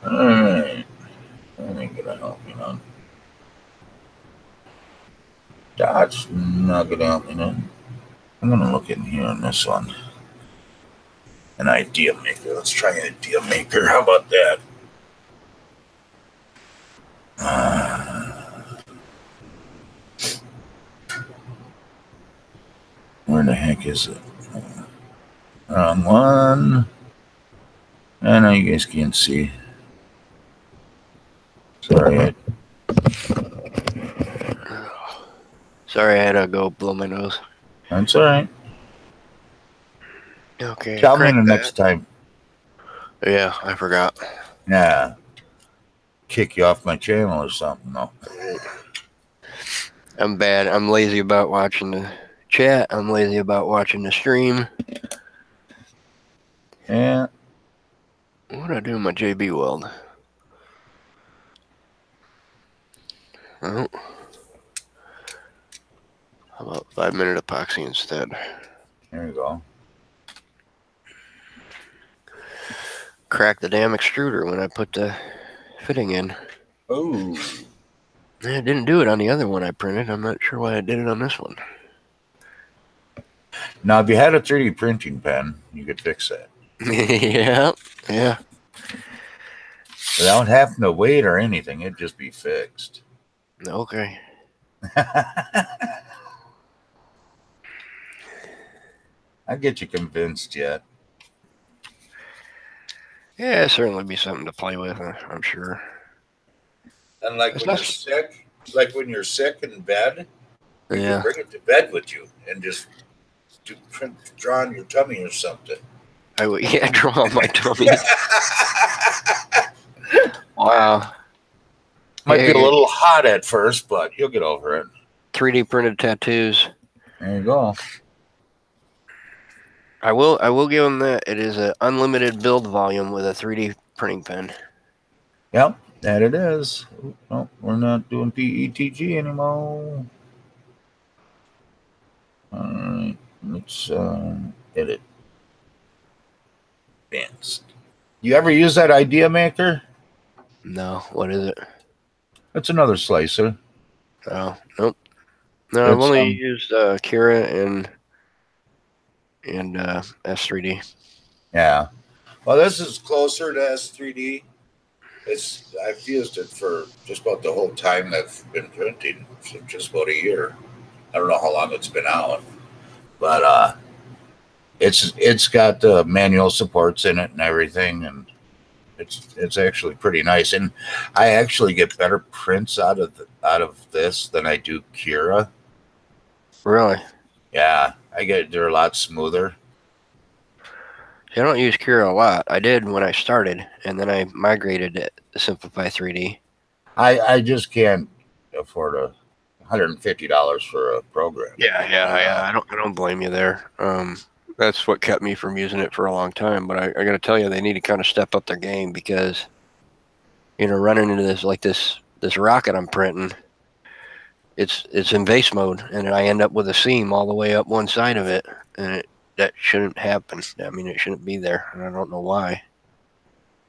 Alright. That ain't gonna help me none. That's not gonna help me none. I'm gonna look in here on this one. An idea maker. Let's try an idea maker. How about that? Where the heck is it? Wrong one. I know you guys can't see. Sorry. Sorry, I had to go blow my nose. That's all right. Okay. Tell me crack the that. next time. Yeah, I forgot. Yeah. Kick you off my channel or something, though. I'm bad. I'm lazy about watching the chat. I'm lazy about watching the stream. Yeah. What do I do with my JB weld? Oh. How about 5-minute epoxy instead? There you go. Crack the damn extruder when I put the fitting in. Oh. I didn't do it on the other one I printed. I'm not sure why I did it on this one. Now, if you had a 3D printing pen, you could fix that. Yeah. Without having to wait or anything, it'd just be fixed. Okay. I'll get you convinced yet. Yeah, it'd certainly be something to play with, I'm sure. And like It's when not- you're sick in bed, you Yeah. can bring it to bed with you and just draw on your tummy or something. I would, yeah, draw on my tummy. Wow. Might be a Hey. little hot at first, but you'll get over it. 3D printed tattoos. There you go. I will give them that. It is an unlimited build volume with a 3D printing pen. Yep, that it is. No, we're not doing PETG anymore. All right, let's edit. Advanced. You ever use that idea maker? No, what is it? That's another slicer. Oh, nope. No, I've It's, only used Kira and S3D. Yeah. Well, this is closer to S3D. I've used it for just about the whole time I've been printing, so just about a year. I don't know how long it's been out, but it's got the manual supports in it and everything, and it's actually pretty nice. And I actually get better prints out of this than I do Kira. Really? Yeah, they're a lot smoother. I don't use Kira a lot. I did when I started, and then I migrated to Simplify 3D. I just can't afford $150 for a program. Yeah. I don't blame you there. That's what kept me from using it for a long time. But I got to tell you, they need to kind of step up their game because, running into this rocket I'm printing, it's in vase mode, and I end up with a seam all the way up one side of it, and that shouldn't happen. I mean, it shouldn't be there, and I don't know why.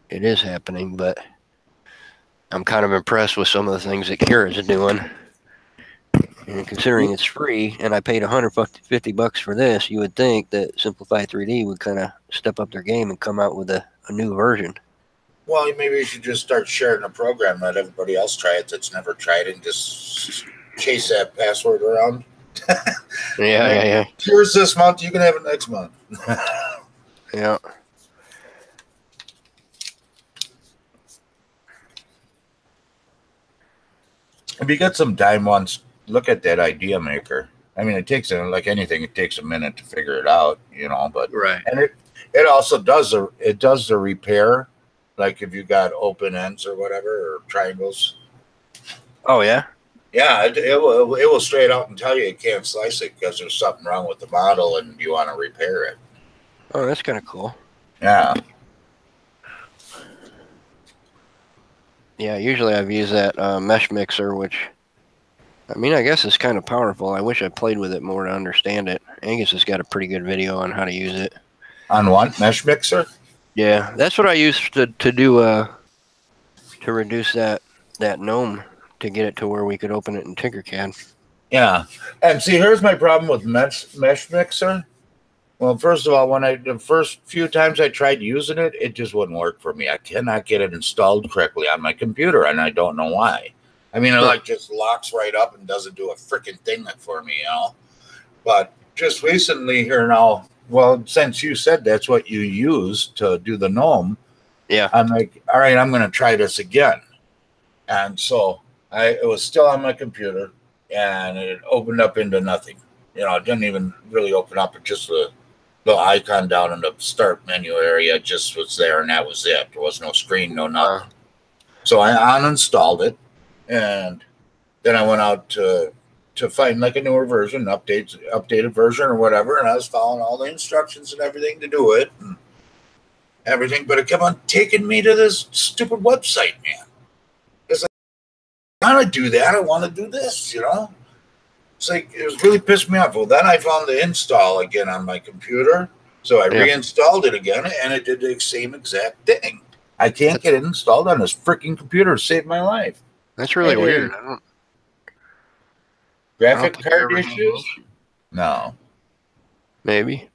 It is happening, but I'm kind of impressed with some of the things that Kira's doing. And considering it's free, and I paid $150 for this, you would think that Simplify 3D would kind of step up their game and come out with a new version. Well, maybe you should just start sharing the program, let everybody else try it that's never tried it, and just chase that password around. Yeah. Here's this month, you can have it next month. Yeah. If you get some time once, look at that idea maker. I mean, it takes, like anything, it takes a minute to figure it out, but Right. and it also does the repair, like if you got open ends or whatever, or triangles. Oh, yeah? Yeah, it will straight out and tell you can't slice it because there's something wrong with the model and you want to repair it. Oh, that's kind of cool. Yeah. Yeah, usually I've used that mesh mixer, which, I mean, I guess it's kind of powerful. I wish I played with it more to understand it. Angus has got a pretty good video on how to use it. On what? Mesh mixer? Yeah, that's what I used to do to reduce that gnome to get it to where we could open it in Tinkercad. Yeah. And see, here's my problem with mesh mixer. Well, first of all, the first few times I tried using it, it just wouldn't work for me. I cannot get it installed correctly on my computer, and I don't know why. I mean, it just locks right up and doesn't do a freaking thing for me, But just recently here now, well, since you said that's what you use to do the gnome, Yeah. I'm like, all right, I'm going to try this again. And so it was still on my computer, and it opened up into nothing. It didn't even really open up. It just the little icon down in the start menu area just was there, and that was it. There was no screen, no nothing. So I uninstalled it, and then I went out to find like a newer version, updated version or whatever, and I was following all the instructions and everything to do it and everything, but it kept on taking me to this stupid website, man. It's like, I want to do that. I want to do this, It's like, it was really pissed me off. Well, then I found the install again on my computer, so I reinstalled it again, and it did the same exact thing. I can't get it installed on this freaking computer to save my life. That's really weird. Graphic card issues? No. Maybe.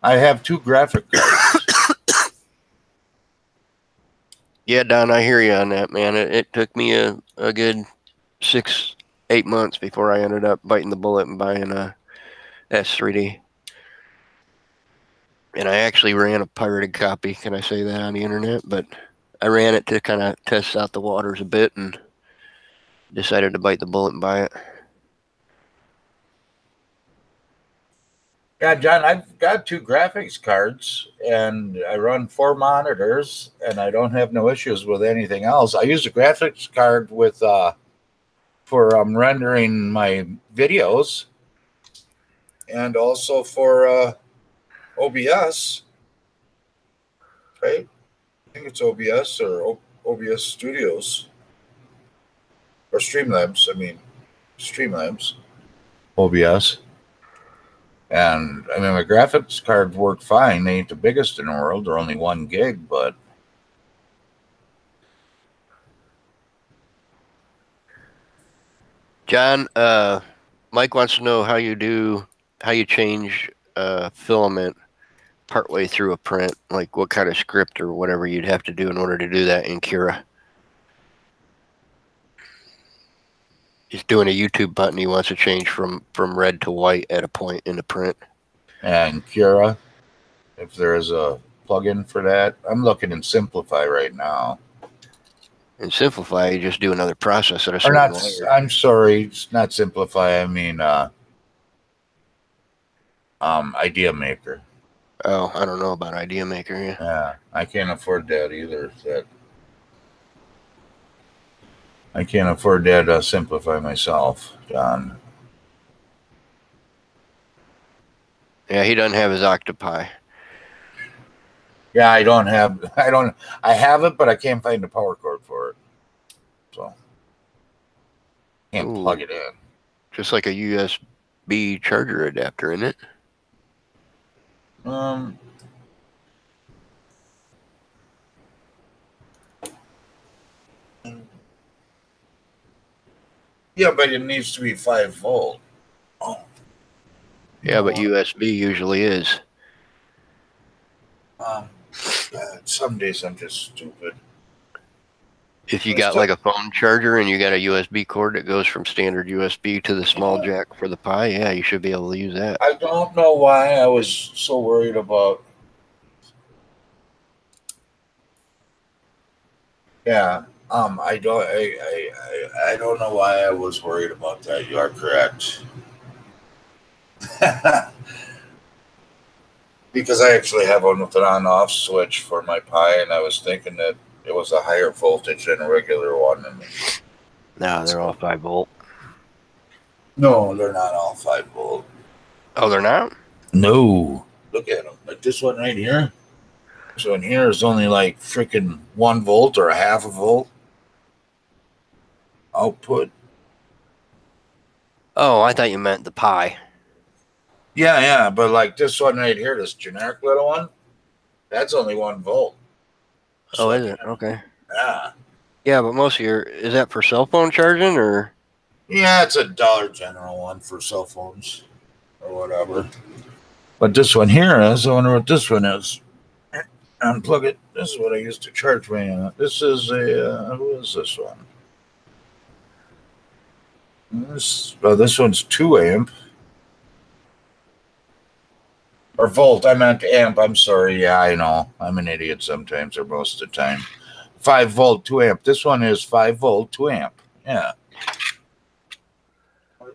I have 2 graphic cards. Yeah, Don, I hear you on that, man. It took me a good 6-8 months before I ended up biting the bullet and buying a S3D. And I actually ran a pirated copy, can I say that on the internet? But I ran it to kind of test out the waters a bit and decided to bite the bullet and buy it. Yeah, John, I've got 2 graphics cards, and I run 4 monitors, and I don't have no issues with anything else. I use a graphics card with for rendering my videos, and also for OBS. Right? I think it's OBS or OBS Studios or Streamlabs. Streamlabs. OBS. And I mean, my graphics cards work fine. They ain't the biggest in the world. They're only 1 gig, but John, Mike wants to know how you change filament partway through a print, like what kind of script or whatever you'd have to do in order to do that in Cura. He's doing a YouTube button. He wants to change from red to white at a point in the print. And Cura, if there is a plugin for that, I'm looking in Simplify right now. In Simplify, you just do another process at a certain layer. I'm sorry, it's not Simplify. I mean, Idea Maker. Oh, I don't know about Idea Maker. Yeah, I can't afford that either. I can't afford that to Simplify myself, John. Yeah, he doesn't have his Octopi. Yeah, I have it, but I can't find the power cord for it. So can't plug it in. Just like a USB charger adapter, isn't it? Yeah, but it needs to be 5 volt. Oh. Yeah, but USB usually is. God, some days I'm just stupid. If you got like a phone charger and you got a USB cord that goes from standard USB to the small jack for the Pi, yeah, you should be able to use that. I don't know why I was so worried about. Yeah, I don't know why I was worried about that. You are correct. Because I actually have one with an on-off switch for my Pi, and I was thinking that it was a higher voltage than a regular one. No, they're all 5 volt. No, they're not all 5 volt. Oh, they're not? No. Look at them. Like this one right here. This one here is only like freaking 1 volt or a half a volt output. Oh, I thought you meant the Pi. Yeah, but like this one right here, this generic little one, that's only 1 volt. So is it? Okay. Yeah. Yeah, but most of is that for cell phone charging or? Yeah, it's a Dollar General one for cell phones or whatever. But this one here is, I wonder what this one is. Unplug it. This is what I used to charge my. This is who is this one? This one's 2 amp. Or volt. I meant amp. I'm sorry. Yeah, I know. I'm an idiot sometimes, or most of the time. 5 volt, 2 amp. This one is 5 volt, 2 amp. Yeah.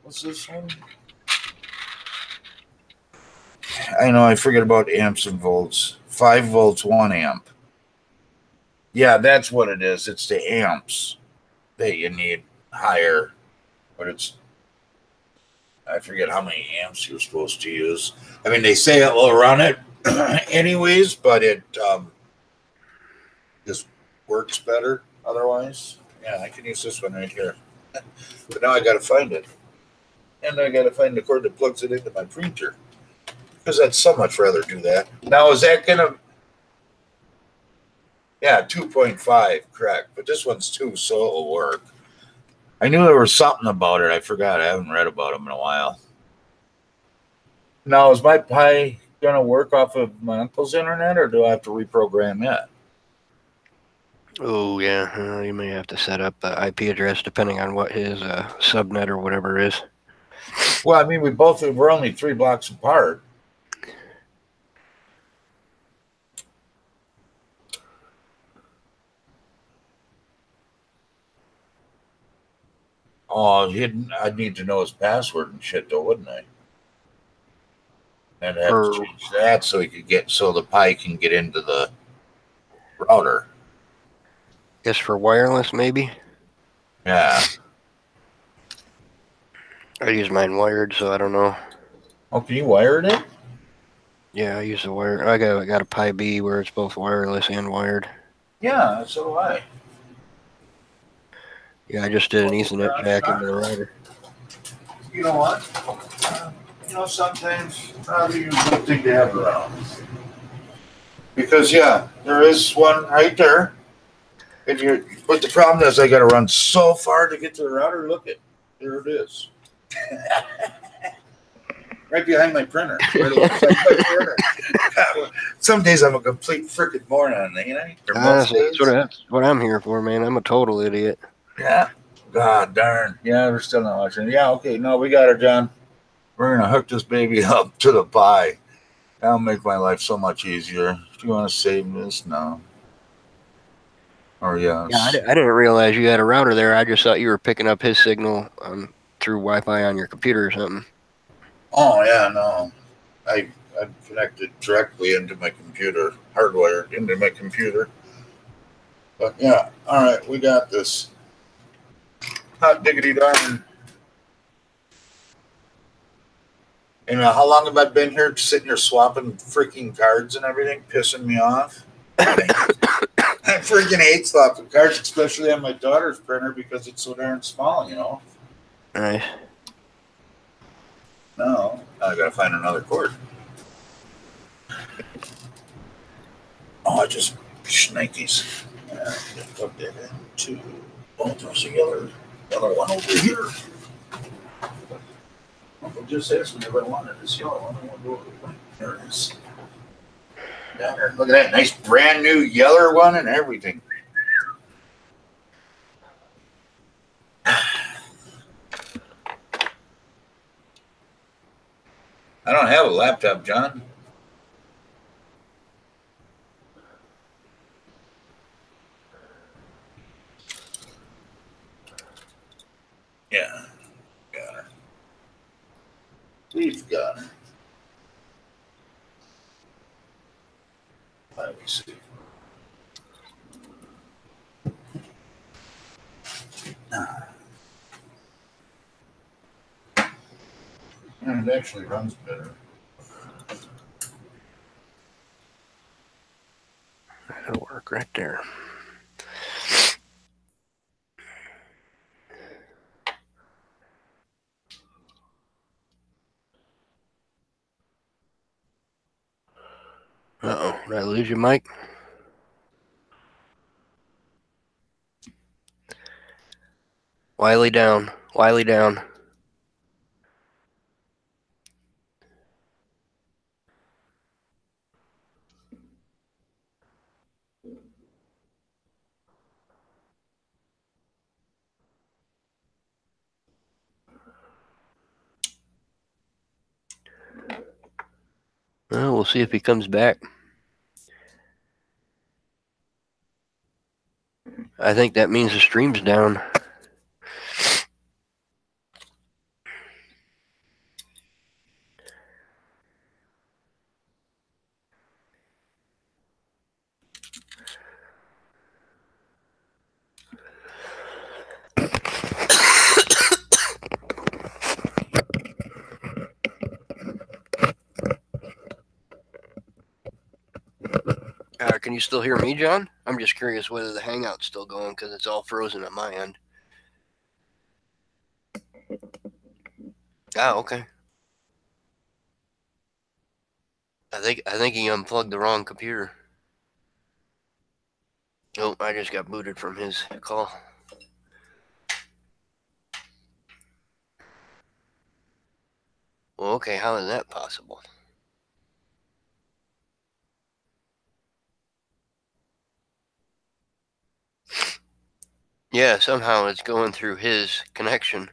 What's this one? I know. I forget about amps and volts. 5 volts, 1 amp. Yeah, that's what it is. It's the amps that you need higher, but it's I forget how many amps you're supposed to use. I mean, they say it will run it anyways, but it just works better otherwise. Yeah, I can use this one right here. But now I got to find it. And I got to find the cord that plugs it into my printer. Because I'd so much rather do that. Now, is that going to... Yeah, 2.5, correct. But this one's 2, so it'll work. I knew there was something about it. I forgot. I haven't read about them in a while. Now, is my Pi going to work off of my uncle's internet, or do I have to reprogram it? Oh, yeah. You may have to set up the IP address depending on what his subnet or whatever is. Well, I mean, we're only 3 blocks apart. Oh, I'd need to know his password and shit, though, wouldn't I? And I'd have to change that so the Pi can get into the router. Guess for wireless, maybe? Yeah. I use mine wired, so I don't know. Oh, can you wire it? Yeah, I use the wire. I got a Pi B where it's both wireless and wired. Yeah, so do I. Yeah, I just did an Ethernet jack into the router. You know what? Sometimes probably a good thing to have around. Because, yeah, there is one right there. But the problem is I got to run so far to get to the router. Look it. There it is. Right behind my printer. Right alongside my printer. Some days I'm a complete freaking moron, ain't I? That's what I'm here for, man. I'm a total idiot. Yeah. God darn. Yeah, we're still not watching. Yeah, okay. No, we got her, John. We're going to hook this baby up to the Pi. That'll make my life so much easier. Do you want to save this? No. Or yes. Yeah, I didn't realize you had a router there. I just thought you were picking up his signal through Wi-Fi on your computer or something. Oh, yeah, no. I'm connected directly into my computer, hardwired into my computer. But, yeah, all right, we got this. Hot diggity darn. And how long have I been here sitting here swapping freaking cards and everything, pissing me off? I freaking hate swapping cards, especially on my daughter's printer because it's so darn small, Nice. No, I gotta find another cord. Oh, I just shnikes. Yeah, plug that into. Oh, there's a yellow one over here. Uncle just asked me if I wanted this yellow one. I want to go over the There it is. Down there. Look at that nice brand new yellow one and everything. I don't have a laptop, John. Yeah, got her. We've got her. Let me see. And it actually runs better. That'll work right there. Uh-oh, did I lose you, Mike? Wiley down. Wiley down. Well, we'll see if he comes back. I think that means the stream's down. Can you still hear me, John? I'm just curious whether the hangout's still going because it's all frozen at my end. Ah, okay. I think he unplugged the wrong computer. Oh, I just got booted from his call. Well, okay, how is that possible? Yeah, somehow it's going through his connection.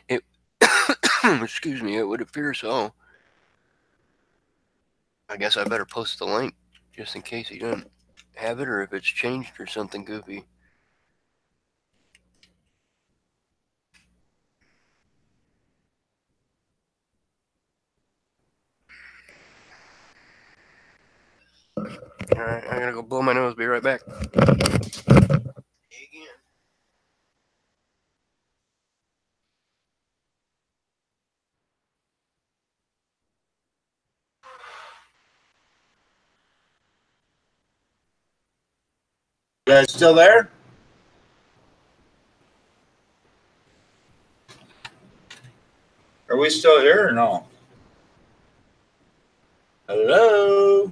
It excuse me, it would appear so. I guess I better post the link just in case he doesn't have it or if it's changed or something goofy. Alright, I gotta go blow my nose. Be right back. You guys still there? Are we still here or no? Hello?